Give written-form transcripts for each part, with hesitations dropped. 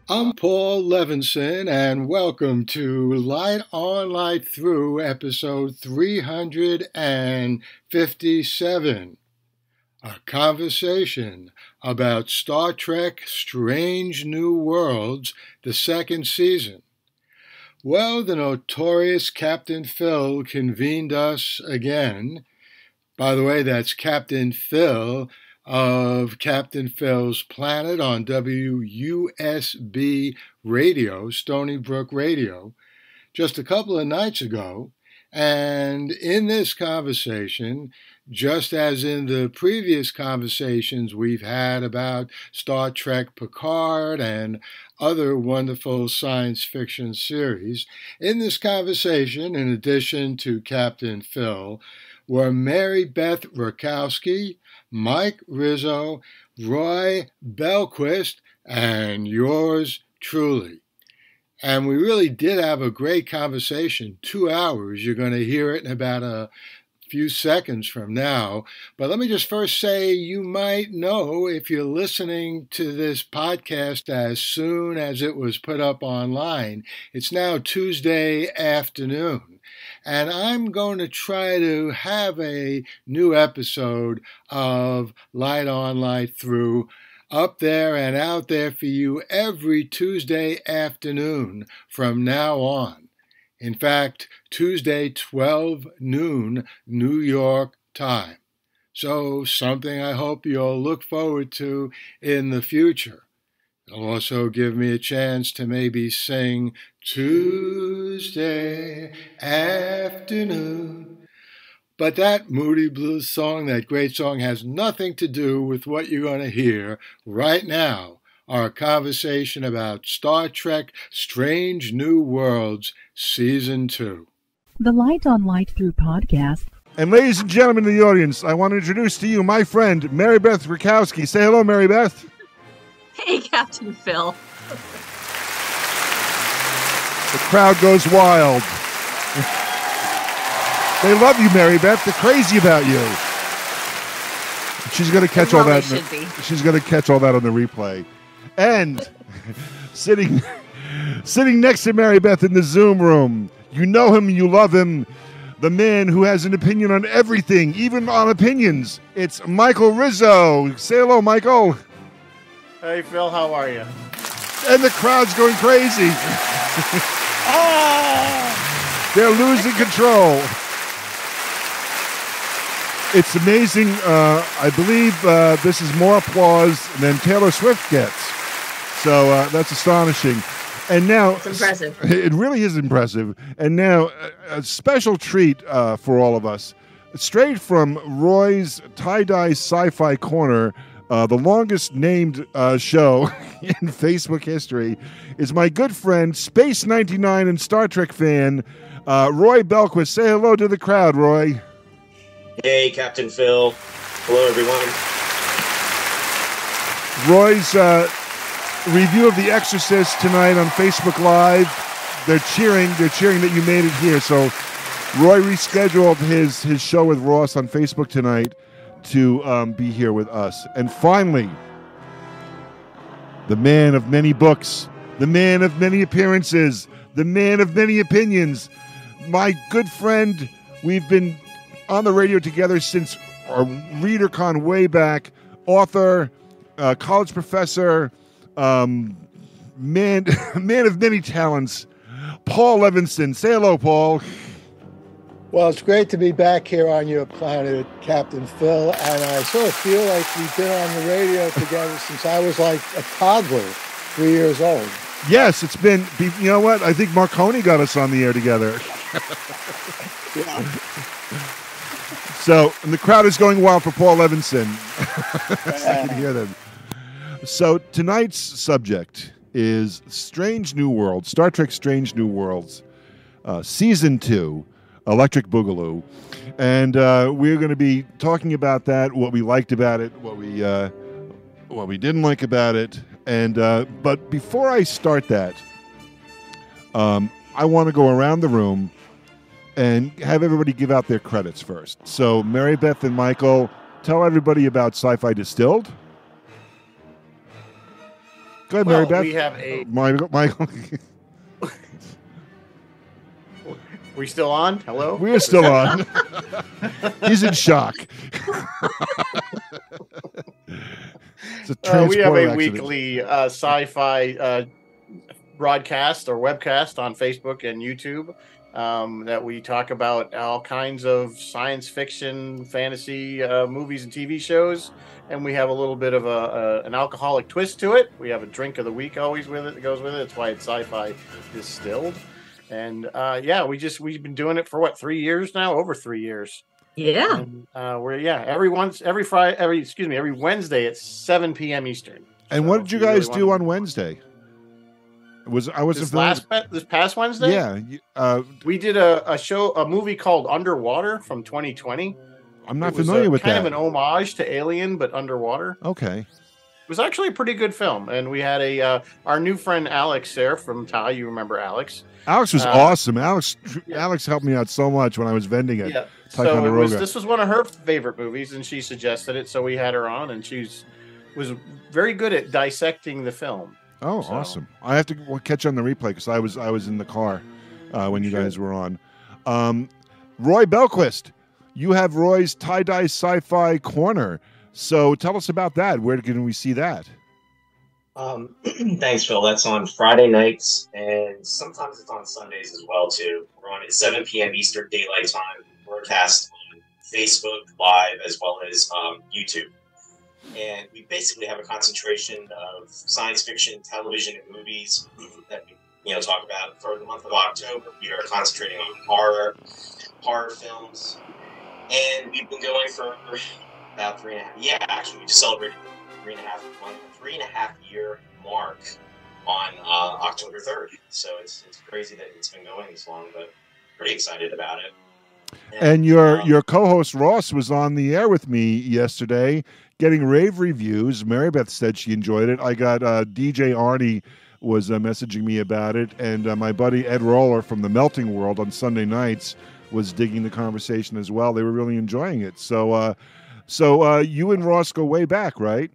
I'm Paul Levinson, and welcome to Light On, Light Through, episode 357, a conversation about Star Trek Strange New Worlds, the second season. Well, the notorious Captain Phil convened us again. By the way, that's Captain Phil of Captain Phil's Planet on WUSB Radio, Stony Brook Radio, just a couple of nights ago. And in this conversation, just as in the previous conversations we've had about Star Trek Picard and other wonderful science fiction series, in this conversation, in addition to Captain Phil, were Mary Beth Rakowski, Mike Rizzo, Roy Belquist, and yours truly. And we really did have a great conversation, 2 hours. You're going to hear it in about a few seconds from now. But let me just first say, you might know if you're listening to this podcast as soon as it was put up online, it's now Tuesday afternoon. And I'm going to try to have a new episode of Light On, Light Through up there and out there for you every Tuesday afternoon from now on. In fact, Tuesday, 12 noon, New York time. So something I hope you'll look forward to in the future. It'll also give me a chance to maybe sing Tuesday afternoon. But that Moody Blues song, that great song, has nothing to do with what you're going to hear right now, our conversation about Star Trek Strange New Worlds Season 2. The Light On Light Through podcast. And ladies and gentlemen in the audience, I want to introduce to you my friend, Mary Beth Rakowski. Say hello, Mary Beth. Hey, Captain Phil. The crowd goes wild. They love you, Mary Beth. They're crazy about you. She's going to catch all that. She's going to catch all that on the replay. And sitting next to Mary Beth in the Zoom room, you know him, you love him, the man who has an opinion on everything, even on opinions. It's Michael Rizzo. Say hello, Michael. Hey, Phil, how are you? And the crowd's going crazy. They're losing control. It's amazing. I believe this is more applause than Taylor Swift gets. So that's astonishing. And now, it's impressive. It really is impressive. And now, a special treat for all of us. Straight from Roy's Tie-Dye Sci-Fi Corner, the longest named show in Facebook history, is my good friend, Space 99 and Star Trek fan, Roy Belquist. Say hello to the crowd, Roy. Hey, Captain Phil. Hello, everyone. Roy's review of The Exorcist tonight on Facebook Live. They're cheering that you made it here. So Roy rescheduled his show with Ross on Facebook tonight to be here with us. And finally, the man of many books, the man of many appearances, the man of many opinions, my good friend. We've been on the radio together since our ReaderCon way back, author, college professor, man of many talents, Paul Levinson. Say hello, Paul. Well, it's great to be back here on your planet, Captain Phil, and I sort of feel like we've been on the radio together since I was like a toddler, 3 years old. Yes, it's been, you know what? I think Marconi got us on the air together. Yeah. So, and the crowd is going wild for Paul Levinson. I can hear them. So, tonight's subject is Strange New Worlds, Star Trek Strange New Worlds, Season 2, Electric Boogaloo. And we're going to be talking about that, what we liked about it, what we didn't like about it. And but before I start that, I want to go around the room and have everybody give out their credits first. So, Mary Beth and Michael, tell everybody about Sci-Fi Distilled. Go ahead, Mary Beth. We have a Michael. We still on? Hello? We're still on. He's in shock. We have a weekly sci-fi broadcast or webcast on Facebook and YouTube that we talk about all kinds of science fiction, fantasy movies and TV shows. And we have a little bit of an alcoholic twist to it. We have a drink of the week always with it that goes with it. That's why it's sci-fi distilled. And we've been doing it for 3 years now? Over 3 years. Yeah. And, every Wednesday at 7 p.m. Eastern. And what did you guys do on Wednesday? This past Wednesday? Yeah. We did a movie called Underwater from 2020. I'm not familiar with that. Kind of an homage to Alien, but underwater. Okay. It was actually a pretty good film, and we had our new friend Alex there from TAI. You remember Alex? Alex was awesome. Alex helped me out so much when I was vending it. Yeah. So this was one of her favorite movies, and she suggested it, so we had her on, and she was very good at dissecting the film. Oh, so. Awesome! I have to catch on the replay because I was in the car when you guys were on. Roy Belquist, you have Roy's Tie-Dye Sci-Fi Corner. So tell us about that. Where can we see that? Thanks, Phil. That's on Friday nights, and sometimes it's on Sundays as well, too. We're on at 7 p.m. Eastern Daylight Time, broadcast on Facebook Live as well as YouTube. And we basically have a concentration of science fiction, television, and movies that we talk about for the month of October. We are concentrating on horror films. And we've been going for about 3.5 years. Yeah, actually, we just celebrated 3.5 year mark on October 3rd. So it's crazy that it's been going this long, but pretty excited about it. And your co-host Ross was on the air with me yesterday, getting rave reviews. Mary Beth said she enjoyed it. I got DJ Arnie was messaging me about it, and my buddy Ed Roller from the Melting World on Sunday nights was digging the conversation as well. They were really enjoying it. So you and Ross go way back, right?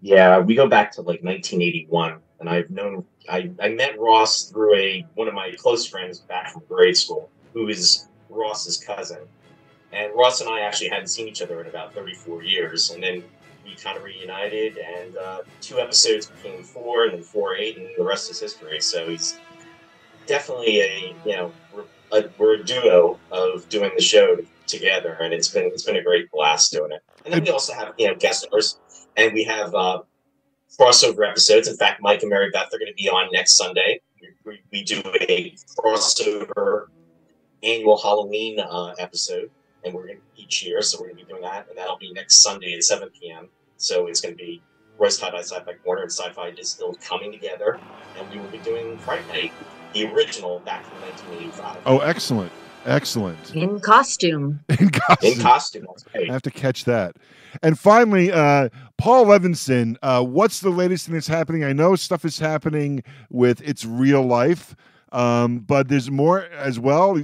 Yeah, we go back to 1981, and I met Ross through one of my close friends back from grade school, who is Ross's cousin. And Ross and I actually hadn't seen each other in about 34 years, and then we kind of reunited, and 2 episodes became 4, and then 4, 8, and the rest is history. So he's definitely we're a duo of doing the show together, and it's been a great blast doing it. And then we also have guest stars, and we have crossover episodes. In fact, Mike and Mary Beth are going to be on next Sunday. We do a crossover annual Halloween episode, and we're going to each year, so we're going to be doing that, and that'll be next Sunday at 7 p.m. So it's going to be Roy's Tie-Dye Sci-Fi Corner and Sci-Fi Distilled coming together, and we will be doing Fright Night, the original back in 1985. Oh, excellent. Excellent. In costume. In costume. That's great. I have to catch that. And finally, Paul Levinson, what's the latest thing that's happening? I know stuff is happening with It's Real Life, but there's more as well.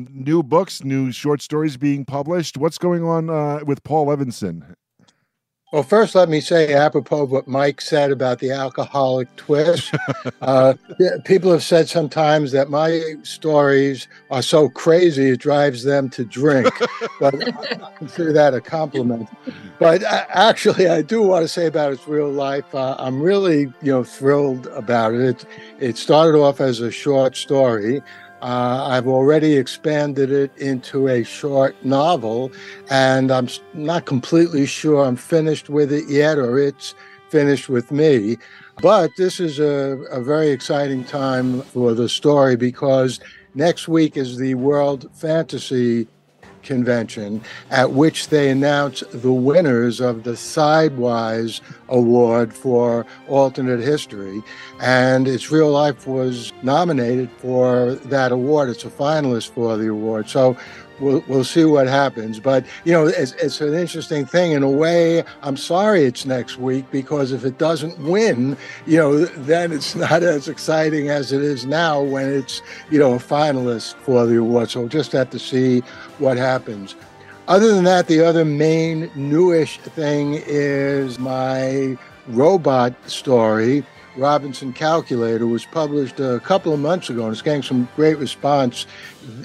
New books, new short stories being published. What's going on with Paul Levinson? Well, first, let me say, apropos of what Mike said about the alcoholic twist, people have said sometimes that my stories are so crazy it drives them to drink, but I consider that a compliment. But actually, I do want to say about It's Real Life, I'm really, thrilled about it. It started off as a short story. I've already expanded it into a short novel, and I'm not completely sure I'm finished with it yet, or it's finished with me. But this is a very exciting time for the story, because next week is the World Fantasy Convention, at which they announce the winners of the Sidewise Award for Alternate History. And It's Real Life was nominated for that award. It's a finalist for the award. So we'll see what happens. But, it's an interesting thing. In a way, I'm sorry it's next week, because if it doesn't win, then it's not as exciting as it is now when it's, a finalist for the award. So we'll just have to see what happens. Other than that, the other main newish thing is my robot story, Robinson Calculator, was published a couple of months ago, and it's getting some great response.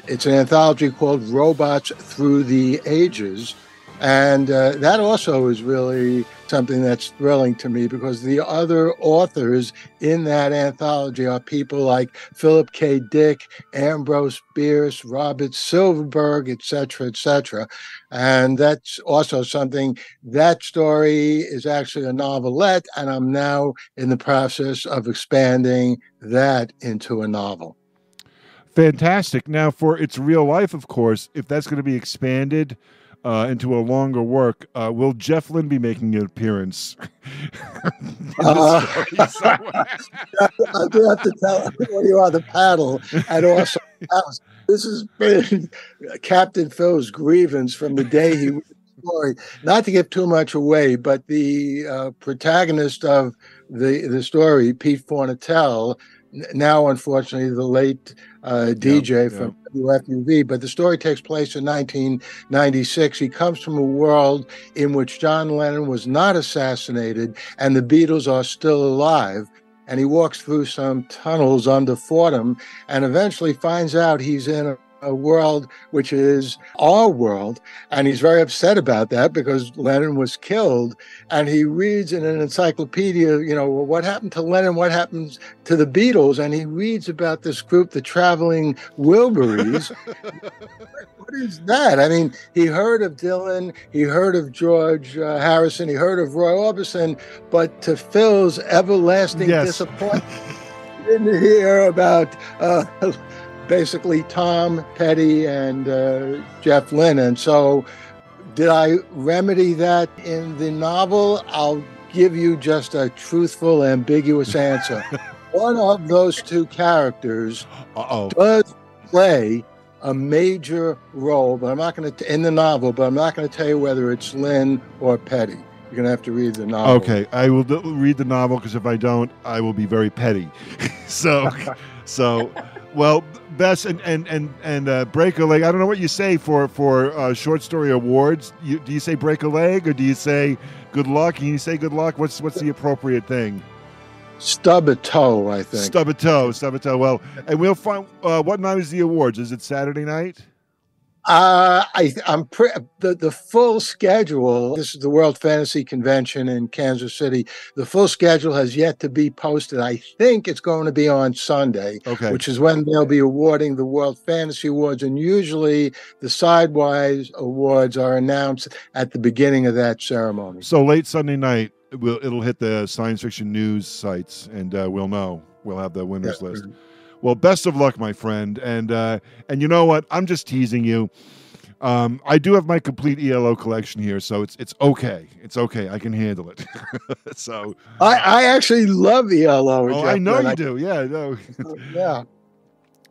It's an anthology called Robots Through the Ages. And that also is really something that's thrilling to me, because the other authors in that anthology are people like Philip K. Dick, Ambrose Bierce, Robert Silverberg, et cetera, and that's also something. That story is actually a novelette, and I'm now in the process of expanding that into a novel. Fantastic. Now, for its real life, of course, if that's going to be expanded into a longer work, will Jeff Lynne be making an appearance? I do have to tell you on the panel, and also this has been Captain Phil's grievance from the day he wrote the story. Not to give too much away, but the protagonist of the story, Pete Fornatel, now unfortunately the late DJ from WFUV, but the story takes place in 1996. He comes from a world in which John Lennon was not assassinated and the Beatles are still alive. And he walks through some tunnels under Fordham and eventually finds out he's in a world which is our world, and he's very upset about that because Lennon was killed. And he reads in an encyclopedia, well, what happened to Lennon, what happens to the Beatles, and he reads about this group, the Traveling Wilburys. What is that? I mean, he heard of Dylan, he heard of George Harrison, he heard of Roy Orbison, but to Phil's everlasting disappointment, he didn't hear about basically Tom Petty and Jeff Lynne. And so did I remedy that in the novel? I'll give you just a truthful, ambiguous answer. One of those two characters does play a major role, but I'm not going to, in the novel, but I'm not going to tell you whether it's Lynne or Petty. You're going to have to read the novel. Okay, I will read the novel, because if I don't, I will be very petty. So, well, Bess and break a leg. I don't know what you say for short story awards. Do you say break a leg, or do you say good luck? Can you say good luck? What's the appropriate thing? Stub a toe, I think. Stub a toe. Well, and we'll find what night is the awards? Is it Saturday night? The full schedule. This is the World Fantasy Convention in Kansas City. The full schedule has yet to be posted. I think it's going to be on Sunday, which is when they'll be awarding the World Fantasy Awards. And usually the Sidewise Awards are announced at the beginning of that ceremony. So late Sunday night, it'll hit the science fiction news sites, and we'll know. We'll have the winners list. Well, best of luck, my friend. And you know what? I'm just teasing you. I do have my complete ELO collection here, so it's okay. It's okay. I can handle it. So I actually love ELO. Oh, I know you do. Yeah, no. Yeah.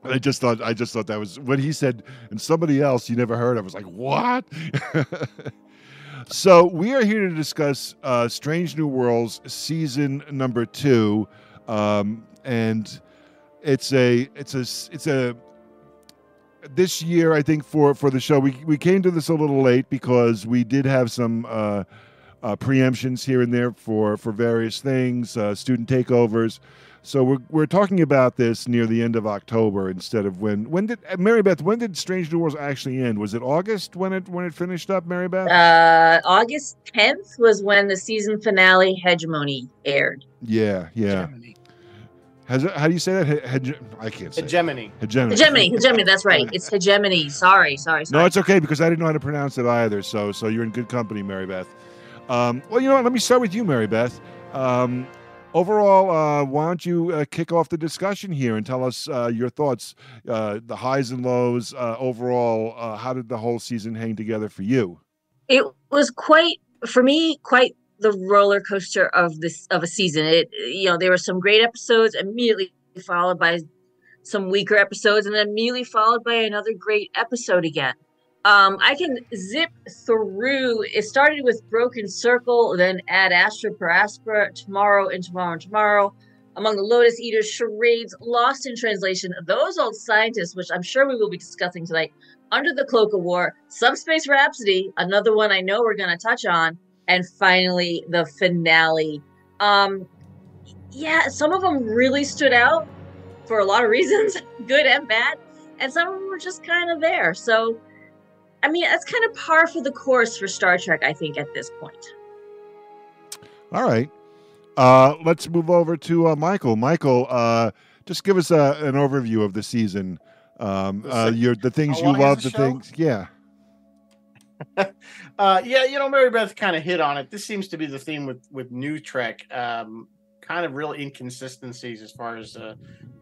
I just thought that was when he said, and somebody else you never heard of. I was like, what? So we are here to discuss Strange New Worlds season number 2, and it's a this year, I think, for the show, we came to this a little late because we did have some preemptions here and there for various things, student takeovers. So we're talking about this near the end of October instead of when did Mary Beth? When did Strange New Worlds actually end? Was it August when it finished up, Mary Beth? August 10th was when the season finale Hegemony aired. Yeah. Hegemony. How do you say that? I can't say Hegemony. Hegemony. That's right. It's Hegemony. Sorry. No, it's okay, because I didn't know how to pronounce it either. So you're in good company, Mary Beth. Well, you know what? Let me start with you, Mary Beth. Overall, why don't you kick off the discussion here and tell us your thoughts, the highs and lows, overall, how did the whole season hang together for you? It was quite the roller coaster of a season. There were some great episodes immediately followed by some weaker episodes, and then immediately followed by another great episode again. I can zip through. It started with Broken Circle, then Ad Astra per Aspera, Tomorrow and Tomorrow and Tomorrow, Among the Lotus Eaters, Charades, Lost in Translation, Those Old Scientists, which I'm sure we will be discussing tonight, Under the Cloak of War, Subspace Rhapsody, another one I know we're going to touch on, and finally the finale, Yeah, some of them really stood out for a lot of reasons, good and bad, and some of them were just kind of there. So, I mean, that's kind of par for the course for Star Trek, I think, at this point. All right. Let's move over to Michael. Michael, just give us an overview of the season. The things you love, the things, yeah. Mary Beth kind of hit on it. This seems to be the theme with New Trek. Kind of real inconsistencies as far as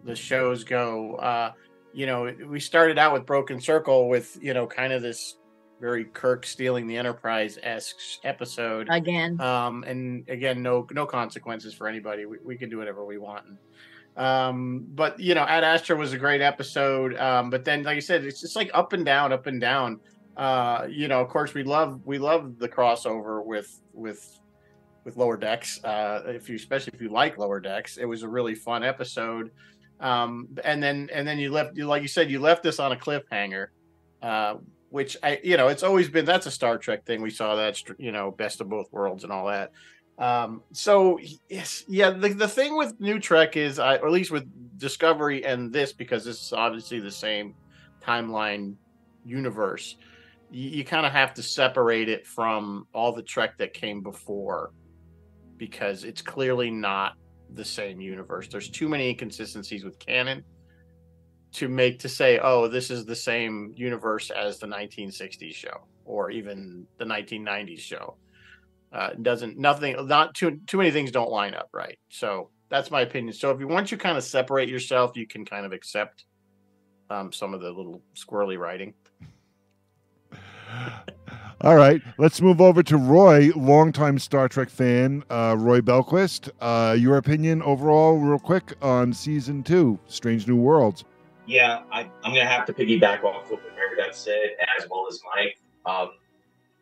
the shows go. We started out with Broken Circle with, kind of this very Kirk stealing the Enterprise-esque episode. Again. And again, no consequences for anybody. We can do whatever we want. But Ad Astra was a great episode. But then, like I said, it's just like up and down, up and down. Of course we love the crossover with Lower Decks. Especially if you like Lower Decks, it was a really fun episode. And then you left, like you said, you left this on a cliffhanger, which it's always been, that's a Star Trek thing. We saw that, best of both worlds and all that. So yes, yeah, the thing with New Trek is, or at least with Discovery and this, because this is obviously the same timeline universe, you kind of have to separate it from all the Trek that came before, because it's clearly not the same universe. There's too many inconsistencies with canon to say, oh, this is the same universe as the 1960s show or even the 1990s show. Not too many things don't line up right. So that's my opinion. So once you kind of separate yourself, you can kind of accept some of the little squirrely writing. All right, let's move over to Roy, longtime Star Trek fan, Roy Belquist. Your opinion overall, real quick, on season 2, Strange New Worlds. Yeah, I'm going to have to piggyback off what Mary Beth said, as well as Mike.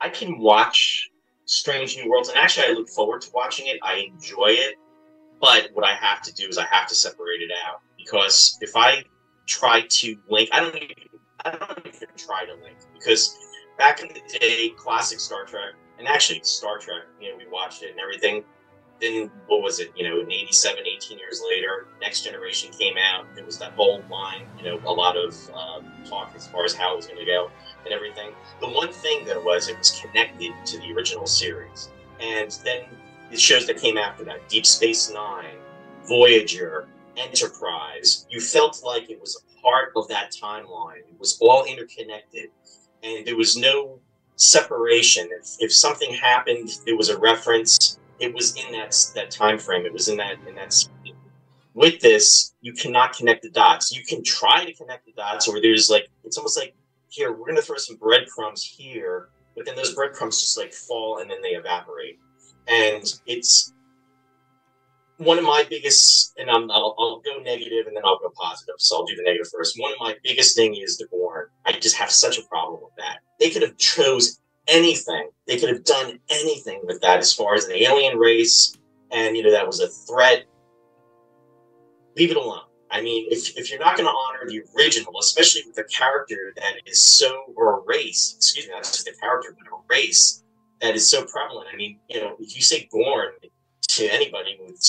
I can watch Strange New Worlds, and actually I look forward to watching it. I enjoy it, but what I have to do is I have to separate it out, because if I try to link, I don't even try to link, because back in the day, classic Star Trek, and actually Star Trek, we watched it and everything. Then, what was it, in 87, 18 years later, Next Generation came out. There was that bold line, a lot of talk as far as how it was going to go and everything. The one thing, though, was it was connected to the original series. And then the shows that came after that, Deep Space Nine, Voyager, Enterprise, you felt like it was a part of that timeline. It was all interconnected. And there was no separation. If something happened, there was a reference. It was in that time frame. It was in that. With this, you cannot connect the dots. You can try to connect the dots, or there's it's almost like, here, we're going to throw some breadcrumbs here, but then those breadcrumbs just fall and then they evaporate. And it's one of my biggest, and I'll go negative and then I'll go positive. So I'll do the negative first. One of my biggest thing is the Gorn. I just have such a problem with that. They could have chose anything. They could have done anything with that as far as the alien race, and that was a threat. Leave it alone. I mean, if you're not going to honor the original, especially with a character that is so, or a race, excuse me, not just a character, but a race that is so prevalent. I mean, if you say Gorn to anybody with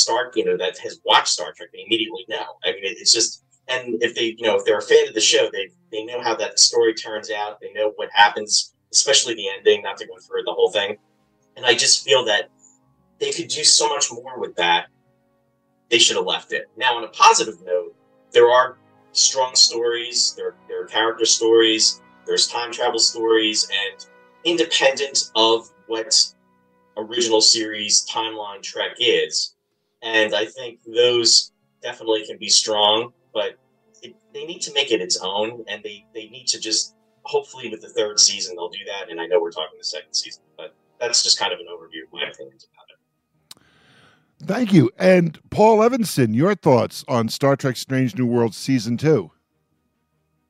that has watched Star Trek, they immediately know. I mean, it's just, and if they, if they're a fan of the show, they know how that story turns out. They know what happens, especially the ending, not to go through the whole thing. And I just feel that they could do so much more with that. They should have left it. Now, on a positive note, there are strong stories, there are character stories, there's time travel stories, and independent of what original series timeline Trek is. And I think those definitely can be strong, but they need to make it its own, and they need to just, hopefully with the third season, they'll do that. And I know we're talking the second season, but that's just kind of an overview of my opinions about it. Thank you. And Paul Evanson, your thoughts on Star Trek Strange New Worlds Season 2?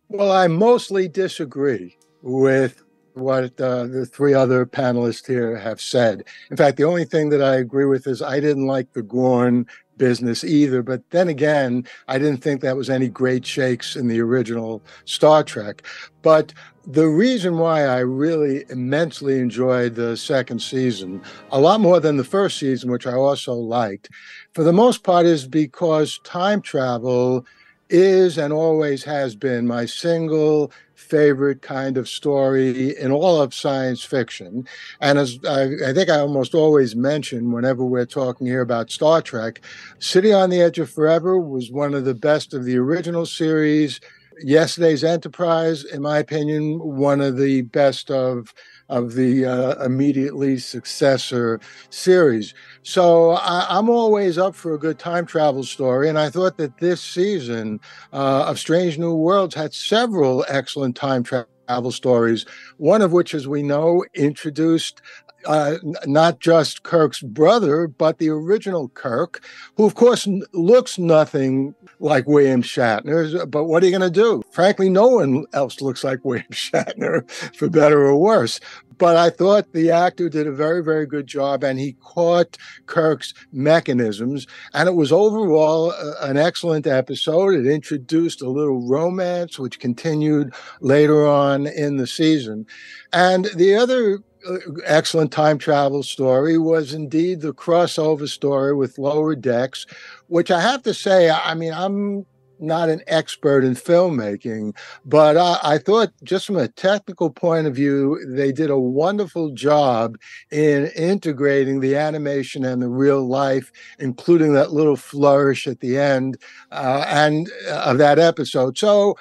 Well, I mostly disagree with what the three other panelists here have said. In fact, the only thing that I agree with is I didn't like the Gorn business either. But then again, I didn't think that was any great shakes in the original Star Trek. But the reason why I really immensely enjoyed the second season, a lot more than the first season, which I also liked, for the most part, is because time travel is and always has been my single favorite kind of story in all of science fiction. And as I think I almost always mention whenever we're talking here about Star Trek, City on the Edge of Forever was one of the best of the original series. Yesterday's Enterprise, in my opinion, one of the best of the immediately successor series. So I'm always up for a good time travel story, and I thought that this season of Strange New Worlds had several excellent time travel stories, one of which, as we know, introduced not just Kirk's brother, but the original Kirk, who, of course, looks nothing like William Shatner. But what are you going to do? Frankly, no one else looks like William Shatner, for better or worse. But I thought the actor did a very, very good job, and he caught Kirk's mechanisms. And it was overall an excellent episode. It introduced a little romance, which continued later on in the season. And the other excellent time travel story was indeed the crossover story with Lower Decks, which I have to say, I mean, I'm not an expert in filmmaking, but I thought just from a technical point of view, they did a wonderful job in integrating the animation and the real life, including that little flourish at the end and of that episode. So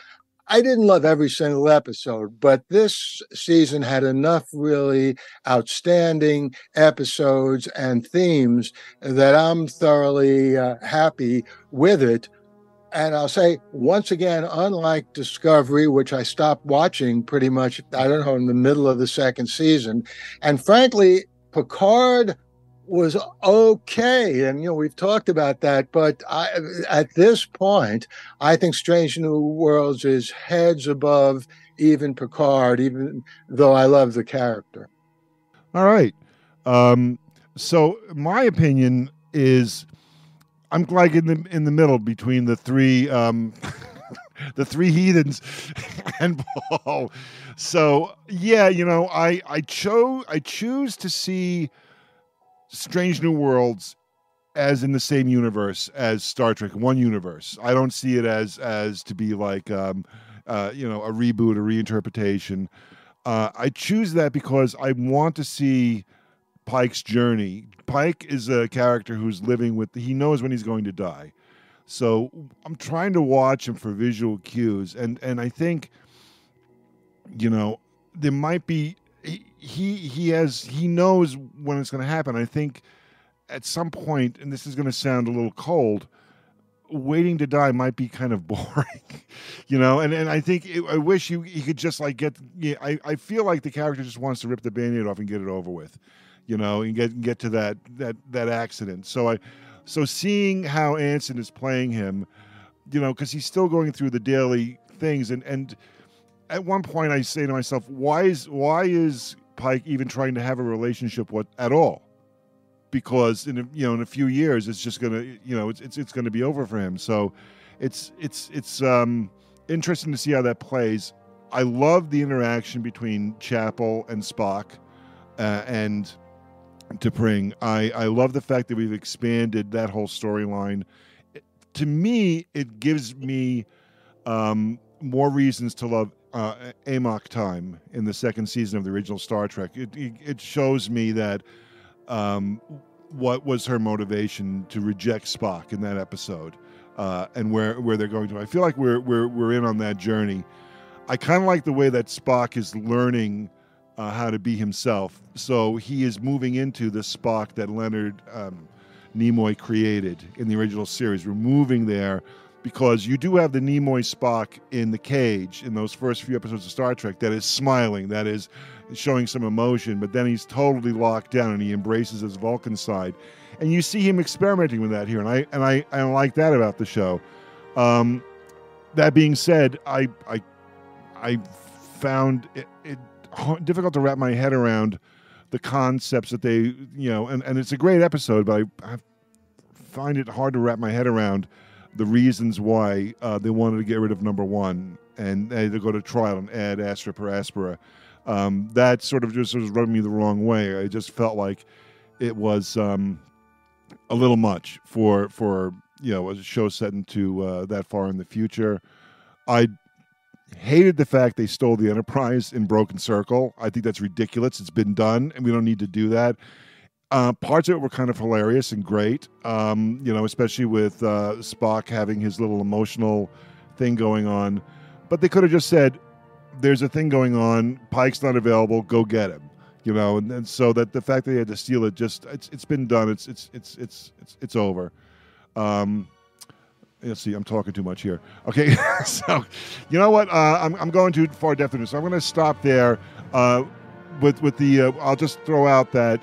I didn't love every single episode, but this season had enough really outstanding episodes and themes that I'm thoroughly happy with it. And I'll say, once again, unlike Discovery, which I stopped watching pretty much, I don't know, in the middle of the second season. And frankly, Picard was okay. And, we've talked about that. But at this point, I think Strange New Worlds is heads above even Picard, even though I love the character. All right. So my opinion is I'm like in the middle between the three the three heathens and Paul. So yeah, I choose to see Strange New Worlds as in the same universe as Star Trek, one universe. I don't see it as to be like a reboot, a reinterpretation. I choose that because I want to see Pike's journey. Pike is a character who's living he knows when he's going to die. So I'm trying to watch him for visual cues. And I think, there might be, he knows when it's going to happen. I think at some point, and this is going to sound a little cold, waiting to die might be kind of boring, and I think I wish he could just like I feel like the character just wants to rip the Band-Aid off and get it over with, and get to that accident. So seeing how Anson is playing him, because he's still going through the daily things, and at one point I say to myself, why is Pike even trying to have a relationship at all? Because in a few years it's just gonna it's gonna be over for him. So it's interesting to see how that plays. I love the interaction between Chapel and Spock and T'Pring. I love the fact that we've expanded that whole storyline. To me, it gives me more reasons to love Amok Time in the second season of the original Star Trek. It shows me that what was her motivation to reject Spock in that episode, and where they're going to. I feel like we're in on that journey. I kind of like the way that Spock is learning how to be himself. So he is moving into the Spock that Leonard Nimoy created in the original series. We're moving there because you do have the Nimoy Spock in the cage in those first few episodes of Star Trek that is smiling, that is showing some emotion, but then he's totally locked down and he embraces his Vulcan side. And you see him experimenting with that here, and I like that about the show. That being said, I found it difficult to wrap my head around the concepts that they, and it's a great episode, but I find it hard to wrap my head around the reasons why they wanted to get rid of number one and they had to go to trial and add Astra per Aspera. That sort of just was rubbing me the wrong way. I just felt like it was a little much for a show set into that far in the future. I hated the fact they stole the Enterprise in Broken Circle. I think that's ridiculous. It's been done, and we don't need to do that. Parts of it were kind of hilarious and great, especially with Spock having his little emotional thing going on. But they could have just said, there's a thing going on, Pike's not available, go get him. And so that the fact that they had to steal it, it's been done. It's over. Let's see, I'm talking too much here. Okay, so you know what? I'm going too far depth into this. So I'm going to stop there. With the, I'll just throw out that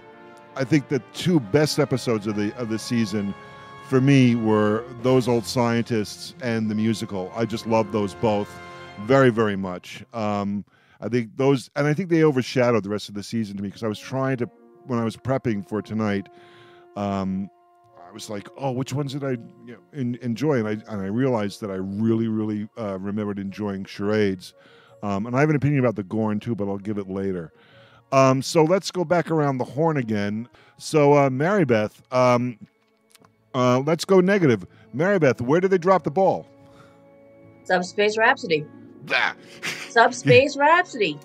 I think the two best episodes of the season for me were Those Old Scientists and the musical. I just love those both very, very much. I think they overshadowed the rest of the season to me because I was trying to, when I was prepping for tonight, I was like, oh, which ones did I enjoy? And I realized that I really, really remembered enjoying Charades. And I have an opinion about the Gorn too, but I'll give it later. So let's go back around the horn again. So Mary Beth, let's go negative. Mary Beth, where did they drop the ball? Subspace Rhapsody. Subspace Rhapsody.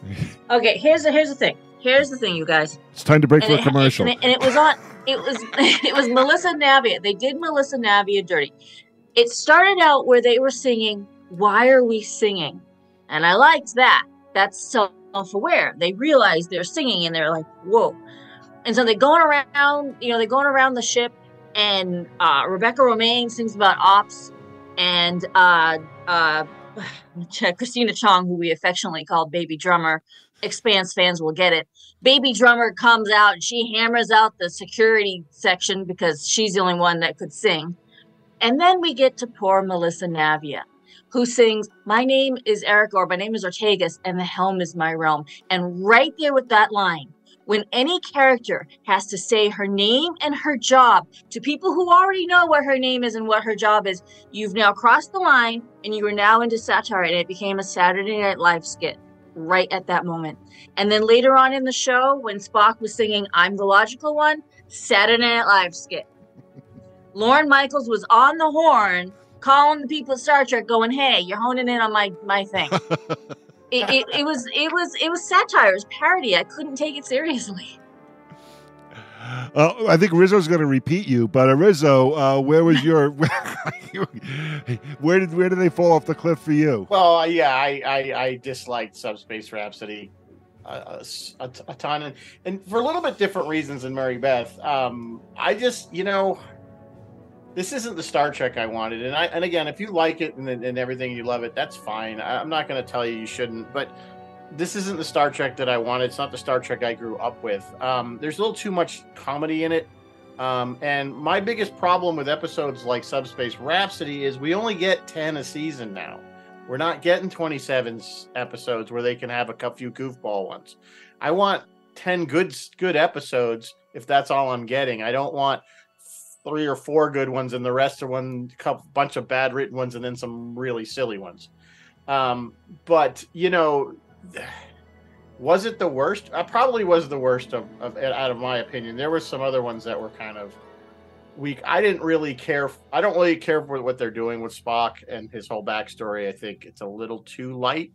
Okay, here's the thing. Here's the thing, you guys. It's time to break for a commercial. And it was on. It was Melissa Navia. They did Melissa Navia dirty. It started out where they were singing, "Why Are We Singing?" And I liked that. That's self-aware. They realized they're singing and they're like, whoa. And so they're going around, the ship, and Rebecca Romaine sings about ops, and Christina Chong, who we affectionately called Baby Drummer, Expanse fans will get it. Baby Drummer comes out and she hammers out the security section because she's the only one that could sing. And then we get to poor Melissa Navia, who sings, "My name is Eric, or my name is Ortegas, and the helm is my realm." And right there with that line, when any character has to say her name and her job to people who already know what her name is and what her job is, you've now crossed the line and you are now into satire, and it became a Saturday Night Live skit right at that moment. And then later on in the show, when Spock was singing "I'm the Logical One," Saturday Night Live skit. Lorne Michaels was on the horn calling the people at Star Trek going, "Hey, you're honing in on my thing." It was satire, it was parody. I couldn't take it seriously. I think Rizzo's going to repeat you, but Rizzo, where was your? Where did they fall off the cliff for you? Well, yeah, I disliked Subspace Rhapsody a ton, and for a little bit different reasons than Mary Beth. I just, this isn't the Star Trek I wanted, and again, if you like it and everything, you love it, that's fine. I'm not going to tell you shouldn't, but this isn't the Star Trek that I wanted. It's not the Star Trek I grew up with. There's a little too much comedy in it. And my biggest problem with episodes like Subspace Rhapsody is we only get 10 a season now. We're not getting 27 episodes where they can have a few goofball ones. I want 10 good episodes if that's all I'm getting. I don't want 3 or 4 good ones and the rest are bunch of bad written ones and then some really silly ones. But was it the worst? Probably was the worst of out of my opinion. There were some other ones that were kind of weak. I don't really care for what they're doing with Spock and his whole backstory. I think it's a little too light.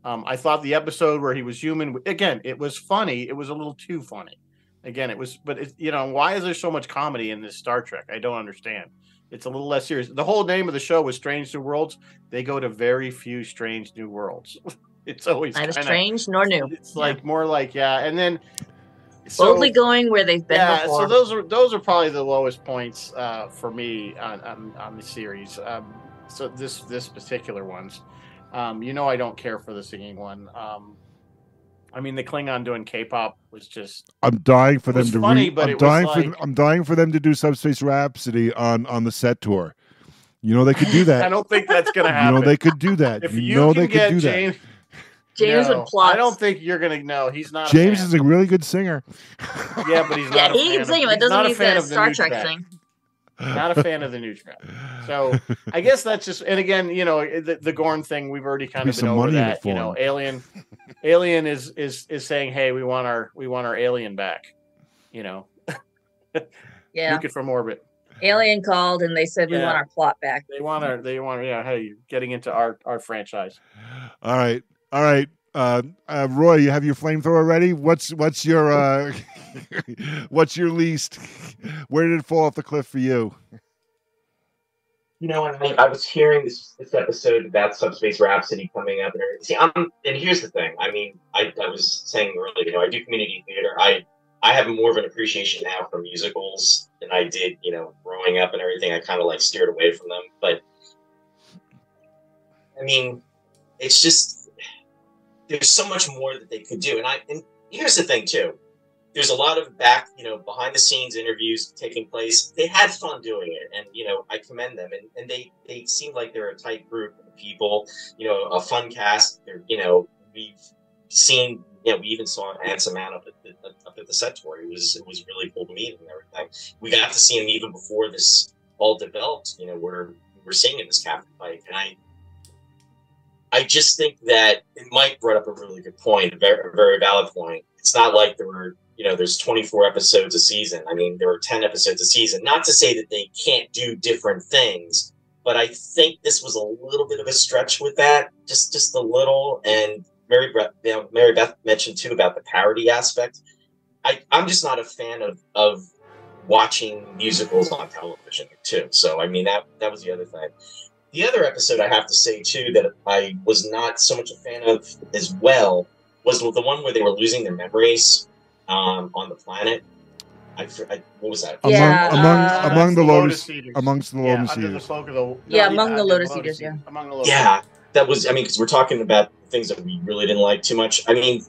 I thought the episode where he was human, again, it was funny. It was a little too funny. Again, it was, but why is there so much comedy in this Star Trek? I don't understand. It's a little less serious. The whole name of the show was Strange New Worlds. They go to very few strange new worlds. It's always neither strange nor new. It's like more like, and then boldly going where they've been before. So those are probably the lowest points for me on the series. So this particular ones, I don't care for the singing one. I mean, the Klingon doing K-pop was just. I'm dying for them to. Funny, but I'm dying for them to do Subspace Rhapsody on the set tour. They could do that. I don't think that's going to happen. They could do that. If they could do James, that. James would plot. I don't think you're going to. No, he's not. James is a really good singer. Yeah, but he's not. Yeah, he can sing, but it doesn't mean that Star Trek thing. Not a fan of the new trend. So I guess that's just, and again, the Gorn thing, we've already kind of been over that. Alien is saying, hey, we want our alien back. Yeah. Nuke it from orbit. Alien called and they said we want our plot back. They want hey, getting into our franchise. All right. Roy, you have your flamethrower ready? What's your what's your least? Where did it fall off the cliff for you? I was hearing this episode about Subspace Rhapsody coming up, and see, and here's the thing. I mean, I was saying earlier, I do community theater. I have more of an appreciation now for musicals than I did, growing up and everything. I kind of steered away from them, but I mean, it's just there's so much more that they could do, and here's the thing too. There's a lot of behind the scenes interviews taking place. They had fun doing it, and I commend them. And they seem like they're a tight group of people. A fun cast. We've seen. We even saw Anson Mount up at the set tour. It was really cool to meet him and everything. We got to see him even before this all developed. We're seeing in this Captain Pike, and I just think that Mike brought up a really good point, a very valid point. It's not like there were. There's 24 episodes a season. I mean, there were 10 episodes a season. Not to say that they can't do different things, but I think this was a little bit of a stretch with that, just a little. And Mary Beth mentioned too about the parody aspect. I'm just not a fan of watching musicals on television too. So I mean that was the other thing. The other episode I have to say too that I was not so much a fan of as well was the one where they were losing their memories. On the planet, what was that? Among the Lotus Eaters. Amongst the Lotus Eaters. Among the Lotus Eaters. Yeah. Among the Lotus. Yeah, that was. I mean, because we're talking about things that we really didn't like too much. I mean,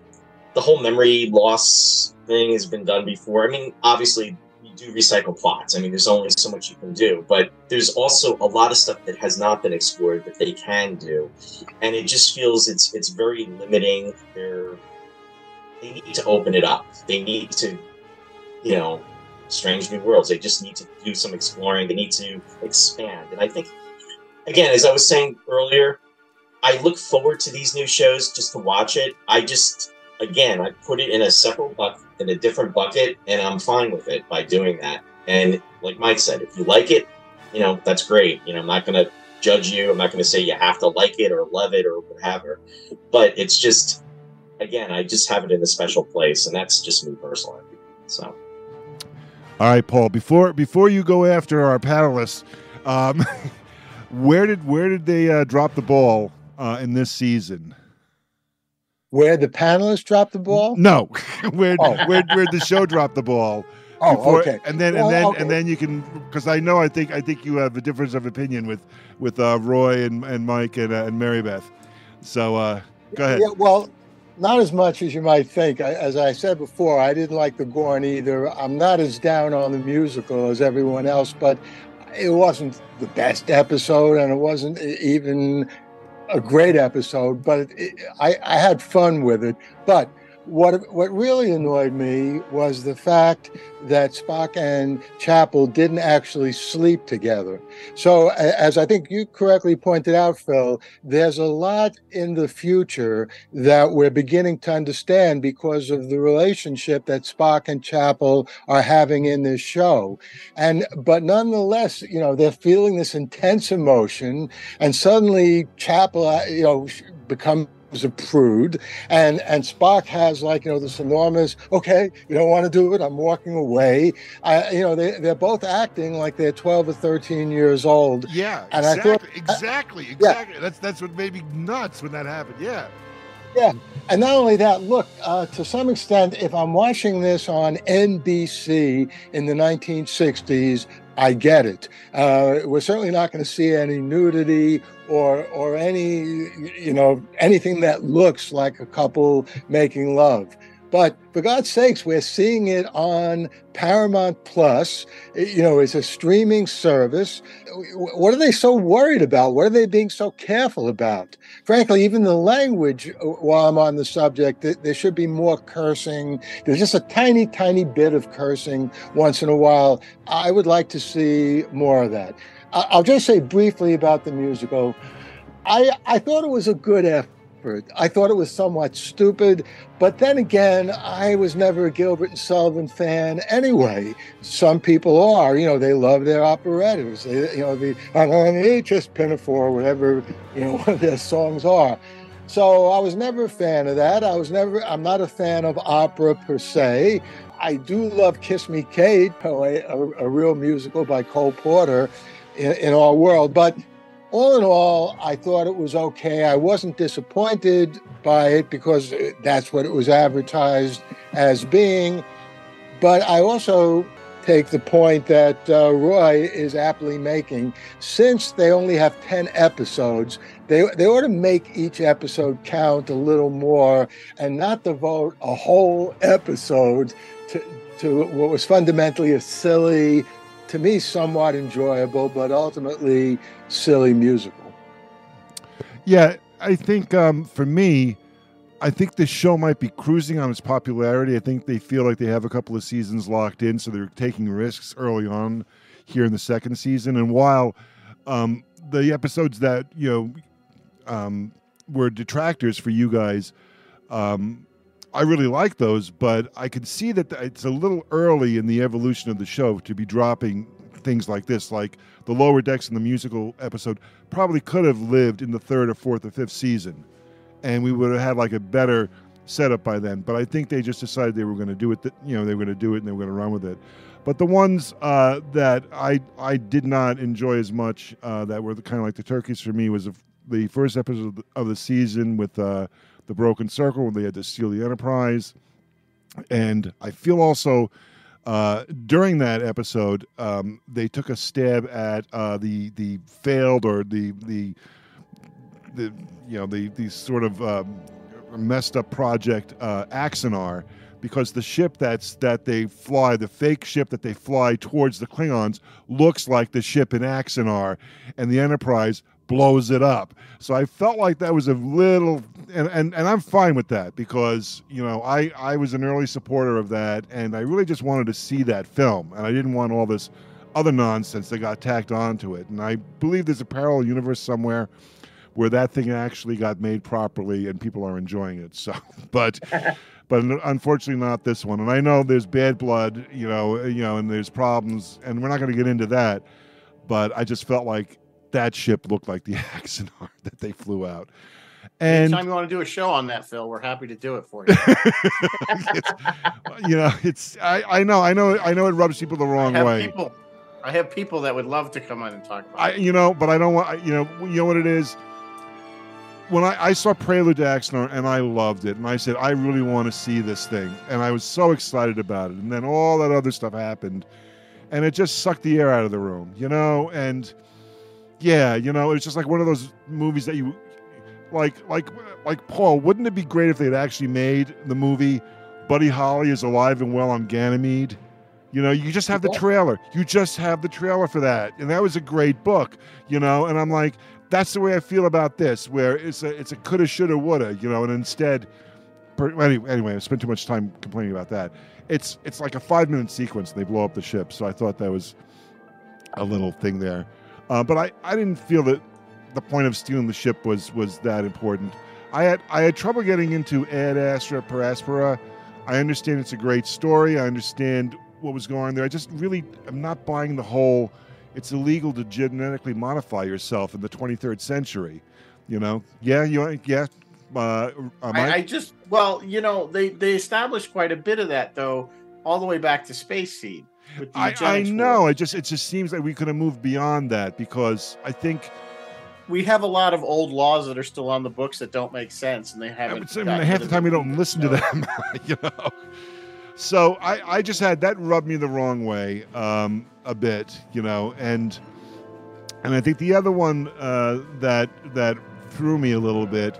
the whole memory loss thing has been done before. I mean, obviously, you do recycle plots. I mean, there's only so much you can do, but there's also a lot of stuff that has not been explored that they can do, and it just feels it's very limiting. They need to open it up. They need to, Strange New Worlds. They just need to do some exploring. They need to expand. And I think, again, as I was saying earlier, I look forward to these new shows just to watch it. I put it in a separate bucket, in a different bucket, and I'm fine with it by doing that. And like Mike said, if you like it, that's great. I'm not going to judge you. I'm not going to say you have to like it or love it or whatever. But it's just... Again, I just have it in a special place, and that's just me personally. So, all right, Paul. Before you go after our panelists, where did they drop the ball in this season? Where the panelists dropped the ball? No, where the show dropped the ball? Okay. And then you can, because I think you have a difference of opinion with Roy and Mike and Mary Beth. So go ahead. Yeah, well. Not as much as you might think. As I said before, I didn't like the Gorn either. I'm not as down on the musical as everyone else, but it wasn't the best episode, and it wasn't even a great episode, but I had fun with it. But what really annoyed me was the fact that Spock and Chapel didn't actually sleep together. So, as I think you correctly pointed out, Phil, there's a lot in the future that we're beginning to understand because of the relationship that Spock and Chapel are having in this show. But nonetheless, they're feeling this intense emotion, and suddenly Chapel, becomes a prude, and Spock has this enormous, okay, you don't want to do it, I'm walking away. They're both acting like they're 12 or 13 years old. Yeah, and exactly. Yeah. That's what made me nuts when that happened. Yeah. Yeah, and not only that, look, to some extent, if I'm watching this on NBC in the 1960s, I get it. We're certainly not going to see any nudity or any, anything that looks like a couple making love. But for God's sakes, we're seeing it on Paramount Plus. It's a streaming service. What are they so worried about? What are they being so careful about? Frankly, even the language, while I'm on the subject, there should be more cursing. There's just a tiny, tiny bit of cursing once in a while. I would like to see more of that. I'll just say briefly about the musical. I thought it was a good effort. I thought it was somewhat stupid, but then again, I was never a Gilbert and Sullivan fan anyway. Some people are, they love their operettas. The Just Pinafore, whatever, what their songs are. So I was never a fan of that. I'm not a fan of opera per se. I do love Kiss Me Kate, a real musical by Cole Porter in our world, but all in all, I thought it was okay. I wasn't disappointed by it because that's what it was advertised as being. But I also take the point that Roy is aptly making. Since they only have 10 episodes, they ought to make each episode count a little more and not devote a whole episode to what was fundamentally a silly, to me, somewhat enjoyable, but ultimately silly musical. Yeah, I think for me, I think the show might be cruising on its popularity. I think they feel like they have a couple of seasons locked in, so they're taking risks early on here in the second season. And while the episodes that were detractors for you guys, I really like those, but I can see that it's a little early in the evolution of the show to be dropping things like this. Like the Lower Decks in the musical episode probably could have lived in the third or fourth or fifth season, and we would have had like a better setup by then. But I think they just decided they were going to do it. They were going to do it and they were going to run with it. But the ones that I did not enjoy as much, that were kind of like the turkeys for me, was the first episode of the season with the Broken Circle, when they had to steal the Enterprise. And I feel also during that episode, they took a stab at the failed, or the sort of messed up project Axanar, because the ship that they fly, the fake ship that they fly towards the Klingons, looks like the ship in Axanar, and the Enterprise blows it up. So I felt like that was a little, and I'm fine with that, because I was an early supporter of that, and I really just wanted to see that film, and I didn't want all this other nonsense that got tacked onto it. And I believe there's a parallel universe somewhere where that thing actually got made properly and people are enjoying it. So, but unfortunately not this one. And I know there's bad blood, and there's problems, and we're not going to get into that, but I just felt like that ship looked like the Axanar that they flew out. And anytime you want to do a show on that, Phil, we're happy to do it for you. I know it rubs people the wrong way. I have people that would love to come on and talk about it. But I don't want, you know what it is? When I saw Prelude to Axanar, and I loved it, and I said, I really want to see this thing, and I was so excited about it, and then all that other stuff happened, and it just sucked the air out of the room, and yeah, it's just like one of those movies that you like Paul, wouldn't it be great if they'd actually made the movie Buddy Holly is Alive and Well on Ganymede? You just have the trailer. You just have the trailer for that, and that was a great book, and I'm like, that's the way I feel about this, where it's a coulda, shoulda, woulda, and instead, anyway, I spent too much time complaining about that. It's like a 5-minute sequence, and they blow up the ship, so I thought that was a little thing there. But I didn't feel that the point of stealing the ship was that important. I had trouble getting into Ad Astra per Aspera. I understand it's a great story. I understand what was going on there. I just really am not buying the whole, it's illegal to genetically modify yourself in the 23rd century. They established quite a bit of that, though, all the way back to Space Seed. I know. It just seems like we could have moved beyond that, because I think we have a lot of old laws that are still on the books that don't make sense, and they haven't. Half the time we don't listen to them, So I just had that rub me the wrong way a bit, and I think the other one that threw me a little bit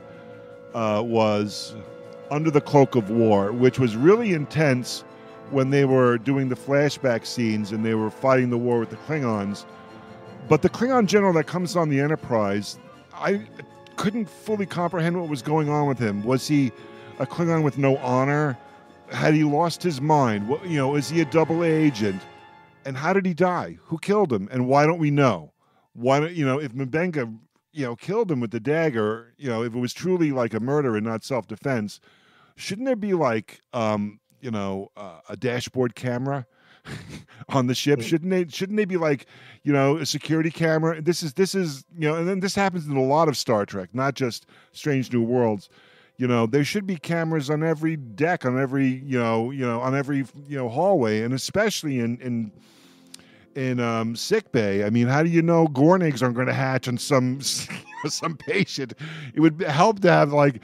was Under the Cloak of War, which was really intense when they were doing the flashback scenes and they were fighting the war with the Klingons. But the Klingon general that comes on the Enterprise, I couldn't fully comprehend what was going on with him. Was he a Klingon with no honor? Had he lost his mind? What, is he a double agent? And how did he die? Who killed him? And why don't we know? Why don't if M'Benga, killed him with the dagger, if it was truly like a murder and not self-defense, shouldn't there be like a dashboard camera on the ship? Shouldn't they be like, a security camera? This is and then this happens in a lot of Star Trek, not just Strange New Worlds. There should be cameras on every deck, on every on every hallway, and especially in sick bay. I mean, how do you know Gornigs aren't going to hatch on some patient? It would help to have like,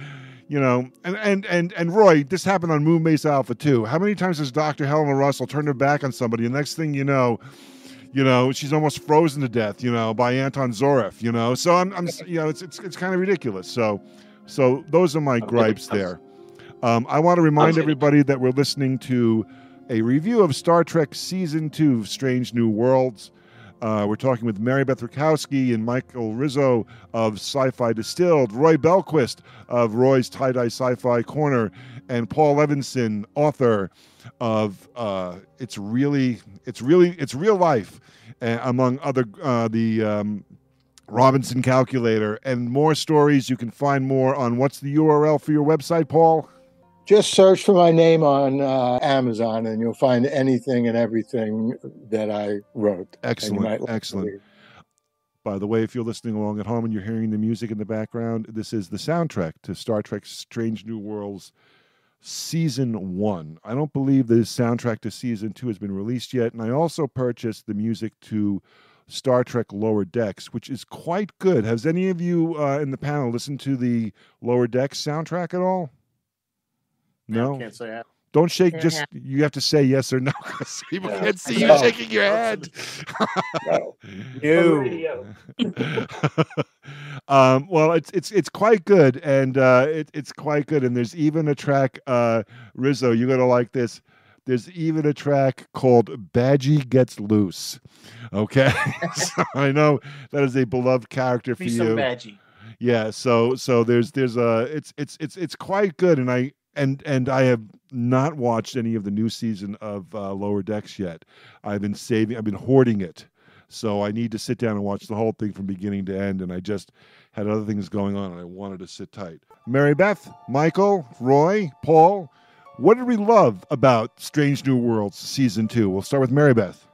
and Roy, this happened on Moonbase Alpha too. How many times has Dr. Helena Russell turned her back on somebody, and next thing you know, she's almost frozen to death, by Anton Zoref, So I'm it's kind of ridiculous. So those are my gripes there. I want to remind everybody that we're listening to a review of Star Trek Season 2, Strange New Worlds. We're talking with Mary Beth Rakowski and Michael Rizzo of Sci-Fi Distilled, Roy Belquist of Roy's Tie-Dye Sci-Fi Corner, and Paul Levinson, author of It's Real Life, among other the Robinson Calculator, and more stories. You can find more on what's the URL for your website, Paul? Just search for my name on Amazon, and you'll find anything and everything that I wrote. Excellent. By the way, if you're listening along at home and you're hearing the music in the background, this is the soundtrack to Star Trek Strange New Worlds Season 1. I don't believe the soundtrack to Season 2 has been released yet, and I also purchased the music to Star Trek Lower Decks, which is quite good. Has any of you in the panel listened to the Lower Decks soundtrack at all? No? I can't say that. Don't shake. You have to say yes or no, because people can't see you shaking your head. No. Well, it's quite good, and it's quite good. And there's even a track, Rizzo, you're gonna like this. There's even a track called "Badgie Gets Loose." Okay, so I know that is a beloved character for you. Some Badgie. Yeah. So there's it's quite good, and I have not watched any of the new season of Lower Decks yet. I've been hoarding it. So I need to sit down and watch the whole thing from beginning to end, and I just had other things going on, and I wanted to sit tight. Mary Beth, Michael, Roy, Paul, what did we love about Strange New Worlds Season 2? We'll start with Mary Beth.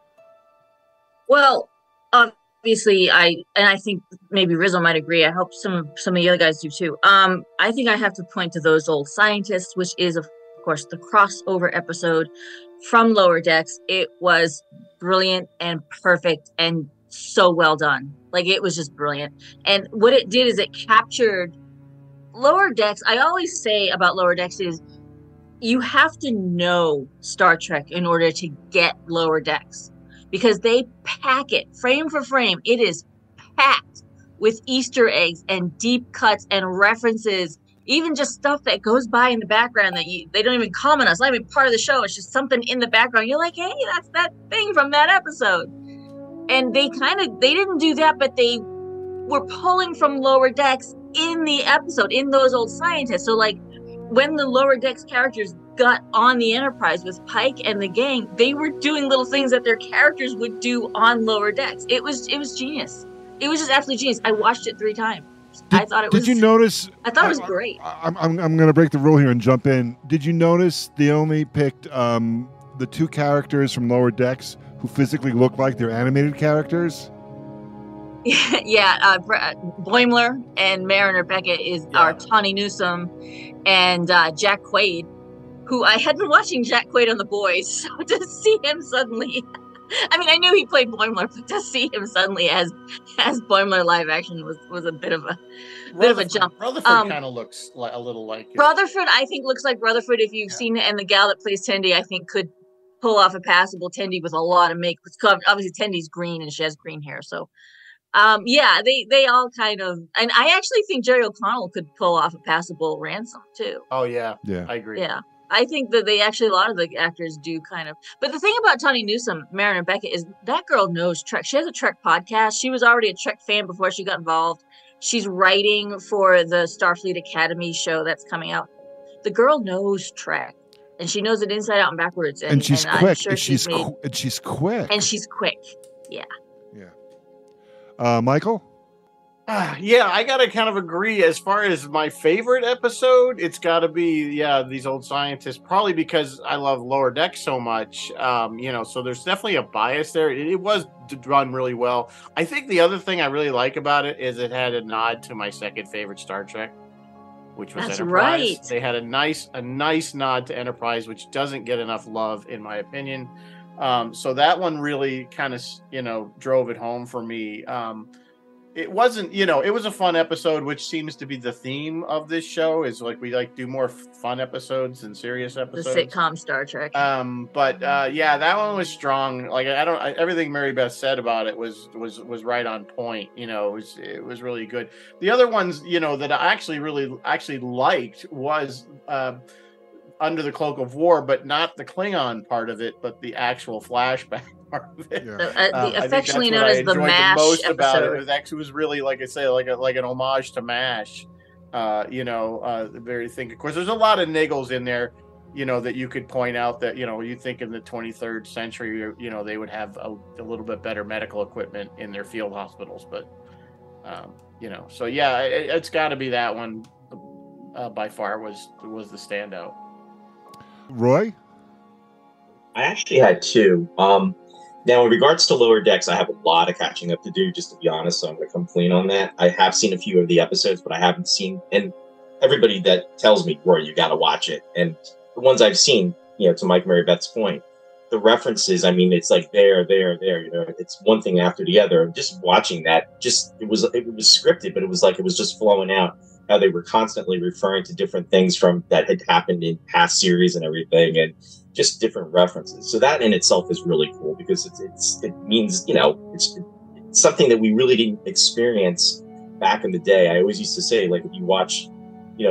Well, obviously, I think maybe Rizzo might agree. I hope some of the other guys do too. I think I have to point to Those Old Scientists, which is, of course, the crossover episode from Lower Decks. It was brilliant and perfect and so well done. Like, it was just brilliant. And what it did is it captured Lower Decks. I always say about Lower Decks is you have to know Star Trek in order to get Lower Decks, because they pack it frame for frame. It is packed with Easter eggs and deep cuts and references, even just stuff that goes by in the background that they don't even comment on. It's not even part of the show. It's just something in the background. You're like, hey, that's that thing from that episode. And they didn't do that, but they were pulling from Lower Decks in the episode, in Those Old Scientists. So like when the Lower Decks characters got on the Enterprise with Pike and the gang, they were doing little things that their characters would do on Lower Decks. It was genius. It was just absolutely genius. I watched it 3 times. I thought it was. Did you notice? I thought it was great. I'm going to break the rule here and jump in. Did you notice they only picked the 2 characters from Lower Decks who physically look like they're animated characters? Yeah, Boimler and Mariner Beckett are Tawny Newsome and Jack Quaid, who I had been watching Jack Quaid on The Boys, so to see him suddenly, I mean, I knew he played Boimler, but to see him suddenly as Boimler live action was a bit of a jump. Rutherford kind of looks like a little like Rutherford. I think looks like Rutherford if you've seen it, and the gal that plays Tendi, I think could pull off a passable Tendi with a lot of makeup. Obviously, Tendi's green and she has green hair, so Yeah, they all kind of, and I actually think Jerry O'Connell could pull off a passable Ransom too. Oh yeah, Yeah. I agree. Yeah, I think that they actually, a lot of the actors do kind of. But the thing about Tawny Newsome, Mariner Beckett, is that girl knows Trek. She has a Trek podcast. She was already a Trek fan before she got involved. She's writing for the Starfleet Academy show that's coming out. The girl knows Trek, and she knows it inside out and backwards. And she's I'm quick. sure And she's made, quick. and she's quick. Yeah. Yeah. Michael? Yeah, I gotta kind of agree. As far as my favorite episode, it's got to be these old scientists. Probably because I love Lower Deck so much. So there's definitely a bias there. It was run really well. I think the other thing I really like about it is it had a nod to my second favorite Star Trek, which was That's Enterprise. right. They had a nice nod to Enterprise, which doesn't get enough love in my opinion. So that one really kind of drove it home for me. It wasn't, it was a fun episode, which seems to be the theme of this show. Is like we do more fun episodes than serious episodes. The sitcom Star Trek. But that one was strong. Like everything Mary Beth said about it was right on point. It was really good. The other ones, that I actually really liked was Under the Cloak of War, but not the Klingon part of it, but the actual flashback part of it. Yeah. The affectionately known as the MASH most episode. about it was really, like I say, like an homage to MASH. Very thing. Of course, there's a lot of niggles in there, that you could point out that you think in the 23rd century, they would have a little bit better medical equipment in their field hospitals, but so yeah, it's got to be that one. By far was the standout. Roy? I actually had two. Now, in regards to Lower Decks, I have a lot of catching up to do, just to be honest, so I'm going to come clean on that. I have seen a few of the episodes, but I haven't seen, and everybody that tells me, Roy, you got to watch it. And the ones I've seen, to Mike Mary Beth's point, the references, I mean, it's like there, it's one thing after the other. Just watching that, it was scripted, but it was like it was just flowing out. How they were constantly referring to different things from that had happened in past series and everything, and just different references. So that in itself is really cool because it means it's something that we really didn't experience back in the day. I always used to say, like, if you watch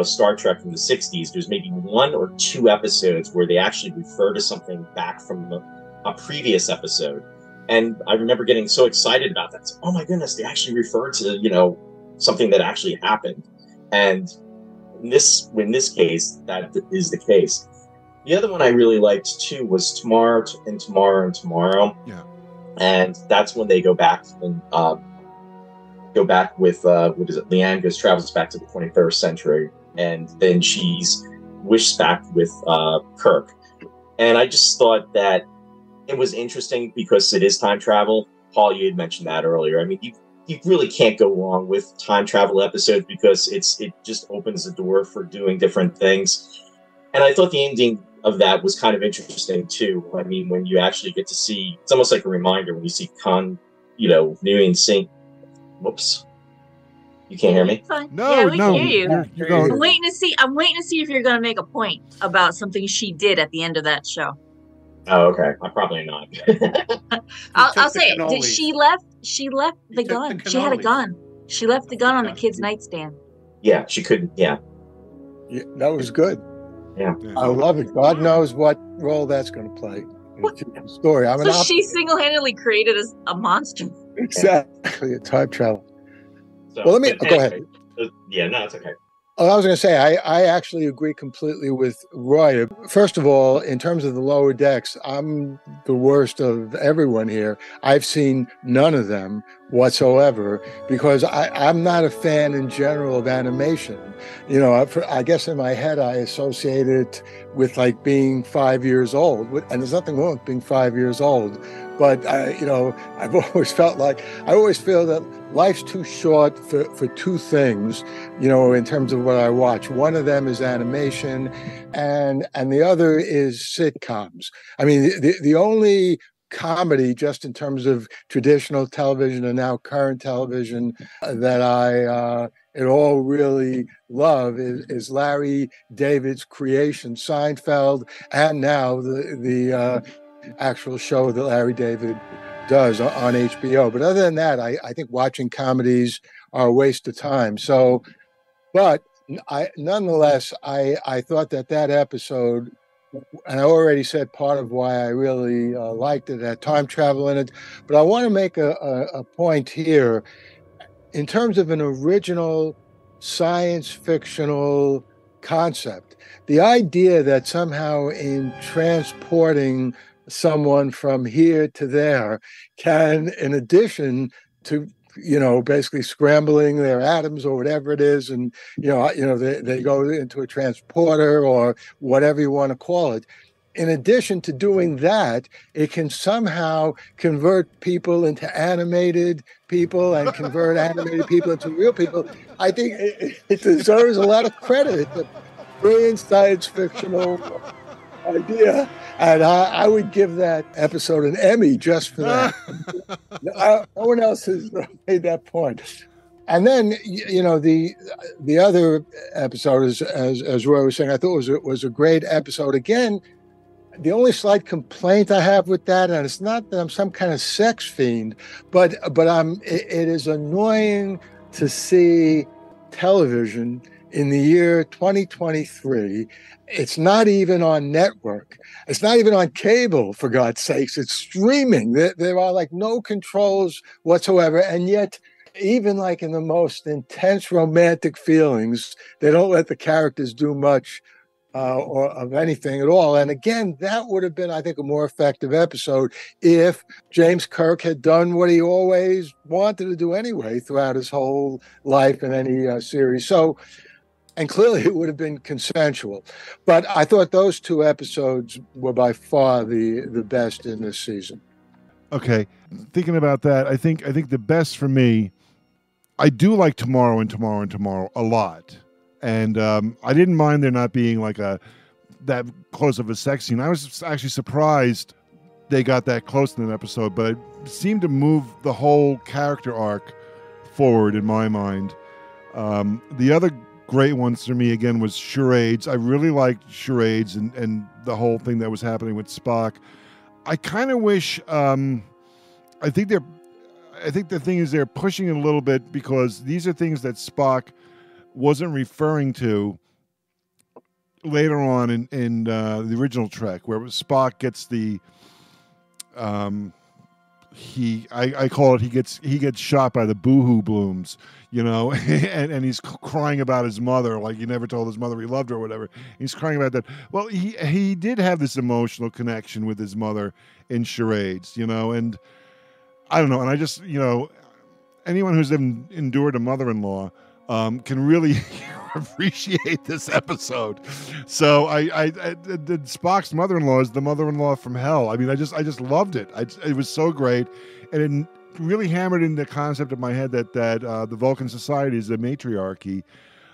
Star Trek from the 60s, there's maybe 1 or 2 episodes where they actually refer to something back from a previous episode, and I remember getting so excited about that. So, oh my goodness, they actually referred to something that actually happened. And in this case, that is the case. The other one I really liked too was Tomorrow and Tomorrow. Yeah. And that's when they go back and with what is it? Leanne travels back to the 21st century, and then she's wished back with Kirk. And I just thought that it was interesting because it is time travel. Paul, you had mentioned that earlier. I mean, you really can't go wrong with time travel episodes because it just opens the door for doing different things. And I thought the ending of that was kind of interesting too. I mean, when you actually get to see, it's almost like a reminder when you see Nguyen Singh. Whoops. You can't hear me? Fine. No, yeah, we no. can hear you. You're going. I'm waiting to see if you're going to make a point about something she did at the end of that show. Oh, okay. I'm probably not. I'll say it. Did she left the gun. She had a gun. She left the gun on the kid's nightstand. Yeah, she couldn't. Yeah. Yeah, that was good. Yeah. I love it. God knows what role that's going to play in the story. I mean, So she single-handedly created a monster. exactly a time travel. So, Well, let me but go ahead. Yeah, no, it's okay. Oh, I was going to say, I actually agree completely with Roy. First of all, in terms of the Lower Decks, I'm the worst of everyone here. I've seen none of them whatsoever because I'm not a fan in general of animation. I guess in my head, I associate it with like being 5 years old. And there's nothing wrong with being 5 years old. But, I've always felt I always feel that life's too short for two things, in terms of what I watch. One of them is animation and the other is sitcoms. I mean, the only comedy, just in terms of traditional television and now current television, that I at all really love is Larry David's creation, Seinfeld, and now the actual show that Larry David does on HBO. But other than that, I think watching comedies are a waste of time. So, but nonetheless, I thought that episode, and I already said part of why I really liked it, had time travel in it. But I want to make a point here in terms of an original science fictional concept. The idea that somehow in transporting someone from here to there can, in addition to basically scrambling their atoms or whatever it is, and they go into a transporter or whatever you want to call it. In addition to doing that, it can somehow convert people into animated people and convert animated people into real people. I think it deserves a lot of credit. It's a brilliant science fictional idea, and I would give that episode an Emmy just for that. No one else has made that point. And then, the other episode, as Roy was saying, I thought was a great episode. Again, the only slight complaint I have with that, and it's not that I'm some kind of sex fiend, but it is annoying to see television in the year 2023. It's not even on network. It's not even on cable, for God's sakes. It's streaming. There are like no controls whatsoever. And yet, even like in the most intense romantic feelings, they don't let the characters do much or of anything at all. And again, that would have been, I think, a more effective episode if James Kirk had done what he always wanted to do anyway throughout his whole life in any series. So, and clearly it would have been consensual. But I thought those two episodes were by far the best in this season. Okay. Thinking about that, I think the best for me, I do like Tomorrow and Tomorrow and Tomorrow a lot. And I didn't mind there not being like that close of a sex scene. I was actually surprised they got that close in an episode, but it seemed to move the whole character arc forward in my mind. The other great ones for me, again, was Charades. I really liked Charades and the whole thing that was happening with Spock. I kind of wish, I think the thing is they're pushing it a little bit because these are things that Spock wasn't referring to later on in the original Trek, where Spock gets the I call it he gets shot by the boohoo blooms, and he's crying about his mother, like he never told his mother he loved her or whatever. He's crying about that. Well, he did have this emotional connection with his mother in Charades, and I don't know, and I just anyone who's endured a mother-in-law can really appreciate this episode. So the Spock's mother-in-law is the mother-in-law from hell. I mean, I just loved it. It was so great, and it really hammered in the concept of my head that the Vulcan society is a matriarchy,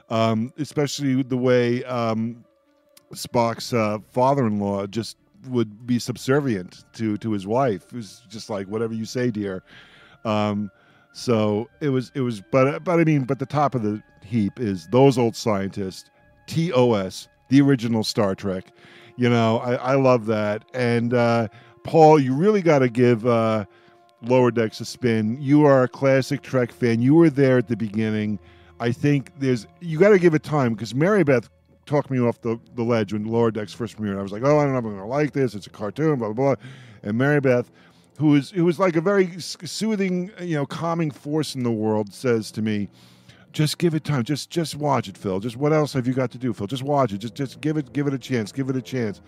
especially the way Spock's father-in-law just would be subservient to his wife. It was just like, whatever you say, dear. So it was, but the top of the heap is Those Old Scientists, TOS, the original Star Trek. I love that. And Paul, you really got to give Lower Decks a spin. You are a classic Trek fan. You were there at the beginning. I think you got to give it time, because Mary Beth talked me off the ledge when Lower Decks first premiered. I was like, I don't know if I'm going to like this. It's a cartoon, blah, blah, blah. And Mary Beth, who was like a very soothing, calming force in the world, says to me, just give it time. Just watch it, Phil. Just what else have you got to do, Phil? Just watch it. Just give it a chance. Give it a chance.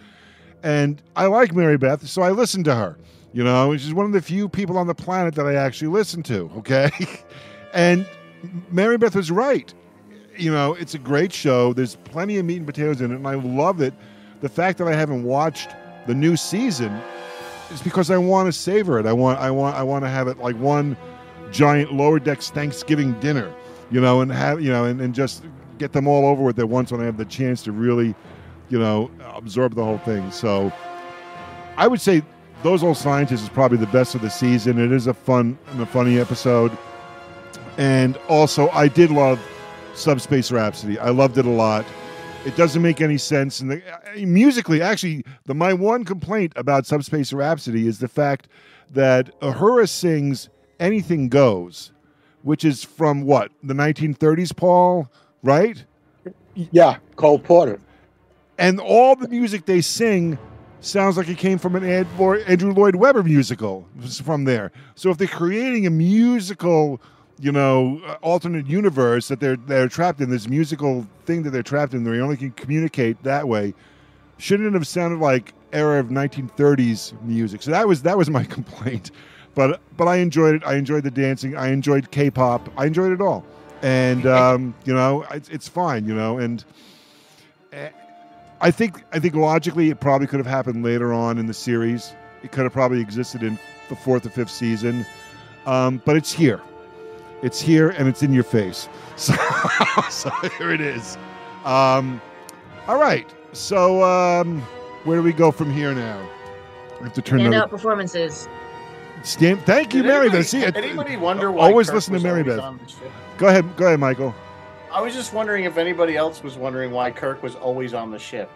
And I like Mary Beth, so I listened to her. She's one of the few people on the planet that I actually listen to, okay? And Mary Beth was right. It's a great show. There's plenty of meat and potatoes in it, and I love it. The fact that I haven't watched the new season is because I want to savor it. I want to have it like one giant Lower Decks Thanksgiving dinner, and have and just get them all over with at once when I have the chance to really, absorb the whole thing. So I would say Those Old Scientists is probably the best of the season. It is a fun and a funny episode. And also, I did love Subspace Rhapsody. I loved it a lot. It doesn't make any sense. And musically, actually, my one complaint about Subspace Rhapsody is the fact that Uhura sings "Anything Goes," which is from what, the 1930s, Paul, right? Yeah, Cole Porter. And all the music they sing sounds like it came from an Andrew Lloyd Webber musical from there. So if they're creating a musical, alternate universe that they're trapped in, this musical thing that they're trapped in, they only can communicate that way, shouldn't it have sounded like era of 1930s music? So that was my complaint. But I enjoyed it. I enjoyed the dancing. I enjoyed K-pop. I enjoyed it all. And it's fine. And I think logically it probably could have happened later on in the series. It could have probably existed in the 4th or 5th season. But it's here. It's here and it's in your face. So here it is. All right. So where do we go from here now? I have to turn Standout performances. Thank you, Mary Beth. See, anybody wonder why always Kirk listen to was Mary always Beth. on the ship? Go ahead, Michael. I was just wondering if anybody else was wondering why Kirk was always on the ship.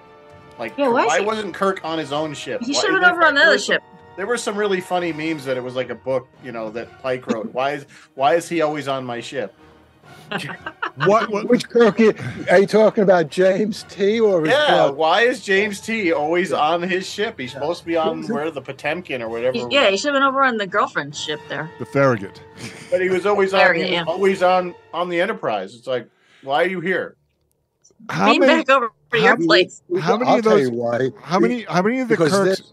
Like, Yeah, why wasn't Kirk on his own ship? He should have been over on the other ship. There were some really funny memes that it was like a book, that Pike wrote. Why is he always on my ship? What? Which Kirk are you talking about? James T. or why is James T. always on his ship? He's supposed to be on the Potemkin or whatever. He should have been over on the girlfriend's ship there. The Farragut. But he was always on the Enterprise. It's like, why are you here? Beam back over to your place. How many I'll of those? tell you why. How many of the Kirks?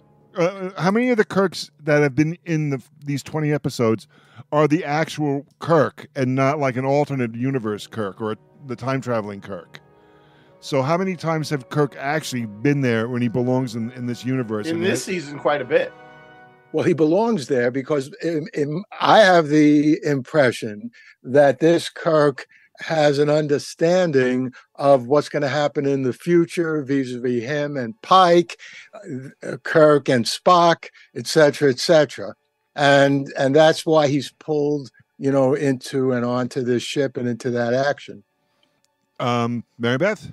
How many of the Kirks that have been in these 20 episodes are the actual Kirk and not like an alternate universe Kirk or the time traveling Kirk? So how many times have Kirk actually been there when he belongs in this universe? In this season, quite a bit. Well, he belongs there because I have the impression that this Kirk has an understanding of what's going to happen in the future vis-a-vis him and Pike, Kirk and Spock, et cetera, and that's why he's pulled, into and onto this ship and into that action. Mary Beth?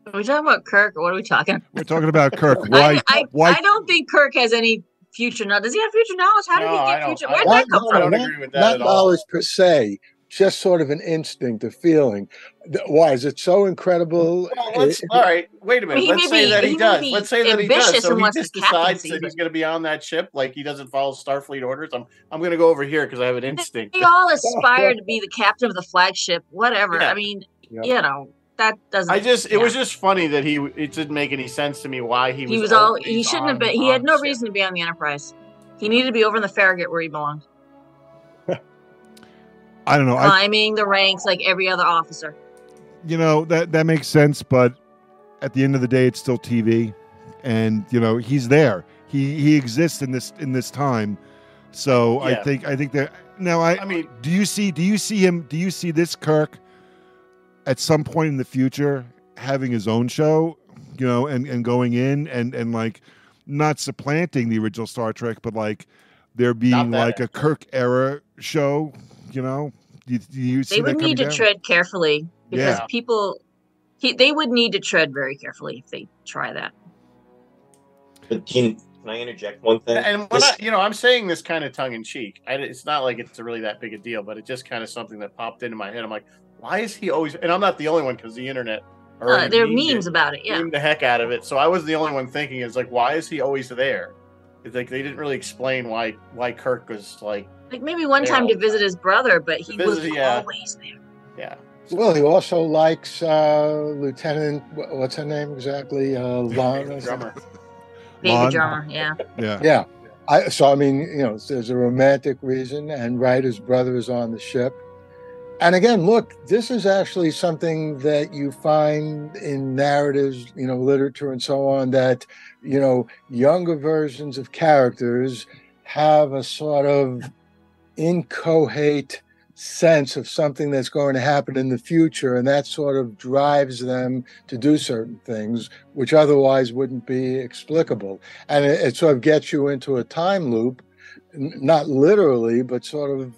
Are we talking about Kirk or what are we talking? We're talking about Kirk. Why? I don't think Kirk has any future knowledge. Does he have future knowledge? How did he get future? Where did that come from? I don't agree with that Not at all. knowledge per se. Just sort of an instinct, a feeling. Why is it so incredible? Well, all right, wait a minute. Let's say that he does. Let's say that he does. So he just decides that he's going to be on that ship, like he doesn't follow Starfleet orders. I'm going to go over here because I have an instinct. They all aspire to be the captain of the flagship, whatever. Yeah. I mean, that doesn't. It was just funny that it didn't make any sense to me why he was. He shouldn't have been. He had no reason to be on the Enterprise. He needed to be over in the Farragut where he belonged. I don't know. Climbing the ranks like every other officer. That makes sense, but at the end of the day, it's still TV, and he's there. He exists in this time. So yeah. I think that now. I mean, do you see him? Do you see this Kirk at some point in the future having his own show? And going in and like not supplanting the original Star Trek, but like there being like a Kirk era show. Do you see they would need to tread carefully because they would need to tread very carefully if they try that. But can I interject one thing? And I'm saying this kind of tongue in cheek. It's not like it's really that big a deal, but it's just kind of something that popped into my head. I'm like, why is he always? And I'm not the only one because the internet. There are memes about it. Yeah, memed the heck out of it. So I was the only one thinking, it's like, why is he always there? It's like they didn't really explain why Kirk was like maybe one time to visit his brother, but he was always there. Yeah. Well, he also likes Lieutenant. What's her name exactly? Lon. Drummer. Baby Drummer. Yeah. Yeah. There's a romantic reason, and his brother is on the ship. And again, look, this is actually something that you find in narratives, literature and so on, that, younger versions of characters have a sort of inchoate sense of something that's going to happen in the future, and that sort of drives them to do certain things which otherwise wouldn't be explicable. And it sort of gets you into a time loop, not literally, but sort of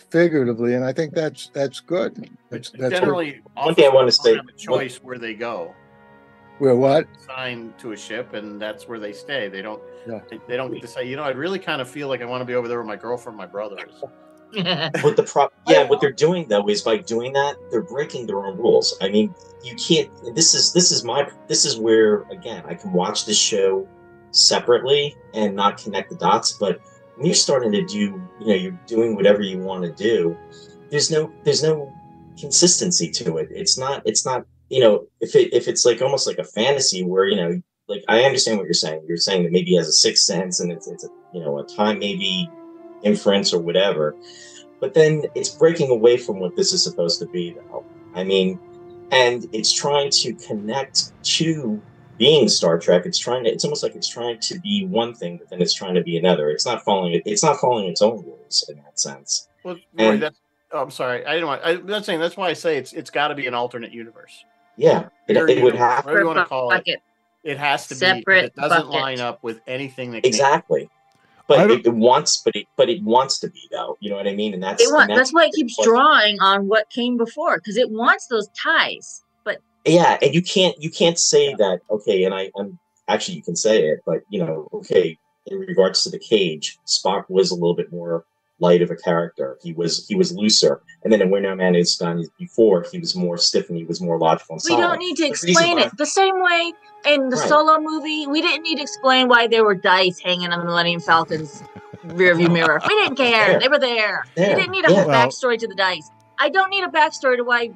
figuratively, and I think that's good. It's That's generally One thing I want to officers say- don't have a choice where they go. Where what? Assigned to a ship, and that's where they stay. They don't. Yeah. They don't get to say, I really kind of feel like I want to be over there with my girlfriend, my brothers. What what they're doing though is by doing that, they're breaking their own rules. I mean, you can't. This is where again I can watch this show separately and not connect the dots. But when you're starting to do, you're doing whatever you want to do. There's no consistency to it. It's not. If it's like almost like a fantasy where like I understand what you're saying. You're saying that maybe he has a sixth sense and it's a time maybe inference or whatever, but then it's breaking away from what this is supposed to be though. I mean, and it's trying to connect to being Star Trek. It's almost like it's trying to be one thing, but then it's trying to be another. It's not following its own rules in that sense. Well, Roy, I'm sorry. I'm not saying that's why I say it's got to be an alternate universe. Yeah, it would have. Whatever you want to call it. It has to Separate be. It doesn't bucket. line up with anything that Exactly. But it wants to be though. You know what I mean? And that's that's why it keeps drawing on what came before, because it wants those ties. But yeah, and you can't say that. Okay, and I'm actually you can say it, but okay. In regards to the Cage, Spock was a little bit more light of a character. He was looser, and then in Where No Man Is Gone before, he was more stiff and he was more logical and we solid. don't need to explain it the same way in the Solo movie. We didn't need to explain why there were dice hanging on the Millennium Falcon's rearview mirror. We didn't care. They were there. We didn't need a whole backstory to the dice. I don't need a backstory to why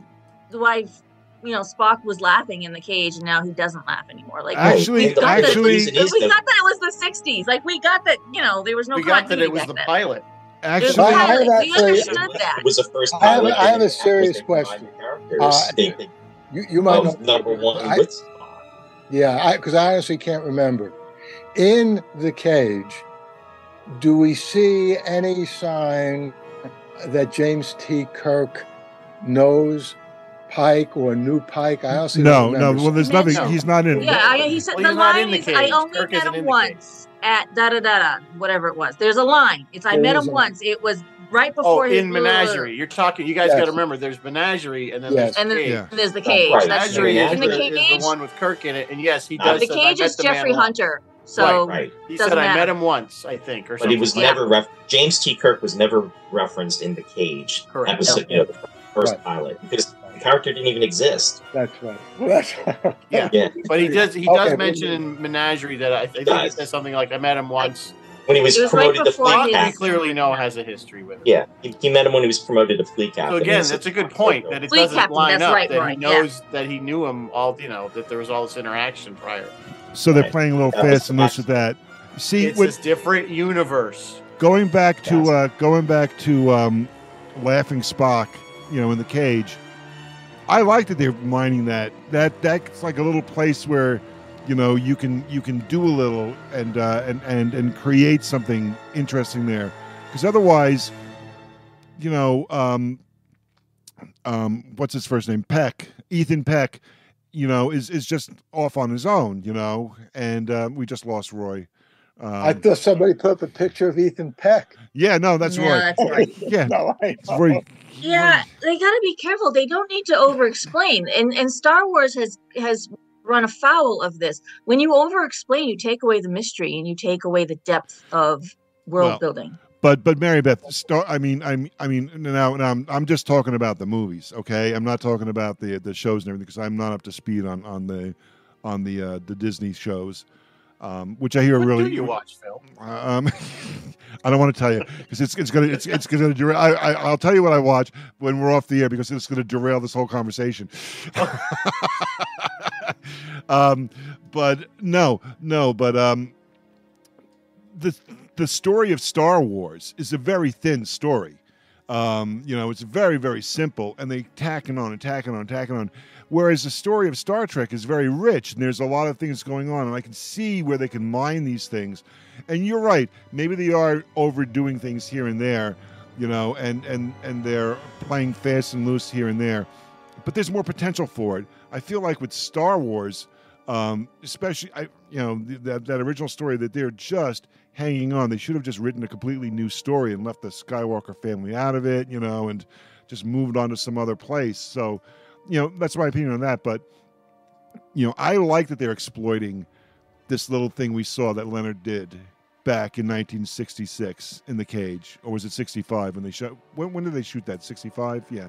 Spock was laughing in the cage and now he doesn't laugh anymore. Like we got that it was the 60s. Like we got that there was no. We got that it was the pilot. Actually, we understood that. It was the first I have a serious question. You might know. Number one. Yeah, because I honestly can't remember. In the Cage, do we see any sign that James T. Kirk knows Pike or knew Pike? I honestly don't remember. Well, there's nothing. He's not in. Yeah, he said the line is, I only met him once at da-da-da-da, whatever it was. There's a line. I met him once. It was right before his Menagerie. You're talking. You guys got to remember. There's Menagerie, and then there's the Cage. There's the Cage. Right. That's Menagerie in the is Cage. the one with Kirk in it, and yes, he does. The Cage is Jeffrey Hunter. So he said I met him once, I think, or something. But he was never James T. Kirk was never referenced in the Cage. Correct. That was the first pilot because the character didn't even exist. That's right. Well, that's right. Yeah. But he does mention in Menagerie that I think he says something like I met him once. When he was promoted to fleet captain. We clearly know has a history with it. Yeah, he met him when he was promoted to fleet captain. So again, that's a good point that it doesn't line up. That he knows that he knew him all. That there was all this interaction prior. So they're playing a little fast and loose with that. See, it's a different universe. Going back to Laughing Spock, in the Cage. I like that they're mining that. That's like a little place where, you can do a little and create something interesting there. Because otherwise, what's his first name? Ethan Peck, is just off on his own, and we just lost Roy. I thought somebody put up a picture of Ethan Peck. Yeah, no, that's Roy. That's Roy. Yeah, it's Roy. Yeah, they got to be careful. They don't need to over-explain. And Star Wars has run afoul of this. When you over-explain, you take away the mystery and you take away the depth of world building. But Mary Beth, now I'm just talking about the movies, okay? I'm not talking about the shows and everything because I'm not up to speed on the Disney shows. Which I hear what really. Do you watch, Phil? I don't want to tell you because it's gonna derail. I'll tell you what I watch when we're off the air because it's gonna derail this whole conversation. But the story of Star Wars is a very thin story. It's very, very simple, and they tacking on. Whereas the story of Star Trek is very rich, and there's a lot of things going on, and I can see where they can mine these things. And you're right, maybe they are overdoing things here and there, and they're playing fast and loose here and there. But there's more potential for it. I feel like with Star Wars, especially, that original story, that they're just hanging on. They should have just written a completely new story and left the Skywalker family out of it, and just moved on to some other place. So, that's my opinion on that. But, I like that they're exploiting this little thing we saw that Leonard did back in 1966 in the cage. Or was it 65 when they shot? When did they shoot that? 65? Yeah.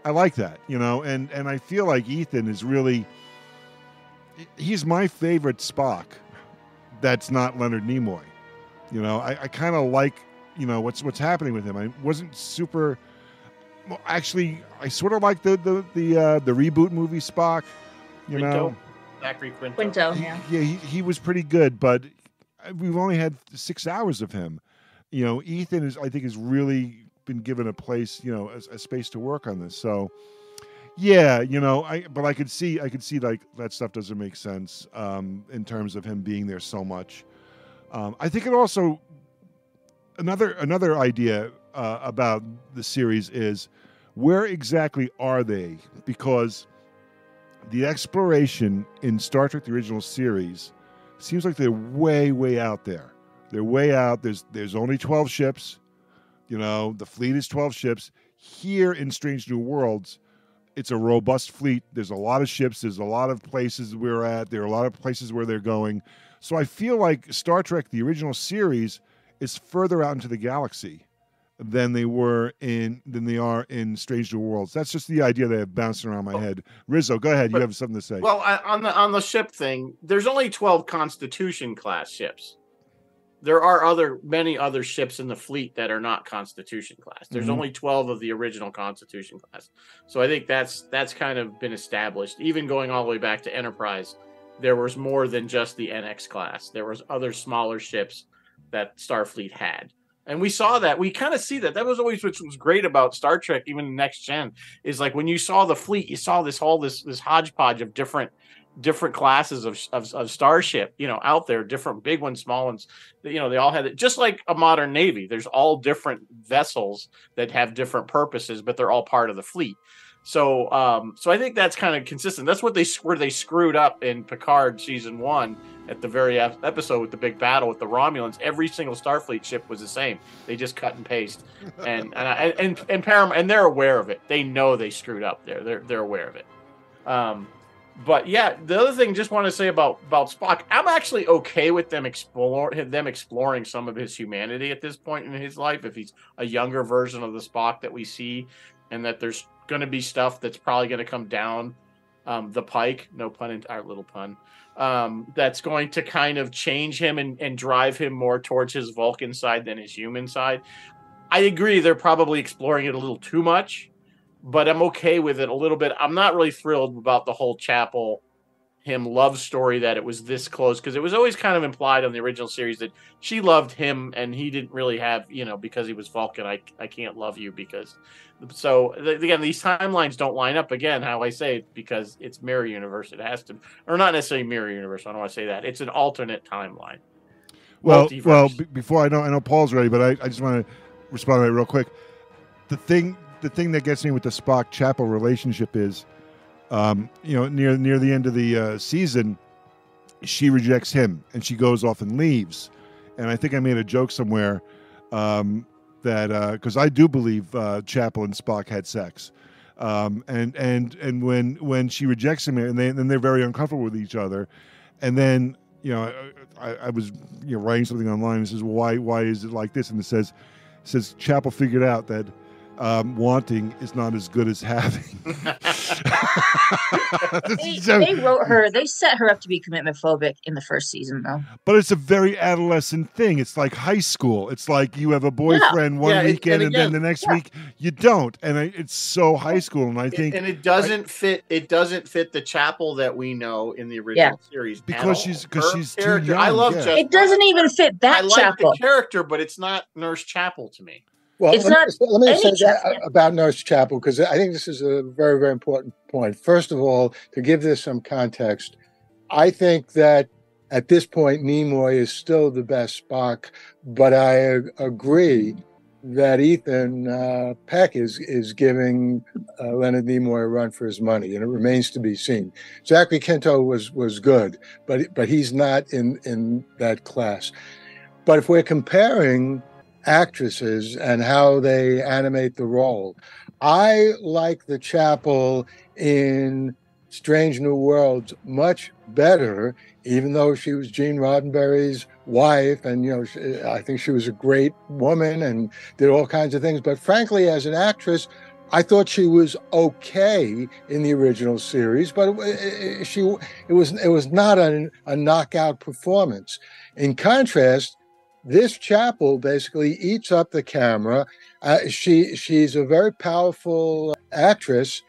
I like that, and I feel like Ethan is really, he's my favorite Spock that's not Leonard Nimoy. I kind of like, what's happening with him. I wasn't super, well, actually, I sort of like the reboot movie Spock, Quinto. Zachary Quinto. Quinto, yeah. He was pretty good, but we've only had 6 hours of him. Ethan I think has really been given a place, a space to work on this. So, yeah, but I could see like that stuff doesn't make sense in terms of him being there so much. I think it also another idea about the series is where exactly are they? Because the exploration in Star Trek: The Original Series seems like they're way, way out there. They're way out. There's only 12 ships. The fleet is 12 ships. Here in Strange New Worlds, it's a robust fleet. There's a lot of ships. There's a lot of places we're at. There are a lot of places where they're going. So I feel like Star Trek: The Original Series is further out into the galaxy than they are in Strange New Worlds. That's just the idea that bouncing around my head. Rizzo, go ahead. You have something to say. Well, on the ship thing, there's only 12 Constitution class ships. There are many other ships in the fleet that are not Constitution class. There's only 12 of the original Constitution class. So I think that's kind of been established. Even going all the way back to Enterprise, there was more than just the NX class. There was other smaller ships that Starfleet had. And we saw that. We kind of see that. That was always what was great about Star Trek, even Next Gen, is like when you saw the fleet, you saw this hodgepodge of different classes of starship, out there, different big ones, small ones, they all had it, just like a modern Navy. There's all different vessels that have different purposes, but they're all part of the fleet. So I think that's kind of consistent. That's where they screwed up in Picard season 1 at the very episode with the big battle with the Romulans. Every single Starfleet ship was the same. They just cut and paste, and Paramount, and they're aware of it. They know they screwed up there. They're aware of it. But yeah, the other thing, just want to say about Spock, I'm actually okay with them exploring some of his humanity at this point in his life. If he's a younger version of the Spock that we see, and that there's going to be stuff that's probably going to come down the pike, no pun, our little pun, that's going to kind of change him and drive him more towards his Vulcan side than his human side. I agree, they're probably exploring it a little too much, but I'm okay with it a little bit. I'm not really thrilled about the whole Chapel him love story, that it was this close, because it was always kind of implied on the original series that she loved him and he didn't really have, because he was Vulcan, I can't love you because. So again, these timelines don't line up, again, how I say it, because it's mirror universe. It has to, or not necessarily mirror universe. I don't want to say that. It's an alternate timeline. Well, before I know Paul's ready, but I just want to respond to that real quick. The thing that gets me with the Spock Chapel relationship is, near the end of the season, she rejects him and she goes off and leaves. And I think I made a joke somewhere that because I do believe Chapel and Spock had sex, and when she rejects him and they're very uncomfortable with each other, and then I was writing something online and says, well, why is it like this? And it says Chapel figured out that wanting is not as good as having. They wrote her. They set her up to be commitment phobic in the first season, though. But it's a very adolescent thing. It's like high school. It's like you have a boyfriend one weekend, and then the next week you don't, and it's so high school. And I think, and it doesn't fit. It doesn't fit the Chapel that we know in the original series because she's too young. I love Jessica. It doesn't even fit that Chapel. I like the character, but it's not Nurse Chapel to me. Well, let me say that about Nurse Chapel, because I think this is a very, very important point. First of all, to give this some context, I think that at this point, Nimoy is still the best Spock, but I agree that Ethan Peck is giving Leonard Nimoy a run for his money, and it remains to be seen. Zachary Quinto was good, but he's not in that class. But if we're comparing actresses and how they animate the role, I like the Chapel in Strange New Worlds much better, even though she was Gene Roddenberry's wife, and I think she was a great woman and did all kinds of things. But frankly, as an actress, I thought she was okay in the original series, but it was not a knockout performance. In contrast, this Chapel basically eats up the camera. She's a very powerful actress,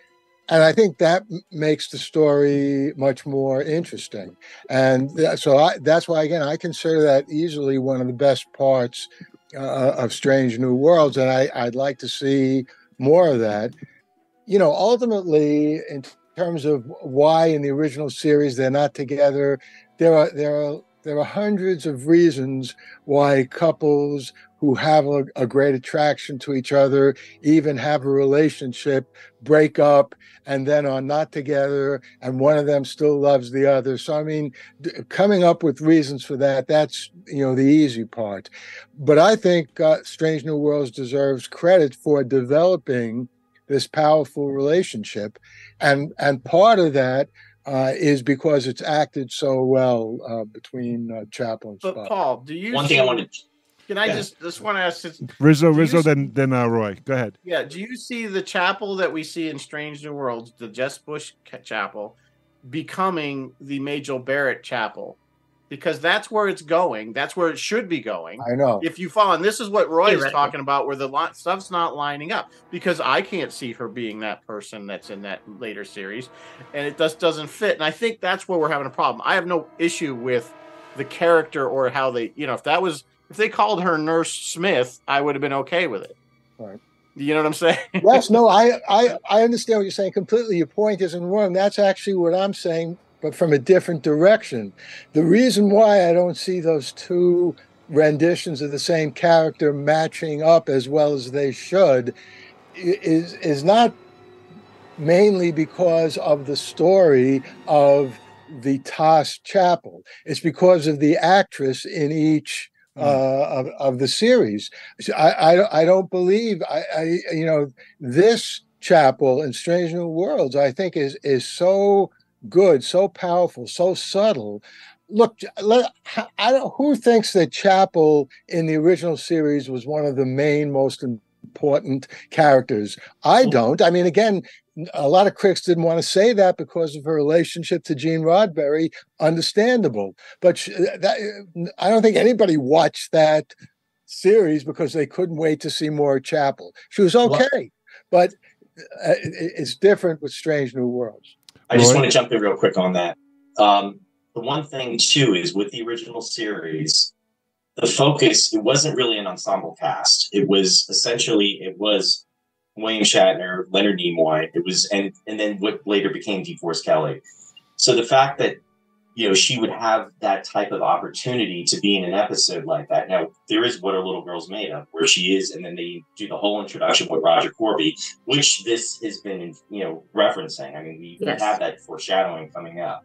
and I think that makes the story much more interesting. And so that's why, again, I consider that easily one of the best parts of Strange New Worlds, and I'd like to see more of that. Ultimately, in terms of why in the original series they're not together, there are hundreds of reasons why couples who have a great attraction to each other, even have a relationship, break up and then are not together, and one of them still loves the other. So, I mean, coming up with reasons for that's, the easy part. But I think Strange New Worlds deserves credit for developing this powerful relationship. And part of that is because it's acted so well between Chapel and Spock. But Paul, do you One thing I wanted to... Can I just want to ask this? Rizzo, then Roy. Go ahead. Yeah. Do you see the Chapel that we see in Strange New Worlds, the Jess Bush Chapel, becoming the Majel Barrett Chapel? Because that's where it's going. That's where it should be going. I know. If you follow, and this is what Roy is talking about, where the stuff's not lining up. Because I can't see her being that person that's in that later series, and it just doesn't fit. And I think that's where we're having a problem. I have no issue with the character or how they, if they called her Nurse Smith, I would have been okay with it. Right. You know what I'm saying? Yes, no, I understand what you're saying completely. Your point isn't wrong. That's actually what I'm saying, but from a different direction. The reason why I don't see those two renditions of the same character matching up as well as they should is not mainly because of the story of the TOS Chapel. It's because of the actress in each of the series. I don't believe this Chapel in Strange New Worlds, I think is so good, so powerful, so subtle. Look, who thinks that Chapel in the original series was one of the main, most important characters? I don't. I mean, again, a lot of critics didn't want to say that because of her relationship to Gene Roddenberry. Understandable. But I don't think anybody watched that series because they couldn't wait to see more Chapel. She was okay, but it's different with Strange New Worlds. I just want to jump in real quick on that. The one thing, too, is with the original series, the focus, it wasn't really an ensemble cast. It was William Shatner, Leonard Nimoy. It was, and then what later became DeForest Kelley. So the fact that, she would have that type of opportunity to be in an episode like that. Now, there is What Are Little Girls Made Of, where she is, and then they do the whole introduction with Roger Corby, which this has been, referencing. I mean, we have that foreshadowing coming up.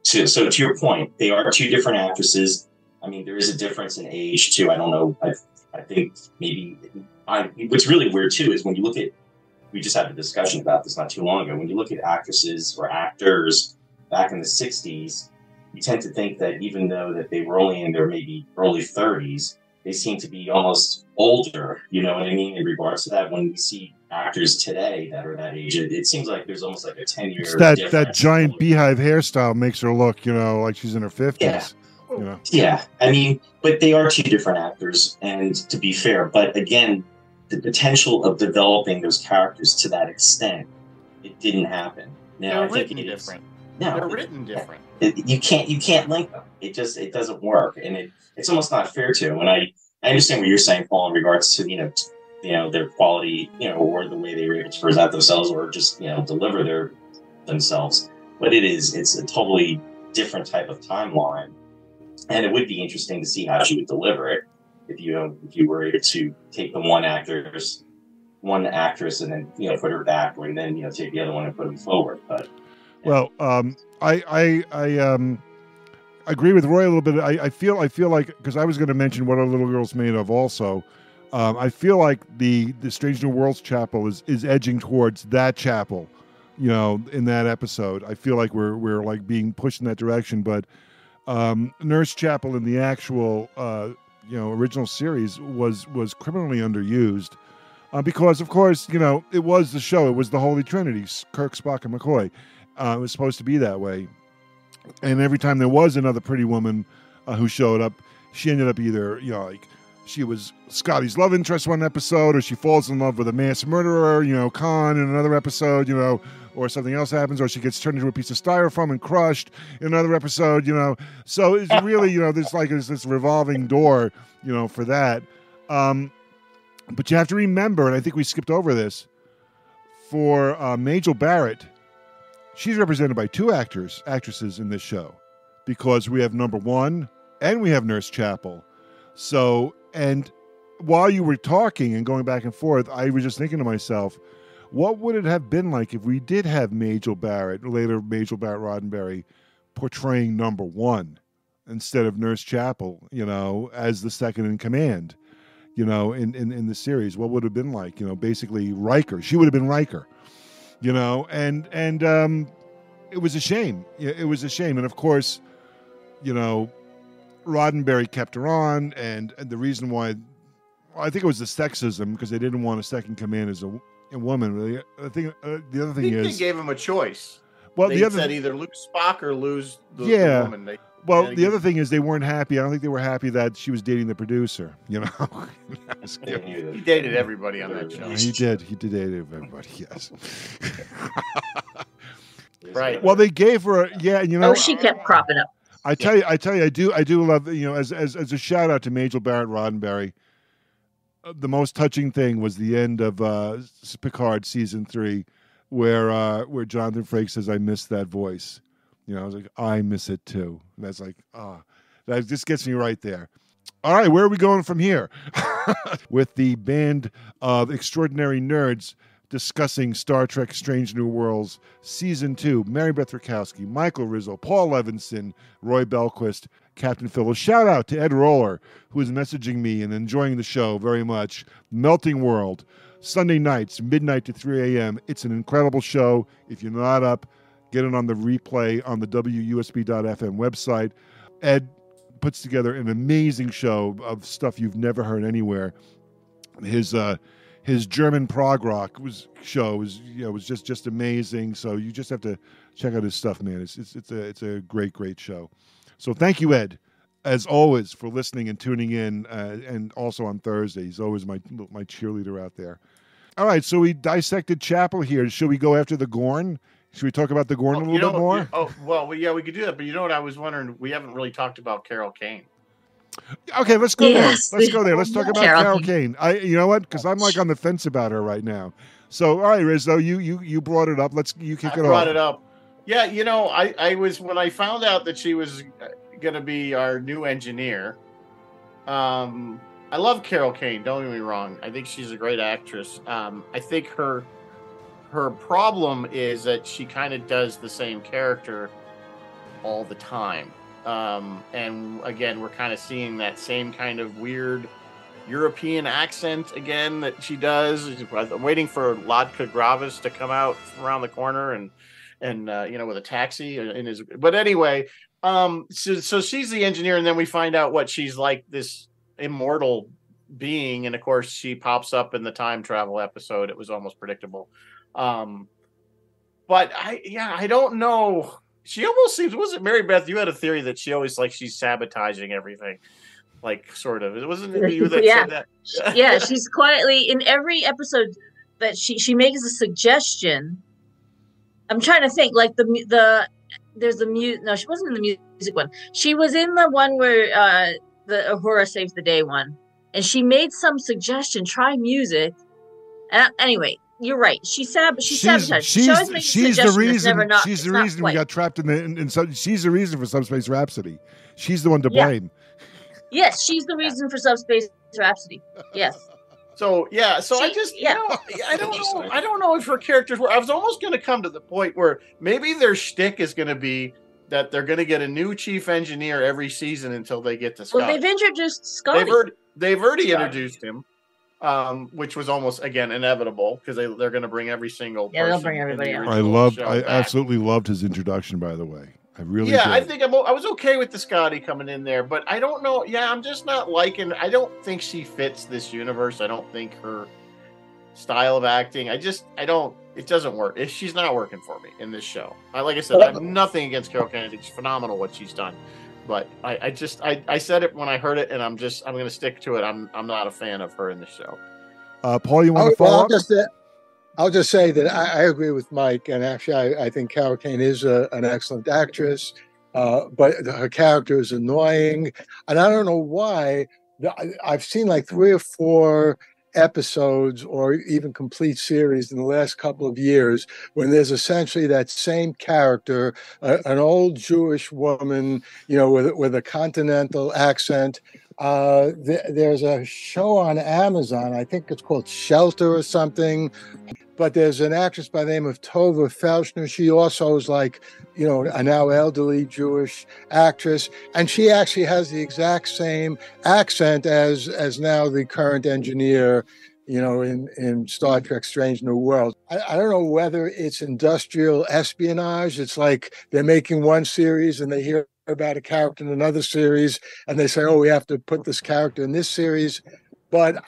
So to your point, they are two different actresses. I mean, there is a difference in age, too. I don't know. I think maybe... what's really weird, too, is when you look at... We just had a discussion about this not too long ago. When you look at actresses or actors back in the 60s, you tend to think that even though that they were only in their maybe early 30s, they seem to be almost older, you know what I mean, in regards to that. When we see actors today that are that age, it seems like there's almost like a 10-year difference. That giant beehive hairstyle makes her look, like she's in her 50s. Yeah. Yeah, I mean, but they are two different actors, and to be fair, but again, the potential of developing those characters to that extent, it didn't happen. Now, They're written different. No, they're written different. You can't link them. It doesn't work, and it's almost not fair to. And I understand what you're saying, Paul, in regards to their quality, or the way they were able to present themselves, or just deliver themselves. But it's a totally different type of timeline, and it would be interesting to see how she would deliver it if you were able to take the one actress and then put her back, and then take the other one and put them forward. But well, agree with Roy a little bit. I feel like, because I was going to mention What Are Little Girls Made Of also. I feel like the Strange New Worlds chapel is edging towards that chapel, in that episode. I feel like we're like being pushed in that direction. But Nurse Chapel in the actual original series was criminally underused because, of course, it was the show. It was the Holy Trinity, Kirk, Spock, and McCoy. It was supposed to be that way. And every time there was another pretty woman who showed up, she ended up either, she was Scotty's love interest one episode, or she falls in love with a mass murderer, Khan in another episode, or something else happens, or she gets turned into a piece of styrofoam and crushed in another episode, So it's really, there's this revolving door, for that. But you have to remember, and I think we skipped over this, for Majel Barrett, she's represented by two actresses in this show, because we have Number One and we have Nurse Chapel. So, and while you were talking and going back and forth, I was just thinking to myself, what would it have been like if we did have Majel Barrett Roddenberry, portraying Number One instead of Nurse Chapel, as the second in command, in the series? What would it have been like? Basically Riker. She would have been Riker. And it was a shame. It was a shame. And of course, Roddenberry kept her on, and the reason why, I think it was the sexism, because they didn't want a second command as a woman. Really, I think the other thing is they gave him a choice. Well, they said either lose Spock or lose the woman. The other thing is they weren't happy. I don't think they were happy that she was dating the producer. He dated everybody on that show. He did. He did date everybody. Yes. Right. Well, they gave her. She kept cropping up. I tell you, I do love, as a shout out to Majel Barrett Roddenberry. The most touching thing was the end of Picard season 3, where Jonathan Frakes says, "I miss that voice." I was like, I miss it too. And that's like, that just gets me right there. All right, where are we going from here? With the band of extraordinary nerds discussing Star Trek Strange New Worlds Season 2, Mary Beth Rakowski, Michael Rizzo, Paul Levinson, Roy Belquist, Captain Phil. A shout out to Ed Roller, who is messaging me and enjoying the show very much. Melting World, Sunday nights, midnight to 3 a.m. It's an incredible show. If you're not up, get it on the replay on the WUSB.FM website. Ed puts together an amazing show of stuff you've never heard anywhere. His German prog rock show was just amazing. So you just have to check out his stuff, man. It's a great show. So thank you, Ed, as always, for listening and tuning in, and also on Thursday. He's always my cheerleader out there. All right, so we dissected Chapel here. Should we go after the Gorn? Should we talk about the Gorn a little bit more? We could do that. But you know what I was wondering? We haven't really talked about Carol Kane. Okay, let's go there. Let's go there. Let's talk about Carol Kane. You know what? Because I'm like on the fence about her right now. So, all right, Rizzo, you brought it up. You kick it off. I brought it up. Yeah, I was, when I found out that she was going to be our new engineer. I love Carol Kane. Don't get me wrong. I think she's a great actress. I think her problem is that she kind of does the same character all the time. And again, we're kind of seeing that same kind of weird European accent again that she does. I'm waiting for Ladka Gravis to come out around the corner and with a taxi in his. But anyway, so she's the engineer, and then we find out what she's like, this immortal being, and of course she pops up in the time travel episode. It was almost predictable. But I don't know. She almost seems, was it Mary Beth? You had a theory that she always she's sabotaging everything, sort of. It wasn't you that said that. Yeah, she's quietly in every episode that she makes a suggestion. I'm trying to think, there's the music. No, she wasn't in the music one. She was in the one where the Uhura Saves the Day one, and she made some suggestion. Try music. Anyway. You're right. She's sabotage. She's the reason. She's the reason we got trapped she's the reason for Subspace Rhapsody. She's the one to blame. Yes, she's the reason for Subspace Rhapsody. Yes. So I don't know if her characters were. I was almost going to come to the point where maybe their shtick is going to be that they're going to get a new chief engineer every season until they get to Scotty. Well, they've introduced Scotty. They've already introduced him, which was almost again inevitable because they're going to bring every single person. They'll bring everybody else. I absolutely loved his introduction, by the way. I really did. I think I was okay with the Scotty coming in there, but I don't know. Yeah, I'm just not liking. I don't think she fits this universe. I don't think her style of acting. I don't. It doesn't work. She's not working for me in this show. Like I said, I have nothing against Carol Kennedy. It's phenomenal what she's done, but I said it when I heard it, and I'm going to stick to it. I'm not a fan of her in the show. Paul, you want to follow up? I'll just say that I agree with Mike, and actually, I think Carol Kane is an excellent actress, but her character is annoying, and I don't know why. I've seen like 3 or 4 episodes or even complete series in the last couple of years when there's essentially that same character, an old Jewish woman, with a continental accent. There's a show on Amazon, I think it's called Shelter or something, but there's an actress by the name of Tova Felshner. She also is like, a now elderly Jewish actress, and she actually has the exact same accent as now the current engineer, in Star Trek Strange New Worlds. I don't know whether it's industrial espionage. It's like they're making one series and they hear about a character in another series and they say, oh, we have to put this character in this series. But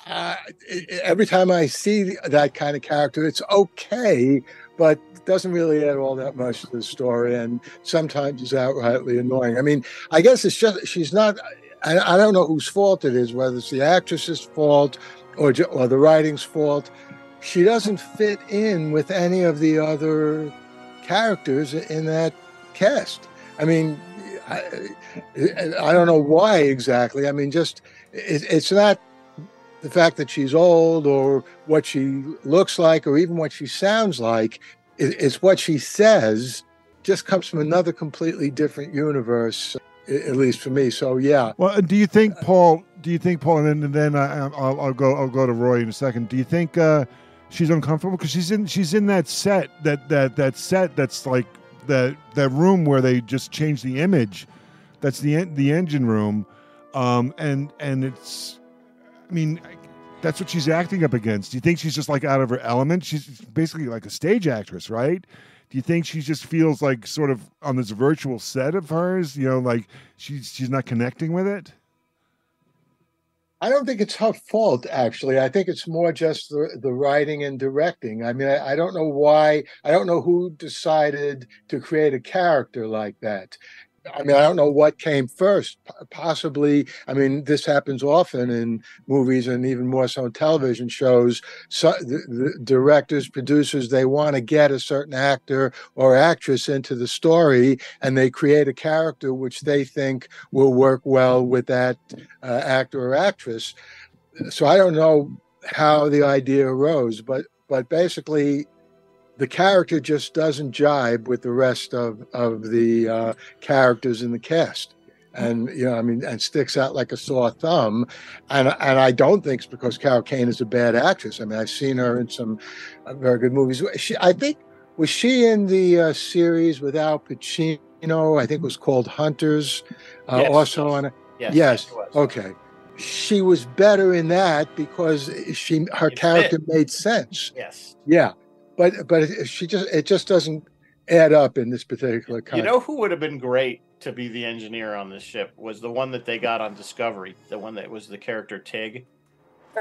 every time I see that kind of character, it's okay, but it doesn't really add all that much to the story, and sometimes it's outrightly annoying. I mean, I guess it's just she's not. I don't know whose fault it is, whether it's the actress's fault or the writing's fault. She doesn't fit in with any of the other characters in that cast. I mean, I don't know why exactly. I mean, just it's not the fact that she's old or what she looks like or even what she sounds like. It's what she says just comes from another completely different universe, at least for me. So yeah. Well, do you think, Paul? And then I'll go to Roy in a second. Do you think she's uncomfortable because she's in that set that set that's like that room where they just changed the image? That's the engine room, and it's. I mean, that's what she's acting up against. Do you think she's just like out of her element? She's basically like a stage actress, right? Do you think she just feels like sort of on this virtual set of hers, like she's not connecting with it? I don't think it's her fault, actually. I think it's more just the writing and directing. I mean, I don't know why. I don't know who decided to create a character like that. I mean, I don't know what came first. Possibly, I mean, this happens often in movies and even more so in television shows. So the directors, producers, they want to get a certain actor or actress into the story, and they create a character which they think will work well with that actor or actress. So I don't know how the idea arose, but basically, the character just doesn't jibe with the rest of the characters in the cast. And, and sticks out like a sore thumb. And I don't think it's because Carol Kane is a bad actress. I mean, I've seen her in some very good movies. Was she in the series with Al Pacino? I think it was called Hunters. Yes. Also on Yes. Okay. She was better in that because her character made sense. Yes. Yeah. But it just doesn't add up in this particular context. You know who would have been great to be the engineer on this ship was the one that they got on Discovery, the one that was the character Tig.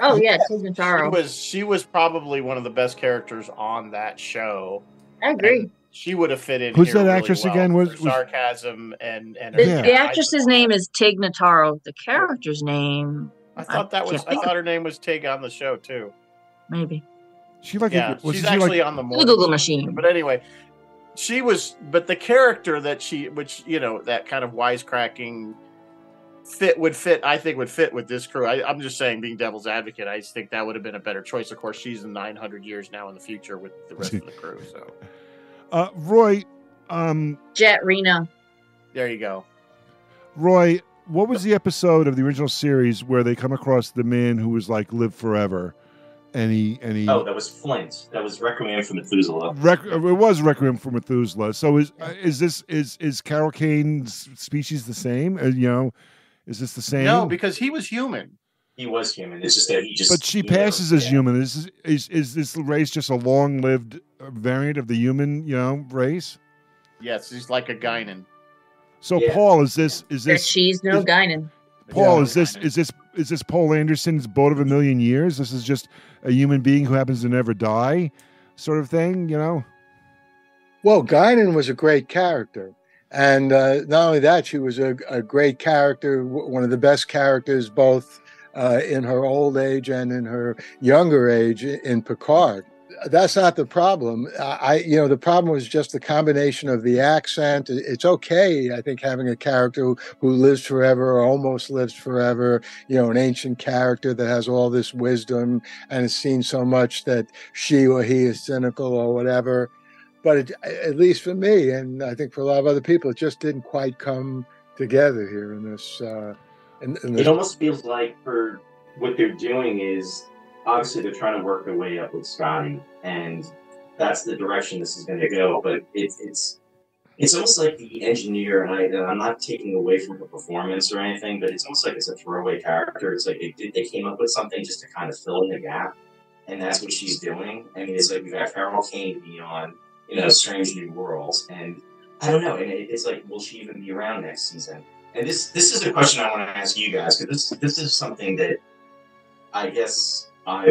Oh yeah, Tig Notaro. She was probably one of the best characters on that show. I agree. And she would have fit in. Who's here that really actress well again? Was sarcasm and the actress's name is Tig Notaro. The character's name. I thought her name was Tig on the show too. Maybe. She's actually on the Google machine. But anyway, but the character that that kind of wisecracking would fit with this crew. I'm just saying, being devil's advocate, I just think that would have been a better choice. Of course, she's in 900 years now in the future with the rest of the crew. So, Roy, Jet Reno. There you go. Roy, what was the episode of the original series where they come across the man who was like live forever? Any? Oh, that was Flint. That was Requiem for Methuselah. It was Requiem for Methuselah. So is Carol Kane's species the same? Is this the same? No, because he was human. He was human. It's just that he just. But she passes as human. Is this race just a long-lived variant of the human, race? Yes, he's like a Guinan. So Paul, is this? She's no Guinan. Paul, is this Paul Anderson's Boat of a Million Years? This is just a human being who happens to never die, sort of thing, Well, Guinan was a great character. And not only that, she was a great character, one of the best characters, both in her old age and in her younger age in Picard. That's not the problem. The problem was just the combination of the accent. It's okay, I think, having a character who lives forever or almost lives forever, an ancient character that has all this wisdom and has seen so much that she or he is cynical or whatever. But at least for me, and I think for a lot of other people, it just didn't quite come together here in this. It almost feels like for what they're doing is, obviously they're trying to work their way up with Scotty, and that's the direction this is going to go. But it's almost like the engineer, and I'm not taking away from her performance or anything, but it's almost like it's a throwaway character. It's like they came up with something just to kind of fill in the gap, and that's what she's doing. I mean, it's like we've got Carol Kane be on, Strange New Worlds, and I don't know, and it's like, will she even be around next season? And this is a question I want to ask you guys, because this is something that I guess I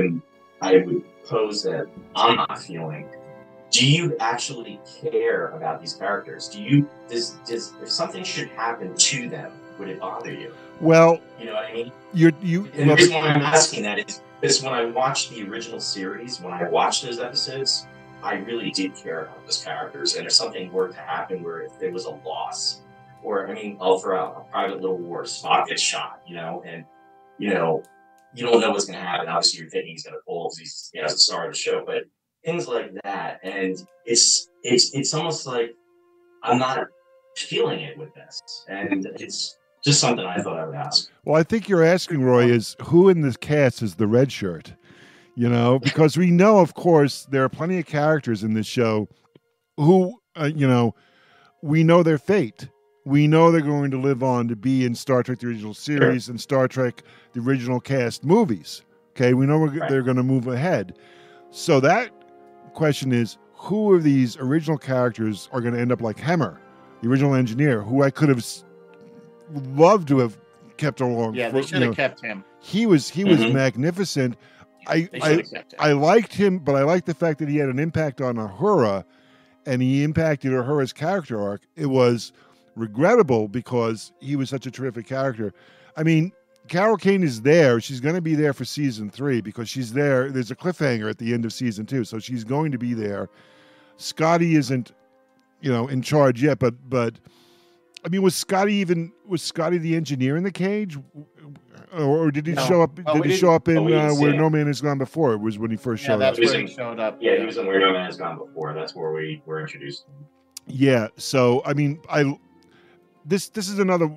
would pose that I'm not feeling. Do you actually care about these characters? Does if something should happen to them, would it bother you? Well, you know what I mean. And the reason why I'm asking that is when I watched the original series, when I watched those episodes, I really did care about those characters. And if something were to happen where if there was a loss, or I'll throw out a Private Little War, Spock gets shot, and you don't know what's going to happen. Obviously, you're thinking he's going to pull because he's the star of the show, but things like that, and it's almost like I'm not feeling it with this, and it's just something I thought I would ask. Well, I think you're asking, Roy, is who in this cast is the red shirt? Because we know, of course, there are plenty of characters in this show who, we know their fate. We know they're going to live on to be in Star Trek, the original series, and Star Trek, the original cast movies. Okay, we know they're going to move ahead. So that question is, who of these original characters are going to end up like Hemmer, the original engineer, who I could have loved to have kept along. Yeah, they should have kept him. He was magnificent. I liked him, but I liked the fact that he had an impact on Uhura, and he impacted Uhura's character arc. It was regrettable because he was such a terrific character. I mean, Carol Kane is there. She's going to be there for season 3 because she's there. There's a cliffhanger at the end of season 2, so she's going to be there. Scotty isn't, in charge yet, but I mean, was Scotty the engineer in the cage, or did he show up? Did he show up in Where No Man Has Gone Before? It was when he first showed up. That's where he showed up. Yeah, he was in Where No Man Has Gone Before. That's where we were introduced. Yeah. So I mean, this is another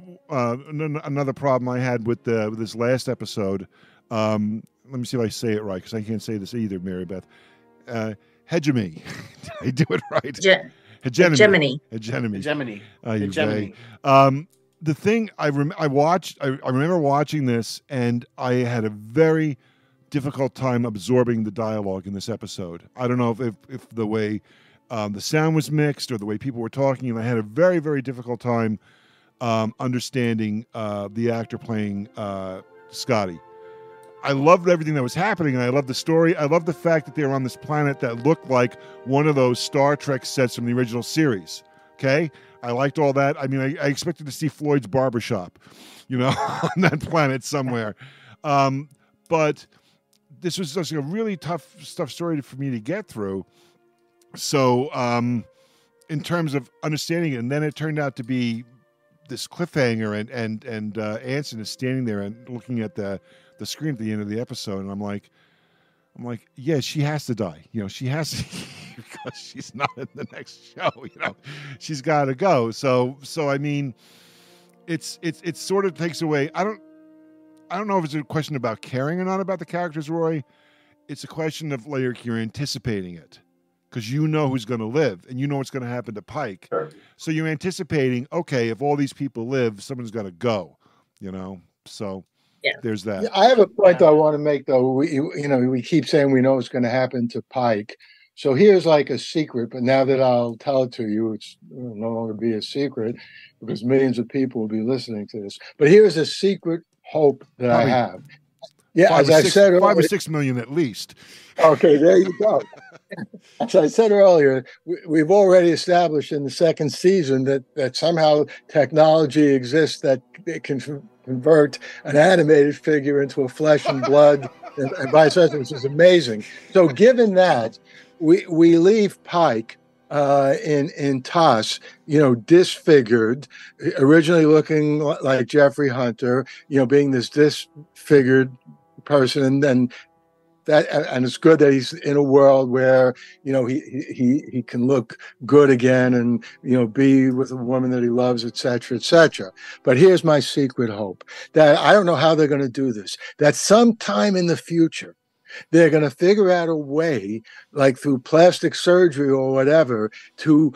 problem I had with this last episode. Let me see if I say it right, because I can't say this either, Mary Beth. Hegemony. Did I do it right? Hegemony. Hegemony. The thing I remember watching this, and I had a very difficult time absorbing the dialogue in this episode. I don't know if the way the sound was mixed or the way people were talking, and I had a very, very difficult time understanding the actor playing Scotty. I loved everything that was happening, and I loved the story. I loved the fact that they were on this planet that looked like one of those Star Trek sets from the original series. Okay? I liked all that. I mean, I expected to see Floyd's barbershop, on that planet somewhere. But this was just a really tough story for me to get through. So in terms of understanding it, and then it turned out to be this cliffhanger, and Anson is standing there and looking at the screen at the end of the episode, and I'm like, yeah, she has to die. She has to, because she's not in the next show. She's got to go. So I mean, it sort of takes away. I don't know if it's a question about caring or not about the characters, Roy. it's a question of like you're anticipating it because you know who's going to live and you know what's going to happen to Pike. Sure. So you're anticipating, okay, if all these people live, someone's going to go, you know? So there's that. Yeah, I have a point I want to make, though. We keep saying we know what's going to happen to Pike. So here's like a secret, but now that I'll tell it to you, it's no longer be a secret because millions of people will be listening to this. But here's a secret hope that I have. Yeah, as I said earlier, 5 or 6 million at least. Okay, there you go. As I said earlier, we've already established in the second season that somehow technology exists that it can convert an animated figure into a flesh and blood and vice versa, which is amazing. So given that, we leave Pike in TOS, disfigured, originally looking like Jeffrey Hunter, being this disfigured person, and then and it's good that he's in a world where he can look good again and be with a woman that he loves, etc., etc. But here's my secret hope, that I don't know how they're going to do this, that sometime in the future they're going to figure out a way, like through plastic surgery or whatever, to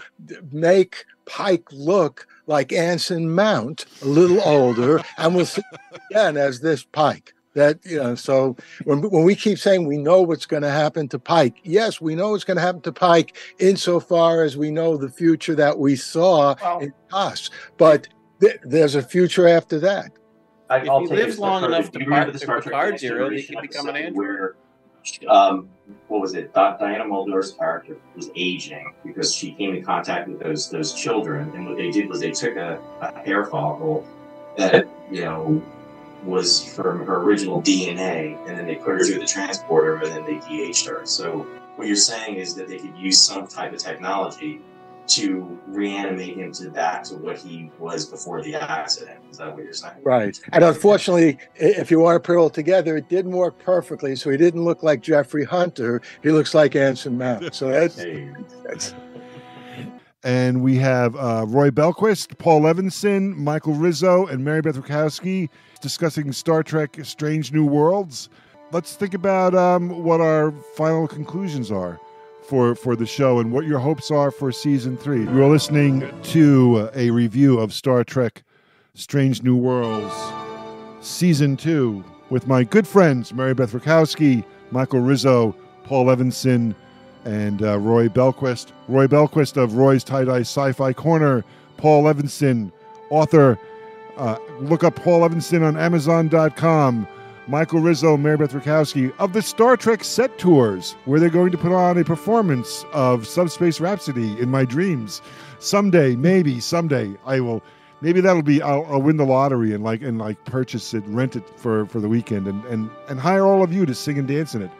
make Pike look like Anson Mount, a little older, and we'll see again as this Pike. That, so when we keep saying we know what's going to happen to Pike, yes, we know what's going to happen to Pike insofar as we know the future that we saw in us. But there's a future after that. If he lives long enough to part the Picard's era, he can become an android. Where, what was it? Diana Muldaur's character was aging because she came in contact with those children, and what they did was they took a hair follicle that was from her original DNA, and then they put her through the transporter, and then they DH'd her. So what you're saying is that they could use some type of technology to reanimate him back to what he was before the accident. Is that what you're saying? Right. And unfortunately, if you want to put it all together, it didn't work perfectly. So he didn't look like Jeffrey Hunter. He looks like Anson Mount. So that's And we have Roy Belquist, Paul Levinson, Michael Rizzo, and Mary Beth Rakowski discussing Star Trek Strange New Worlds. Let's think about what our final conclusions are for the show and what your hopes are for Season 3. We're listening to a review of Star Trek Strange New Worlds Season 2 with my good friends Mary Beth Rakowski, Michael Rizzo, Paul Levinson, and Roy Belquist. Roy Belquist of Roy's Tie-Dye Sci-Fi Corner. Paul Levinson, author. Look up Paul Levinson on Amazon.com. Michael Rizzo, Mary Beth Rakowski of the Star Trek Set Tours, where they're going to put on a performance of Subspace Rhapsody in my dreams. Someday, I will. Maybe that'll be. I'll win the lottery and purchase it, rent it for the weekend, and hire all of you to sing and dance in it.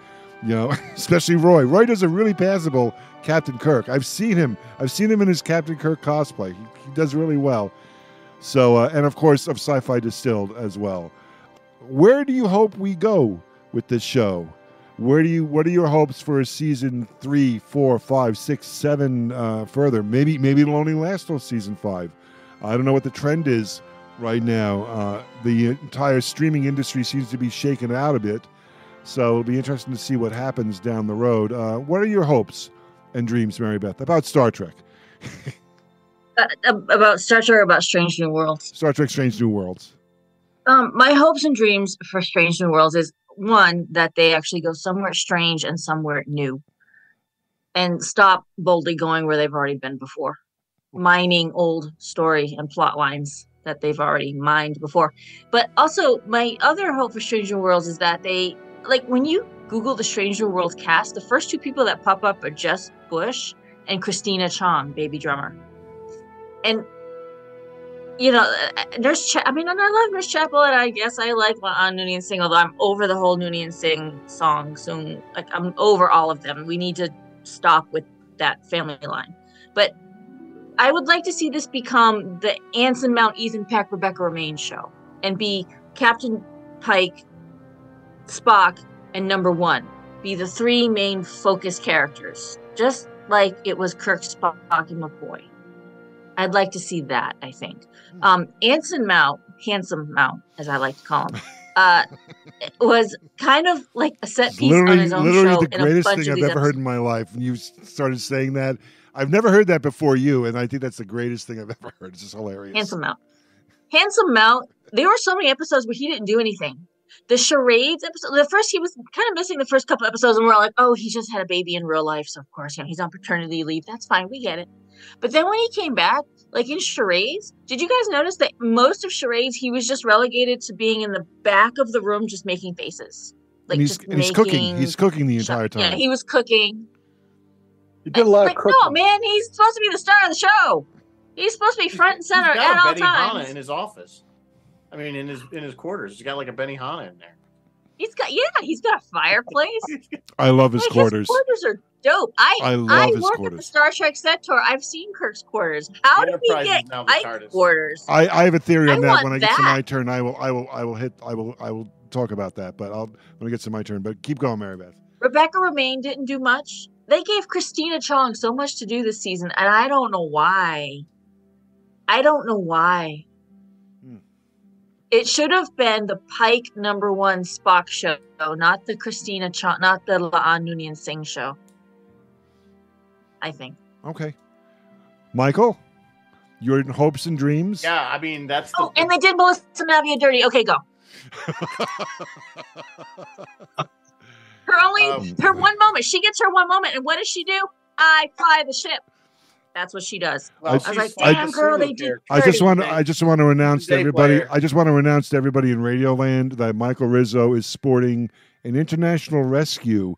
Especially Roy. Roy does a really passable Captain Kirk. I've seen him in his Captain Kirk cosplay. He does really well. So, and of course, of Sci-Fi Distilled as well. Where do you hope we go with this show? What are your hopes for Season 3, 4, 5, 6, 7 further? Maybe it'll only last till Season 5. I don't know what the trend is right now. The entire streaming industry seems to be shaken out a bit. So it'll be interesting to see what happens down the road. What are your hopes and dreams, Mary Beth, about Star Trek? About Star Trek or about Strange New Worlds? Star Trek Strange New Worlds. My hopes and dreams for Strange New Worlds is, one, that they actually go somewhere strange and somewhere new. And stop boldly going where they've already been before. Mining old story and plot lines that they've already mined before. But also, my other hope for Strange New Worlds is that they... when you Google the Strange New Worlds cast, the first two people that pop up are Jess Bush and Christina Chong, baby drummer. And, Nurse I love Nurse Chapel, and I guess I like Noonien Singh, although I'm over the whole Noonien Singh song soon. I'm over all of them. We need to stop with that family line. But I would like to see this become the Anson Mount, Ethan Peck, Rebecca Romaine show, and be Captain Pike, Spock, and Number One be the three main focus characters, just like it was Kirk, Spock, and McCoy. I'd like to see that, I think. Anson Mount, Handsome Mount, as I like to call him, was kind of like a set It's piece on his own literally show the in a greatest bunch thing of I've these ever heard episodes. in my life. When you started saying that, I've never heard that before you, and I think that's the greatest thing I've ever heard. It's just hilarious. Handsome Mount. There were so many episodes where he didn't do anything. The charades episode, he was kind of missing the first couple episodes, and we're all like, oh, he just had a baby in real life, so of course, he's on paternity leave. That's fine, we get it. But then when he came back, like in charades, did you guys notice that most of charades he was just relegated to being in the back of the room, just making faces, like and he's cooking. He's cooking the entire time. Yeah, he was cooking. He did a lot of cooking. No, man, he's supposed to be the star of the show. He's supposed to be front and center He's got at a all Benny times. Hanna in his office. I mean, in his quarters, he's got like a Benny Hanna in there. He's got a fireplace. I love his quarters. His quarters are dope. I love his work quarters. at the Star Trek set tour. I've seen Kirk's quarters. How did we get Ike's quarters? I have a theory on I that. want When I get to that. my turn, I will talk about that. But when it gets to my turn. But keep going, Mary Beth. Rebecca Romaine didn't do much. They gave Christina Chong so much to do this season, and I don't know why. It should have been the Pike #1 Spock show, not the Christina Chong, not the La'an Noonien Singh show. I think. Okay, Michael, your hopes and dreams. Yeah, I mean that's. And they did Melissa Navia dirty. Okay, go. Her one moment. She gets her one moment, and what does she do? I fly the ship. That's what she does. Well, I was like, damn, girl, they did. I just want to announce to everybody. Player. I just want to announce to everybody in Radioland that Michael Rizzo is sporting an International Rescue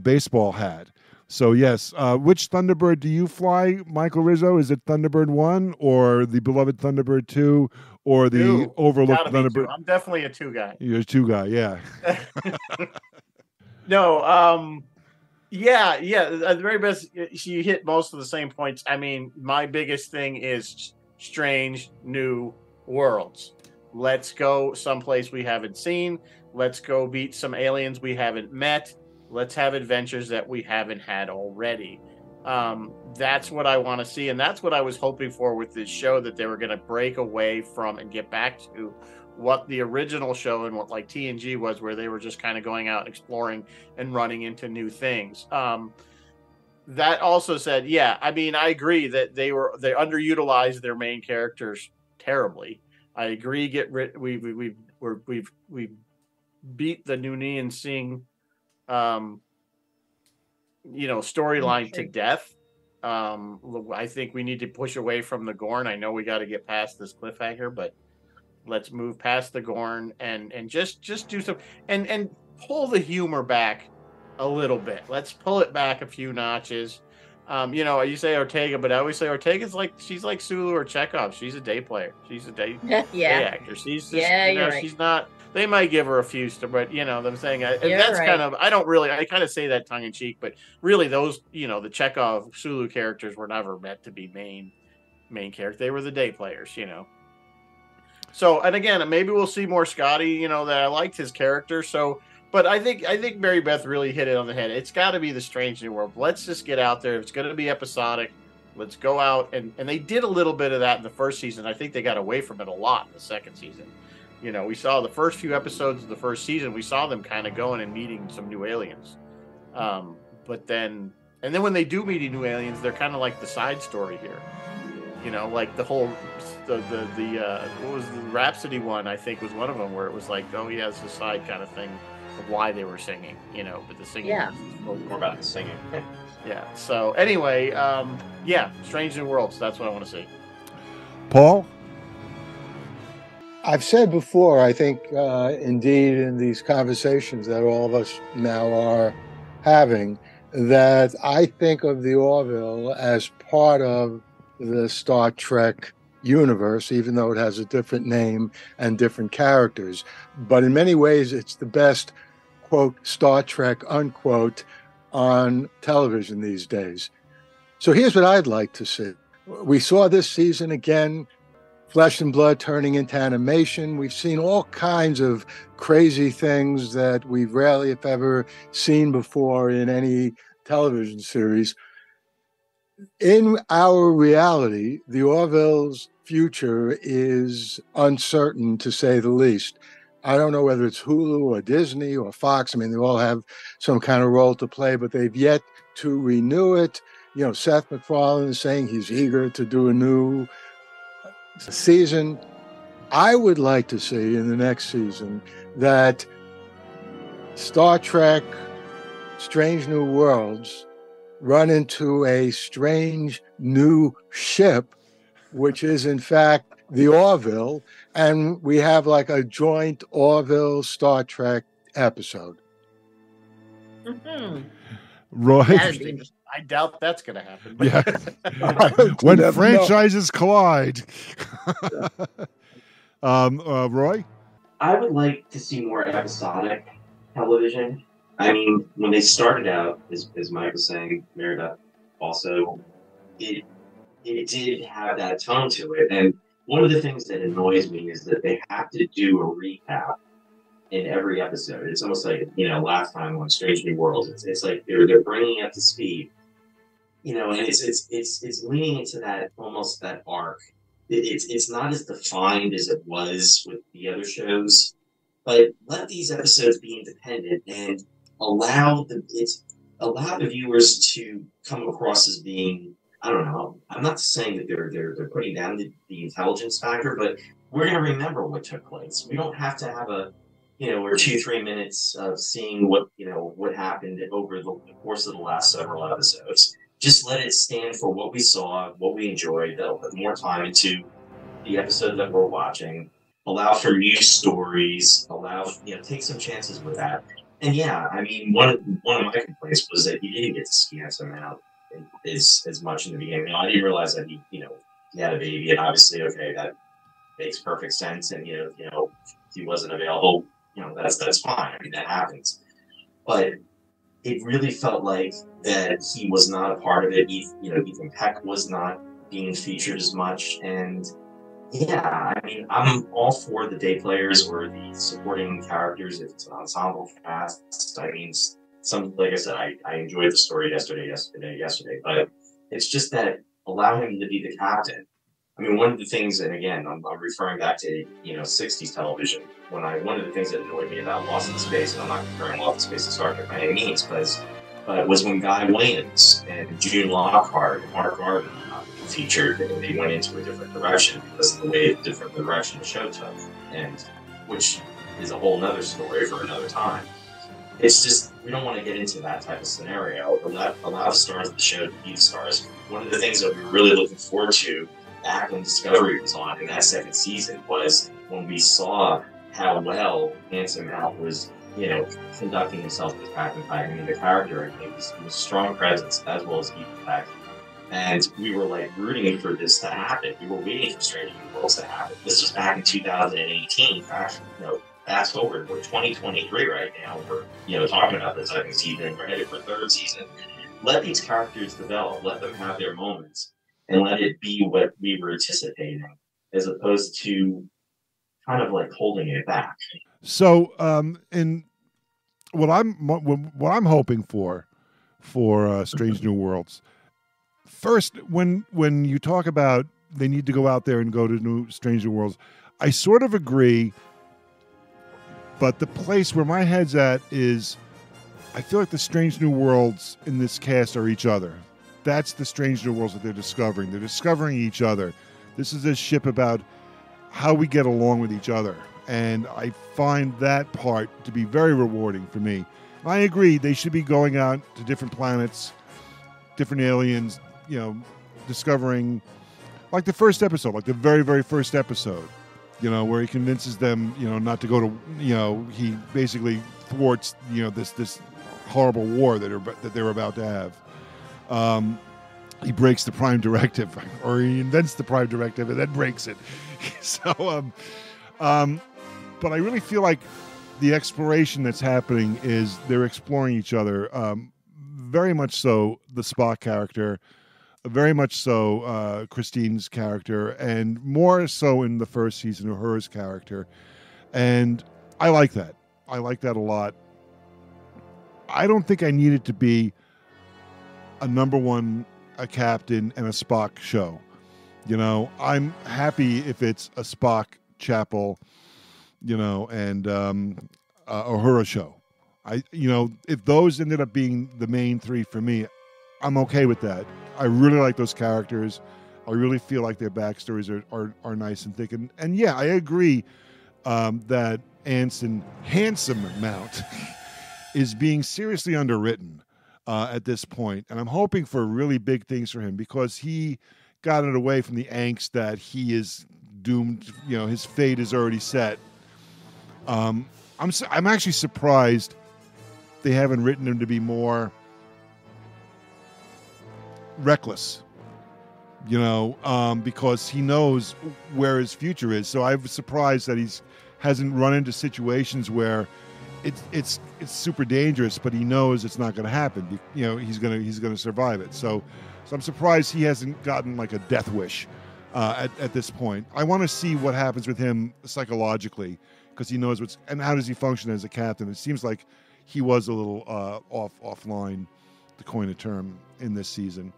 baseball hat. So yes, which Thunderbird do you fly, Michael Rizzo? Is it Thunderbird 1 or the beloved Thunderbird 2 or the overlooked Thunderbird? I'm definitely a 2 guy. You're a 2 guy, yeah. No, yeah. At the very best, you hit most of the same points. I mean, my biggest thing is strange new worlds. Let's go someplace we haven't seen. Let's go beat some aliens we haven't met. Let's have adventures that we haven't had already. That's what I want to see, and that's what I was hoping for with this show, that they were going to break away from and get back to what the original show and what like TNG was, where they were just kind of going out and exploring and running into new things. That also said, yeah, I mean, I agree that they underutilized their main characters terribly. I agree. We've beat the Noonien Singh, storyline to death. I think we need to push away from the Gorn. I know we got to get past this cliffhanger, but let's move past the Gorn and just do some and pull the humor back a little bit. Let's pull it back a few notches. You say Ortega, but I always say she's like Sulu or Chekhov. She's a day player. She's a day actor. She's just, right. She's not. They might give her a few, but I'm saying You're that's right. kind of. I kind of say that tongue in cheek, but really those the Chekhov Sulu characters were never meant to be main characters. They were the day players. So, and again, maybe we'll see more Scotty. That I liked his character. So, but I think Mary Beth really hit it on the head. It's got to be the Strange New World. Let's just get out there. If it's going to be episodic, let's go out and they did a little bit of that in the first season. I think they got away from it a lot in the second season. We saw the first few episodes of the first season. We saw them kind of going and meeting some new aliens. But then when they do meet new aliens, they're kind of like the side story here. Like the whole the what was the Rhapsody one? I think was one of them where it was like, oh yeah, it's a side kind of thing of why they were singing. But the singing was More about the singing. yeah. So anyway, Strange New Worlds. That's what I want to see. Paul? I've said before, I think indeed in these conversations that all of us now are having, that I think of the Orville as part of the Star Trek universe, even though it has a different name and different characters. But in many ways, it's the best, quote, Star Trek, unquote, on television these days. So here's what I'd like to see. We saw this season again, flesh and blood turning into animation. We've seen all kinds of crazy things that we've rarely, if ever, seen before in any television series. In our reality, the Orville's future is uncertain, to say the least. I don't know whether it's Hulu or Disney or Fox. I mean, they all have some kind of role to play, but they've yet to renew it. You know, Seth MacFarlane is saying he's eager to do a new season. I would like to see in the next season that Star Trek Strange New Worlds run into a strange new ship, which is in fact the Orville, and we have like a joint Orville Star Trek episode. Mhm. Roy, That'd be interesting. I doubt that's going to happen. yeah. When franchises collide. Roy? I would like to see more episodic television. I mean, when they started out, as Mike was saying, Merida also, it did have that tone to it. And one of the things that annoys me is that they have to do a recap in every episode. It's almost like, last time on Strange New Worlds, it's like they're bringing it up to speed, and it's leaning into that, almost that arc. It's not as defined as it was with the other shows, but let these episodes be independent and allow the viewers to come across as being, I don't know. I'm not saying that they're putting down the intelligence factor, but we're going to remember what took place. We don't have to have or 2-3 minutes of seeing what happened over the course of the last several episodes. Just let it stand for what we saw, what we enjoyed. That'll put more time into the episode that we're watching. Allow for new stories. Take some chances with that. And yeah, I mean, one of my complaints was that you didn't get to see him out as much in the beginning. I didn't realize that he had a baby, and obviously, okay, that makes perfect sense. And if he wasn't available, that's fine. I mean, that happens. But it really felt like that he was not a part of it. Ethan Peck was not being featured as much, and yeah, I mean, I'm all for the day players or the supporting characters if it's an ensemble cast. I mean, like I said, I enjoyed the story yesterday, but it's just that allow him to be the captain. I mean, one of the things, and again, I'm referring back to 60s television. One of the things that annoyed me about Lost in Space, and I'm not comparing Lost in Space to Star Trek by any means, but was when Guy Wayans and June Lockhart and Mark Garvin featured, and they went into a different direction because of the different direction the show took, and which is a whole nother story for another time. It's just, we don't want to get into that type of scenario. Allow the stars of the show to be the stars. One of the things that we were really looking forward to back when Discovery was on in that second season was when we saw how well Anson Mount was, conducting himself as Captain Pike. I mean, the character, and he was a strong presence as well as Ethan Peck. And we were like rooting for this to happen. We were waiting for Strange New Worlds to happen. This was back in 2018. Fast forward, we're 2023 right now. We're talking about the second season. We're headed for third season. Let these characters develop. Let them have their moments, and let it be what we were anticipating, as opposed to kind of like holding it back. So, in what I'm hoping for Strange New Worlds. First, when you talk about they need to go out there and go to Strange New Worlds, I sort of agree, but the place where my head's at is I feel like the Strange New Worlds in this cast are each other. That's the Strange New Worlds that they're discovering. They're discovering each other. This is a ship about how we get along with each other, and I find that part to be very rewarding for me. I agree, they should be going out to different planets, different aliens, discovering, like the first episode, like the very, very first episode, where he convinces them, not to go to, he basically thwarts, this horrible war that they're about to have. He breaks the Prime Directive, or he invents the Prime Directive and then breaks it. So, but I really feel like the exploration that's happening is they're exploring each other. Very much so the Spock character, very much so Christine's character, and more so in the first season of Uhura's character. And I like that. I like that a lot. I don't think I need it to be a number one, a captain, and a Spock show. I'm happy if it's a Spock Chapel, and Uhura show. If those ended up being the main three for me, I'm okay with that. I really like those characters. I really feel like their backstories are nice and thick. And yeah, I agree that Anson Handsome Mount is being seriously underwritten at this point. And I'm hoping for really big things for him because he got it away from the angst that he is doomed. His fate is already set. I'm actually surprised they haven't written him to be more reckless, because he knows where his future is. So I'm surprised that hasn't run into situations where it's super dangerous, but he knows it's not going to happen. He's going to survive it. So I'm surprised he hasn't gotten like a death wish at this point. I want to see what happens with him psychologically because he knows and how does he function as a captain. It seems like he was a little offline, to coin a term, in this season.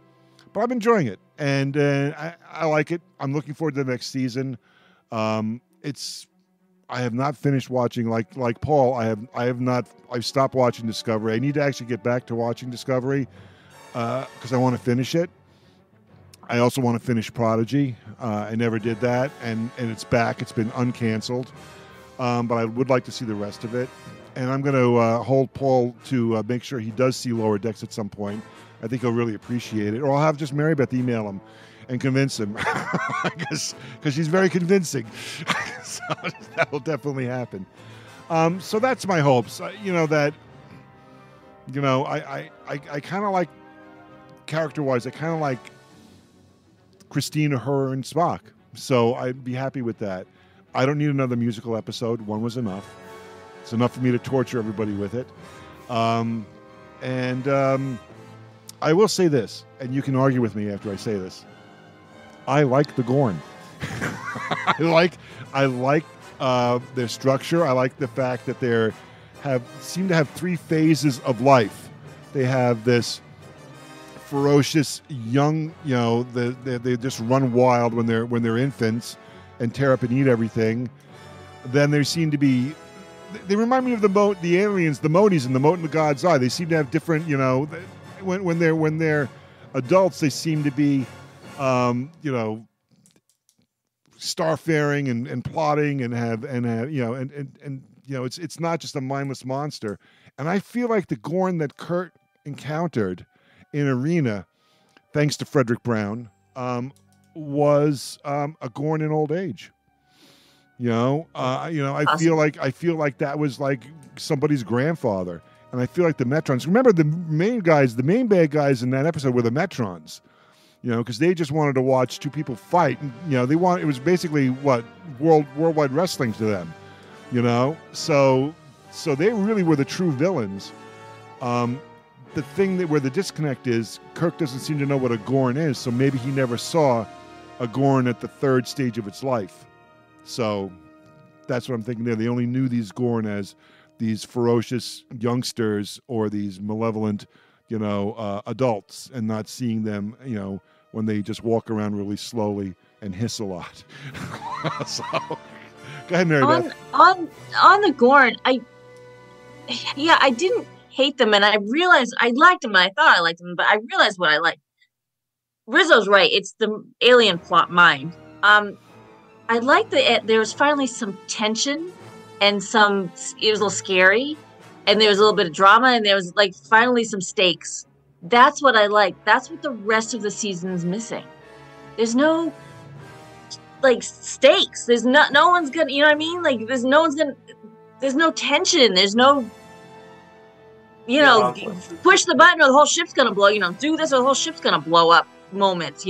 But I'm enjoying it, and I like it. I'm looking forward to the next season. I have not finished watching like Paul. I've stopped watching Discovery. I need to actually get back to watching Discovery because I want to finish it. I also want to finish Prodigy. I never did that, and it's back. It's been uncanceled, but I would like to see the rest of it. And I'm going to hold Paul to make sure he does see Lower Decks at some point. I think he'll really appreciate it. Or I'll have just Mary Beth email him and convince him because she's very convincing. So that will definitely happen. So that's my hopes. I kind of like, character-wise, I kind of like Christina, her, and Spock. So I'd be happy with that. I don't need another musical episode. One was enough. It's enough for me to torture everybody with it. I will say this, and you can argue with me after I say this. I like the Gorn. I like their structure. I like the fact that they seem to have three phases of life. They have this ferocious young, they just run wild when they're infants and tear up and eat everything. Then there seem to be. They remind me of the aliens, the Modis, and the Mote in the God's Eye. They seem to have different, when they're adults, they seem to be, starfaring and plotting and have it's not just a mindless monster. And I feel like the Gorn that Kirk encountered in Arena, thanks to Frederick Brown, was a Gorn in old age. I feel like that was like somebody's grandfather, and I feel like the Metrons. Remember, the main bad guys in that episode were the Metrons, because they just wanted to watch two people fight. And, it was basically worldwide wrestling to them, So they really were the true villains. The thing where the disconnect is, Kirk doesn't seem to know what a Gorn is, so maybe he never saw a Gorn at the third stage of its life. So that's what I'm thinking there. They only knew these Gorn as these ferocious youngsters or these malevolent, adults, and not seeing them, when they just walk around really slowly and hiss a lot. So, go ahead, Mary Beth. On the Gorn, I didn't hate them, and I realized I liked them, and I thought I liked them, but I realized what I liked. Rizzo's right. It's the alien plot mind. I like that there was finally some tension and it was a little scary, and there was a little bit of drama, and there was finally some stakes. That's what I like. That's what the rest of the season is missing. There's no stakes. There's no one's gonna, you know what I mean? There's no tension. There's no, push the button or the whole ship's gonna blow, do this or the whole ship's gonna blow up moments,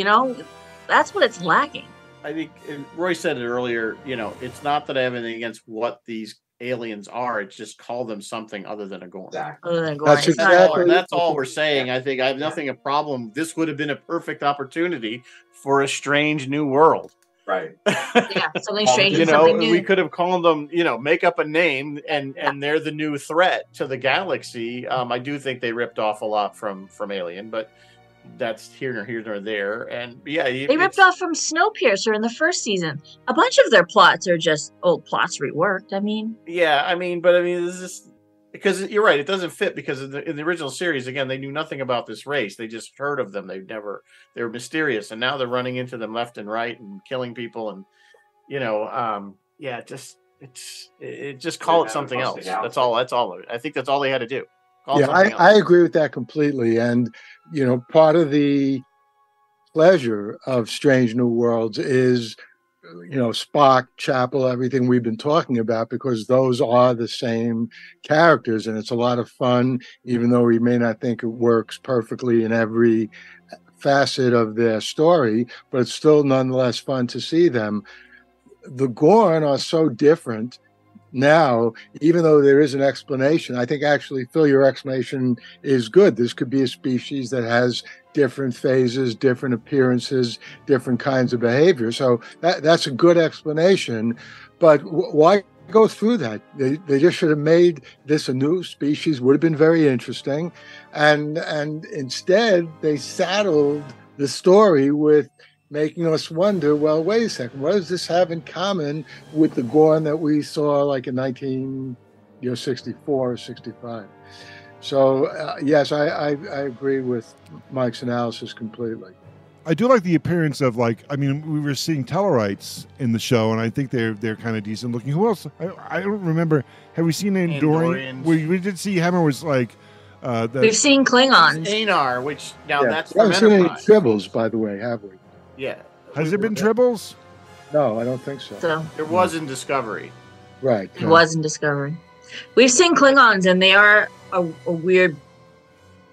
That's what it's lacking. I think Roy said it earlier, it's not that I have anything against what these aliens are. It's just call them something other than a Gorn. Exactly. Other than Gorn. That's all we're saying. I think I have nothing a problem. This would have been a perfect opportunity for a strange new world. Right. Yeah, something strange. Something new. We could have called them, make up a name and they're the new threat to the galaxy. I do think they ripped off a lot from Alien, but that's here nor there. And yeah, They ripped off from Snowpiercer in the first season. A bunch of their plots are just old plots reworked. I mean, this is because you're right. It doesn't fit because in the original series, again, they knew nothing about this race. They just heard of them. They were mysterious, and now they're running into them left and right and killing people. And just call it something else. That's all. I think that's all they had to do. I agree with that completely. And, part of the pleasure of Strange New Worlds is, Spock, Chapel, everything we've been talking about, because those are the same characters. And it's a lot of fun, even though we may not think it works perfectly in every facet of their story, but it's still nonetheless fun to see them. The Gorn are so different now, even though there is an explanation. I think actually, Phil, your explanation is good. This could be a species that has different phases, different appearances, different kinds of behavior. So that's a good explanation. But why go through that? They just should have made this a new species. Would have been very interesting. And instead, they saddled the story with making us wonder, well, wait a second, what does this have in common with the Gorn that we saw like in 1964 or 65? So, yes, I agree with Mike's analysis completely. I do like the appearance of, we were seeing Tellarites in the show, and I think they're kind of decent looking. Who else? I don't remember. Have we seen Andorians? We did see Hammer was like... We've seen Klingons. Anar, which that's we haven't seen any Tribbles, by the way, have we? Yeah. Has there been Tribbles? No, I don't think so. There was in Discovery. Right. It was in Discovery. We've seen Klingons, and they are a weird...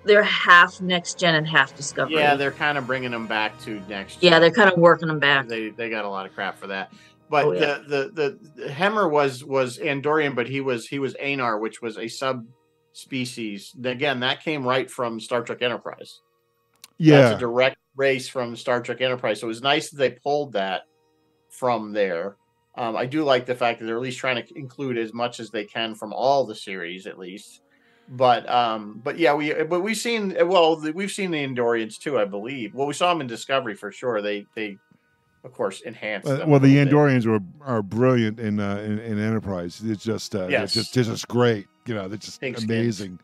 They're half Next Gen and half Discovery. Yeah, they're kind of bringing them back to Next Gen. Yeah, they're kind of working them back. They got a lot of crap for that. But the Hemmer was Andorian, but he was Anar, which was a subspecies. Again, that came right from Star Trek Enterprise. Yeah. That's a direct race from Star Trek Enterprise. So it was nice that they pulled that from there. I do like the fact that they're at least trying to include as much as they can from all the series, at least. But we've seen the Andorians too, I believe. Well, we saw them in Discovery for sure. They of course enhanced them. Well, the Andorians are brilliant in Enterprise. It's just just great. They're just Pink amazing.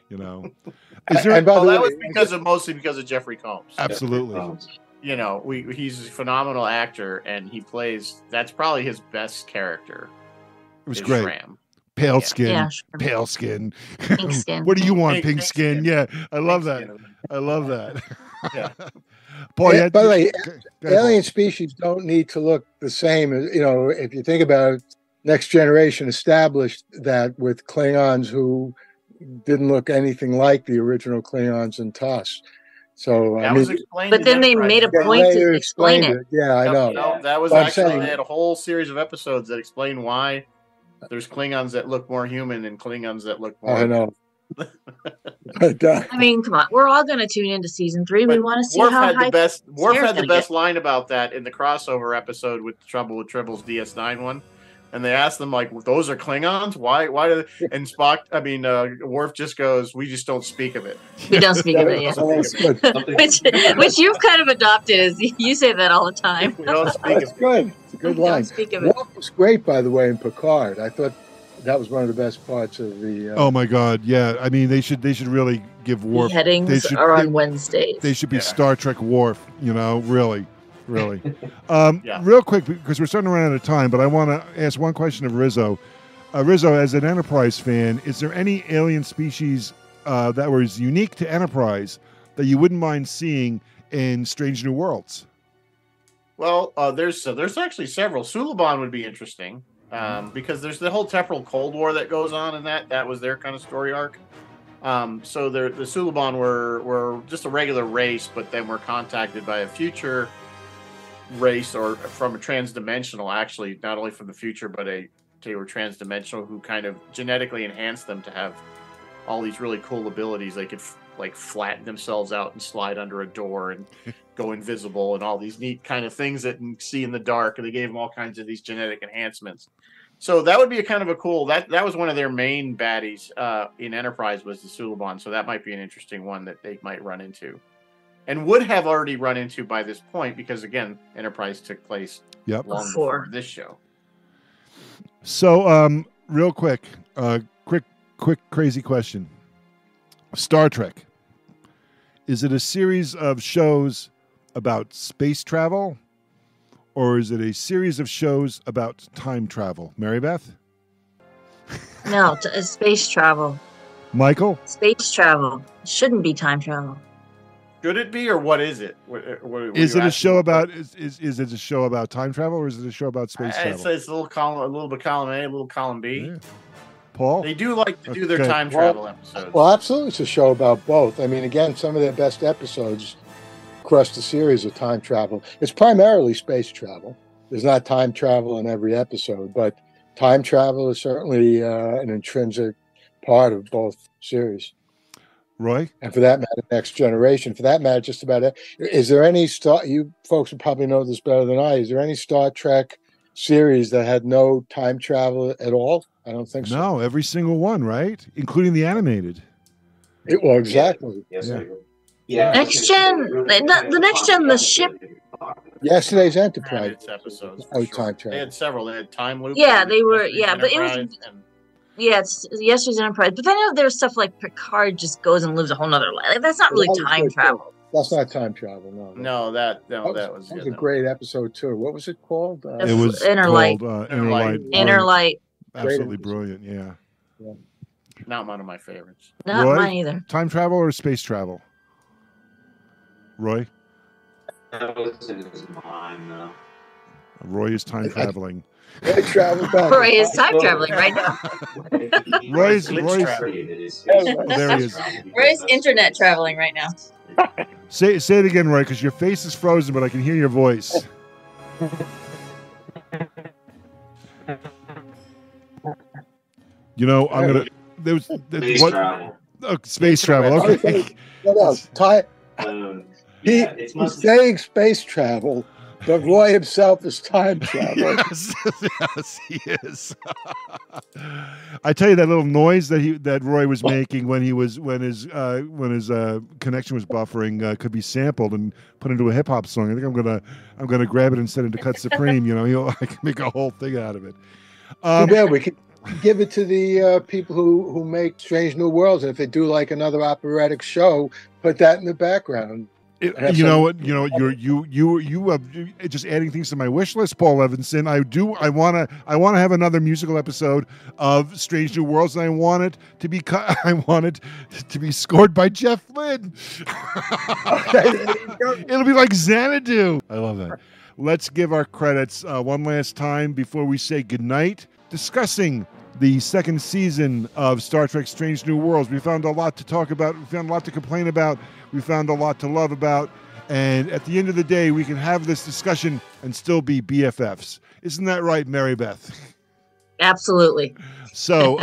Is there, that was mostly because of Jeffrey Combs. Absolutely. He's a phenomenal actor, and he plays. That's probably his best character. It was great. Shram. Pale skin. Yeah, sure. Pale skin. Pink skin. What do you want? Pink skin. Yeah, I love that. I love that. Yeah. Paul, by the way, alien species don't need to look the same. If you think about it, Next Generation established that with Klingons who didn't look anything like the original Klingons in TOS. So was explained. But then they made a point to explain it. Yeah, I know. No, that was actually they had a whole series of episodes that explain why there's Klingons that look more human and Klingons that look more. I know. I mean, come on, we're all going to tune into season 3. We want to see Worf how had high the best. Worf had the best line about that in the crossover episode with Trouble with Tribbles DS9 one. And they asked them, like, those are Klingons? Why do they? And Worf just goes, we just don't speak of it. We don't speak of it, yeah. which you've kind of adopted, is you say that all the time. We don't speak of it. Good. It's a good line. Don't speak of it. Worf was great, by the way, in Picard. I thought that was one of the best parts of the... oh, my God, yeah. I mean, they should really give Worf... Headings are on Wednesdays. They should be Star Trek Worf, really. Real quick, because we're starting to run out of time, but I want to ask one question of Rizzo. Rizzo, as an Enterprise fan, is there any alien species that was unique to Enterprise that you wouldn't mind seeing in Strange New Worlds? Well, there's actually several. Suliban would be interesting because there's the whole temporal Cold War that goes on in that. That was their kind of story arc. So the Suliban were just a regular race, but then were contacted by a future race or from a transdimensional, actually, not only from the future, but they were transdimensional who kind of genetically enhanced them to have all these really cool abilities. They could flatten themselves out and slide under a door and go invisible and all these neat kind of things that you can see in the dark. And they gave them all kinds of these genetic enhancements. So that would be a kind of a cool, that was one of their main baddies in Enterprise was the Suliban. So that might be an interesting one that they might run into. and would have already run into by this point because, again, Enterprise took place long before this show. So, real quick, quick, crazy question. Star Trek. Is it a series of shows about space travel, or is it a series of shows about time travel? Mary Beth? No, it's space travel. Michael? Space travel. It shouldn't be time travel. Should it be, or what is it? What is it a show about? Is it a show about time travel, or is it a show about space travel? It's a little bit column A, a little column B. Yeah. Paul? They do like to do their time travel episodes. Well, absolutely, it's a show about both. I mean, again, some of their best episodes across the series of time travel. It's primarily space travel. There's not time travel in every episode, but time travel is certainly an intrinsic part of both series. Roy? And for that matter, Next Generation. For that matter, just about it. Is there any you folks would probably know this better than I. Is there any Star Trek series that had no time travel at all? I don't think so. No, every single one, right? Including the animated. Well, exactly. Yeah. Next Gen, the Next Gen, the ship. Yesterday's Enterprise. Its episodes. Time travel. They had several. They had time loop. Yeah, they were. Yeah, but it was. Yeah, it's Yesterday's Enterprise. But then there's stuff like Picard just goes and lives a whole nother life. Like, that's not really time travel. That's not time travel. No. That was a great episode too. What was it called? It was Inner Light. Inner Light. Absolutely brilliant. Yeah. Not one of my favorites. Not Roy, mine either. Time travel or space travel? Roy? That was mine, though. Roy is time traveling. Roy is time traveling right now. Roy's there he is. Roy's internet traveling right now. Say it again, Roy, because your face is frozen, but I can hear your voice. You know, I'm gonna. Space travel. Oh, space travel. Okay. He's saying space travel, but Roy himself is time travel. Yes, he is. I tell you, that little noise that Roy was making when his connection was buffering could be sampled and put into a hip hop song. I think I'm gonna grab it and set it to Cut Supreme. You know, I can make a whole thing out of it. Yeah, we could give it to the people who make Strange New Worlds, and if they do like another operatic show, put that in the background. You know, you just adding things to my wish list, Paul Levinson. I want to have another musical episode of Strange New Worlds, and I want it to be scored by Jeff Lynne. It'll be like Xanadu. I love that. Let's give our credits one last time before we say goodnight. Discussing the second season of Star Trek Strange New Worlds. We found a lot to talk about. We found a lot to complain about. We found a lot to love about. And at the end of the day, we can have this discussion and still be BFFs. Isn't that right, Mary Beth? Absolutely. So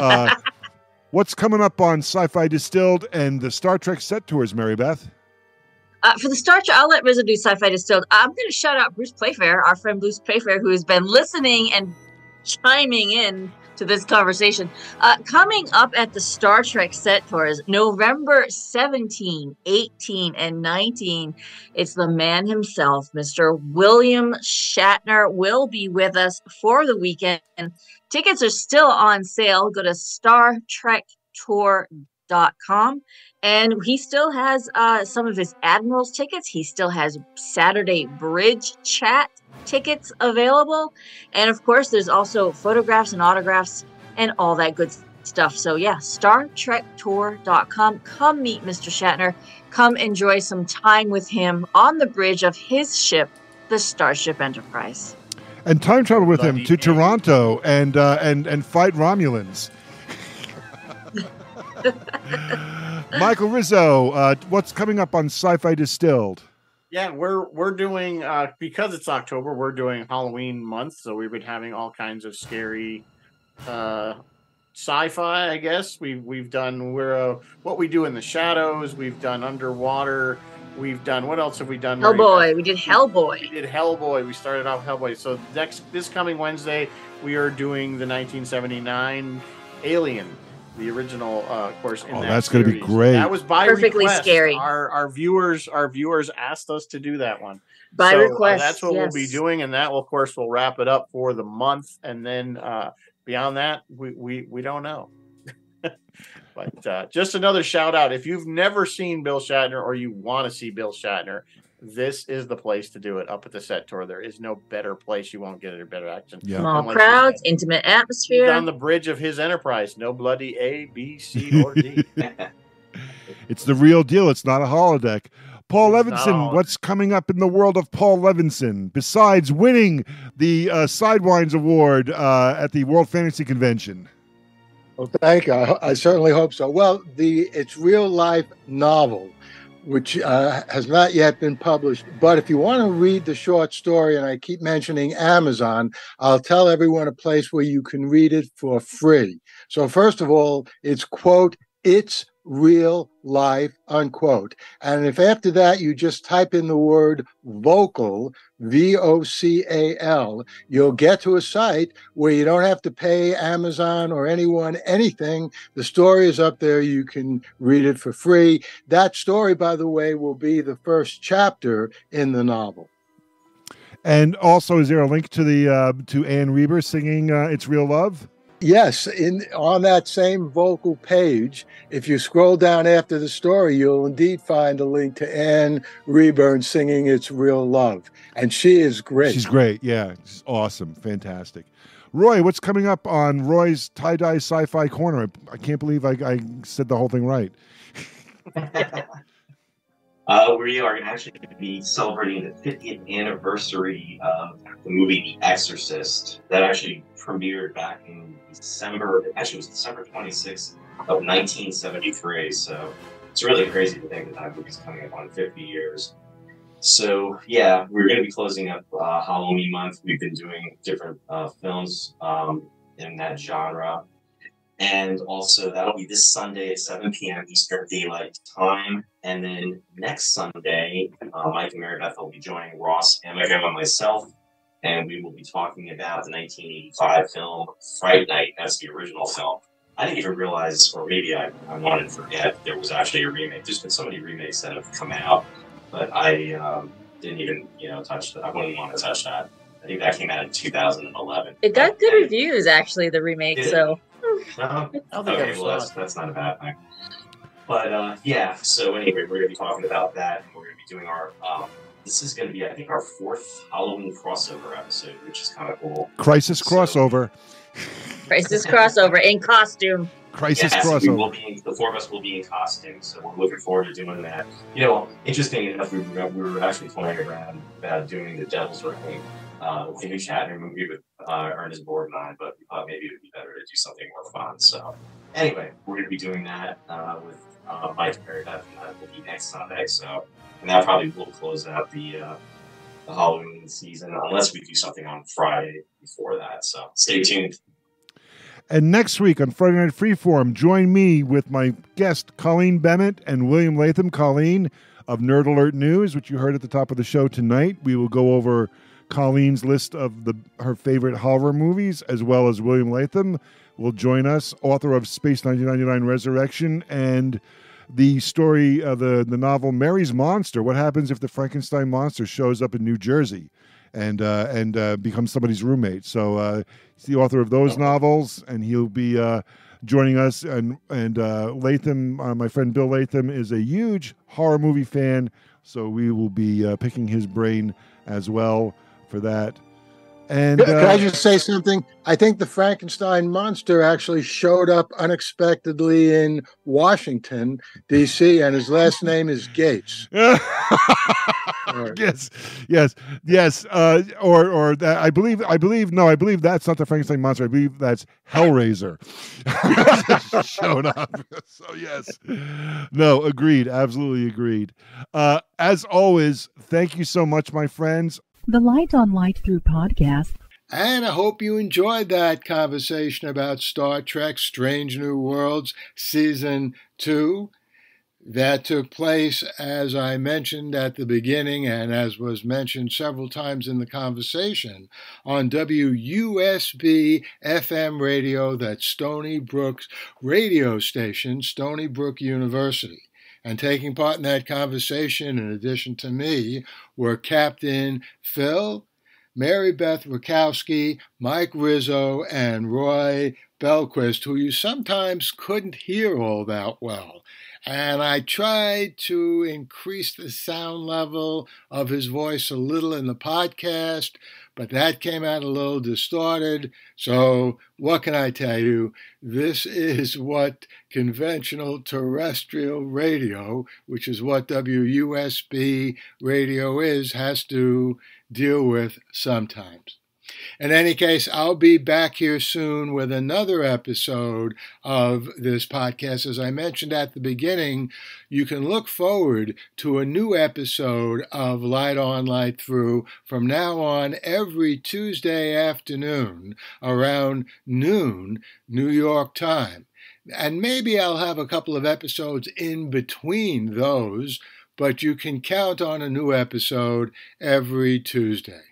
what's coming up on Sci-Fi Distilled and the Star Trek set tours, Mary Beth? For the Star Trek, I'll let Rizzo do Sci-Fi Distilled. I'm going to shout out Bruce Playfair, our friend Bruce Playfair, who has been listening and chiming in to this conversation. Coming up at the Star Trek set tours, November 17, 18, and 19, it's the man himself, Mr. William Shatner, will be with us for the weekend. Tickets are still on sale. Go to StarTrekTour.com. And he still has some of his Admirals tickets. He still has Saturday Bridge Chat tickets available. And of course, there's also photographs and autographs and all that good stuff. So yeah, StarTrekTour.com. Come meet Mr. Shatner. Come enjoy some time with him on the bridge of his ship, the Starship Enterprise. And time travel with him to Toronto and fight Romulans. Michael Rizzo, what's coming up on Sci-Fi Distilled? Yeah, we're doing because it's October, we're doing Halloween month, so we've been having all kinds of scary sci-fi, I guess. We've done What We Do in the Shadows, we've done Underwater, we've done, what else have we done? Hellboy. We did Hellboy. We started off Hellboy. So this coming Wednesday, we are doing the 1979 Alien The original, of course. In That's going to be great. That was by Perfectly request. scary. Our viewers asked us to do that one By request. That's what we'll be yes. doing, and that will, of course, will wrap it up for the month. And then beyond that, we don't know. But just another shout out. If you've never seen Bill Shatner or you want to see Bill Shatner, this is the place to do it up at the Set Tour. There is no better place. You won't get a better action. Yeah. Small crowds, intimate He's atmosphere. on the bridge of his Enterprise. No bloody A, B, C, or D. It's the real deal. It's not a holodeck. Paul It's not a Levinson, holodeck. what's coming up in the world of Paul Levinson besides winning the Sidewinds Award at the World Fantasy Convention? Well, thank you. I certainly hope so. Well, it's real life novel, which has not yet been published. But if you want to read the short story, and I keep mentioning Amazon, I'll tell everyone a place where you can read it for free. So first of all, it's, quote, "It's real life," unquote. And if after that you just type in the word vocal, VOCAL, you'll get to a site where you don't have to pay Amazon or anyone anything. The story is up there. You can read it for free. That story, by the way, will be the first chapter in the novel. And also, is there a link to the to Anne Reber singing "It's Real Love"? Yes, on that same vocal page, if you scroll down after the story, you'll indeed find a link to Anne Reber singing "It's Real Love," and she is great. She's great. Yeah, she's awesome, fantastic. Roy, what's coming up on Roy's tie-dye sci-fi corner? I can't believe I said the whole thing right. We are actually going to be celebrating the 50th anniversary of the movie The Exorcist. That actually premiered back in December. Actually, it was December 26th of 1973. So it's really crazy to think that movie's coming up on 50 years. So yeah, we're going to be closing up Halloween month. We've been doing different films in that genre. And also, that'll be this Sunday at 7 p.m. Eastern Daylight Time. And then next Sunday, Mike and Mary Beth will be joining Ross, Amigo, and myself. And we will be talking about the 1985 film Fright Night. That's the original film. I didn't even realize, or maybe I wanted to forget, there was actually a remake. There's been so many remakes that have come out, but I didn't even, touch that. I wouldn't want to touch that. I think that came out in 2011. It got good reviews, actually, the remake. So. No? I don't think Okay, I well, saw it. that's not a bad thing. But yeah, so anyway, we're going to be talking about that. And we're going to be doing our, this is going to be, I think, our 4th Halloween crossover episode, which is kind of cool. Crisis crossover. Crisis crossover in costume. Crisis Yes, we crossover. will be, the 4 of us will be in costume, so we're looking forward to doing that. Interesting enough, we were actually toying around about doing the Devil's Reckoning, the new Shatner movie with Ernest Borgnine, but we thought maybe it would be better to do something more fun. So anyway, we're going to be doing that with Mike and Mary Beth, and that will be next Sunday. So, and that probably will close out the Halloween season, unless we do something on Friday before that. So stay tuned. And next week on Friday Night Freeform, join me with my guest, Colleen Bennett and William Latham. Colleen of Nerd Alert News, which you heard at the top of the show tonight. We will go over Colleen's list of her favorite horror movies, as well as William Latham will join us, author of Space 1999 Resurrection and the story of the novel Mary's Monster. What happens if the Frankenstein monster shows up in New Jersey and becomes somebody's roommate? So he's the author of those novels, and he'll be joining us. And Latham, my friend Bill Latham, is a huge horror movie fan, so we will be picking his brain as well for that. And Can I just say something? I think the Frankenstein monster actually showed up unexpectedly in Washington, D.C., and his last name is Gates. yes. Or that, I believe that's not the Frankenstein monster. I believe that's Hellraiser showed up. So yes, no, agreed, absolutely agreed. As always, thank you so much, my friends. The Light on Light Through podcast. And I hope you enjoyed that conversation about Star Trek Strange New Worlds Season 2. that took place, as I mentioned at the beginning, and as was mentioned several times in the conversation, on WUSB FM radio, that's Stony Brook's radio station, Stony Brook University. And taking part in that conversation, in addition to me, were Captain Phil, Mary Beth Rakowski, Mike Rizzo, and Roy Belquist, who you sometimes couldn't hear all that well. And I tried to increase the sound level of his voice a little in the podcast, but that came out a little distorted. So what can I tell you? This is what conventional terrestrial radio, which is what WUSB radio is, has to deal with sometimes. In any case, I'll be back here soon with another episode of this podcast. As I mentioned at the beginning, you can look forward to a new episode of Light On, Light Through from now on every Tuesday afternoon around noon New York time. And maybe I'll have a couple of episodes in between those, but you can count on a new episode every Tuesday.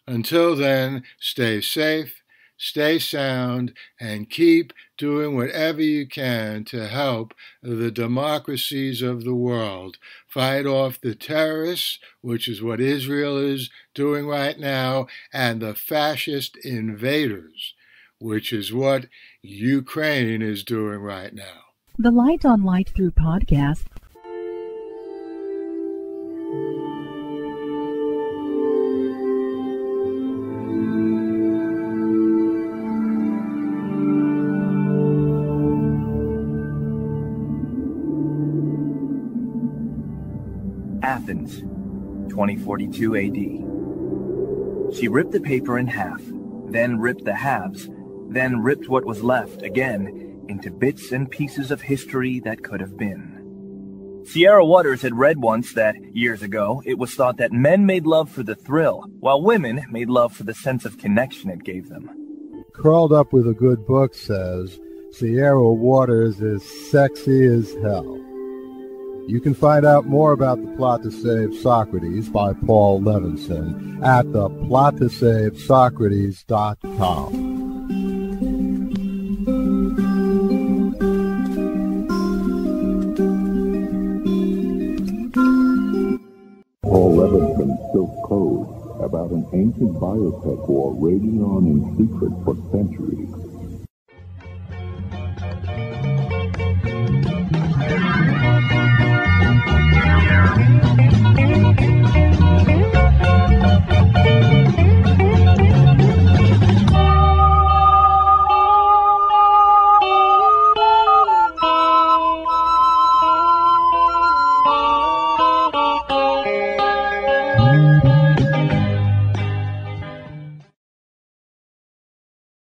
Until then, stay safe, stay sound, and keep doing whatever you can to help the democracies of the world fight off the terrorists, which is what Israel is doing right now, and the fascist invaders, which is what Ukraine is doing right now. The Light on Light Through podcast Athens, 2042 AD. She ripped the paper in half, then ripped the halves, then ripped what was left again into bits and pieces of history that could have been. Sierra Waters had read once that, years ago, it was thought that men made love for the thrill, while women made love for the sense of connection it gave them. Curled Up with a Good Book says, Sierra Waters is sexy as hell. You can find out more about The Plot to Save Socrates by Paul Levinson at theplottoSaveSocrates.com. Paul Levinson Silk Code about an ancient biotech war raging on in secret for centuries.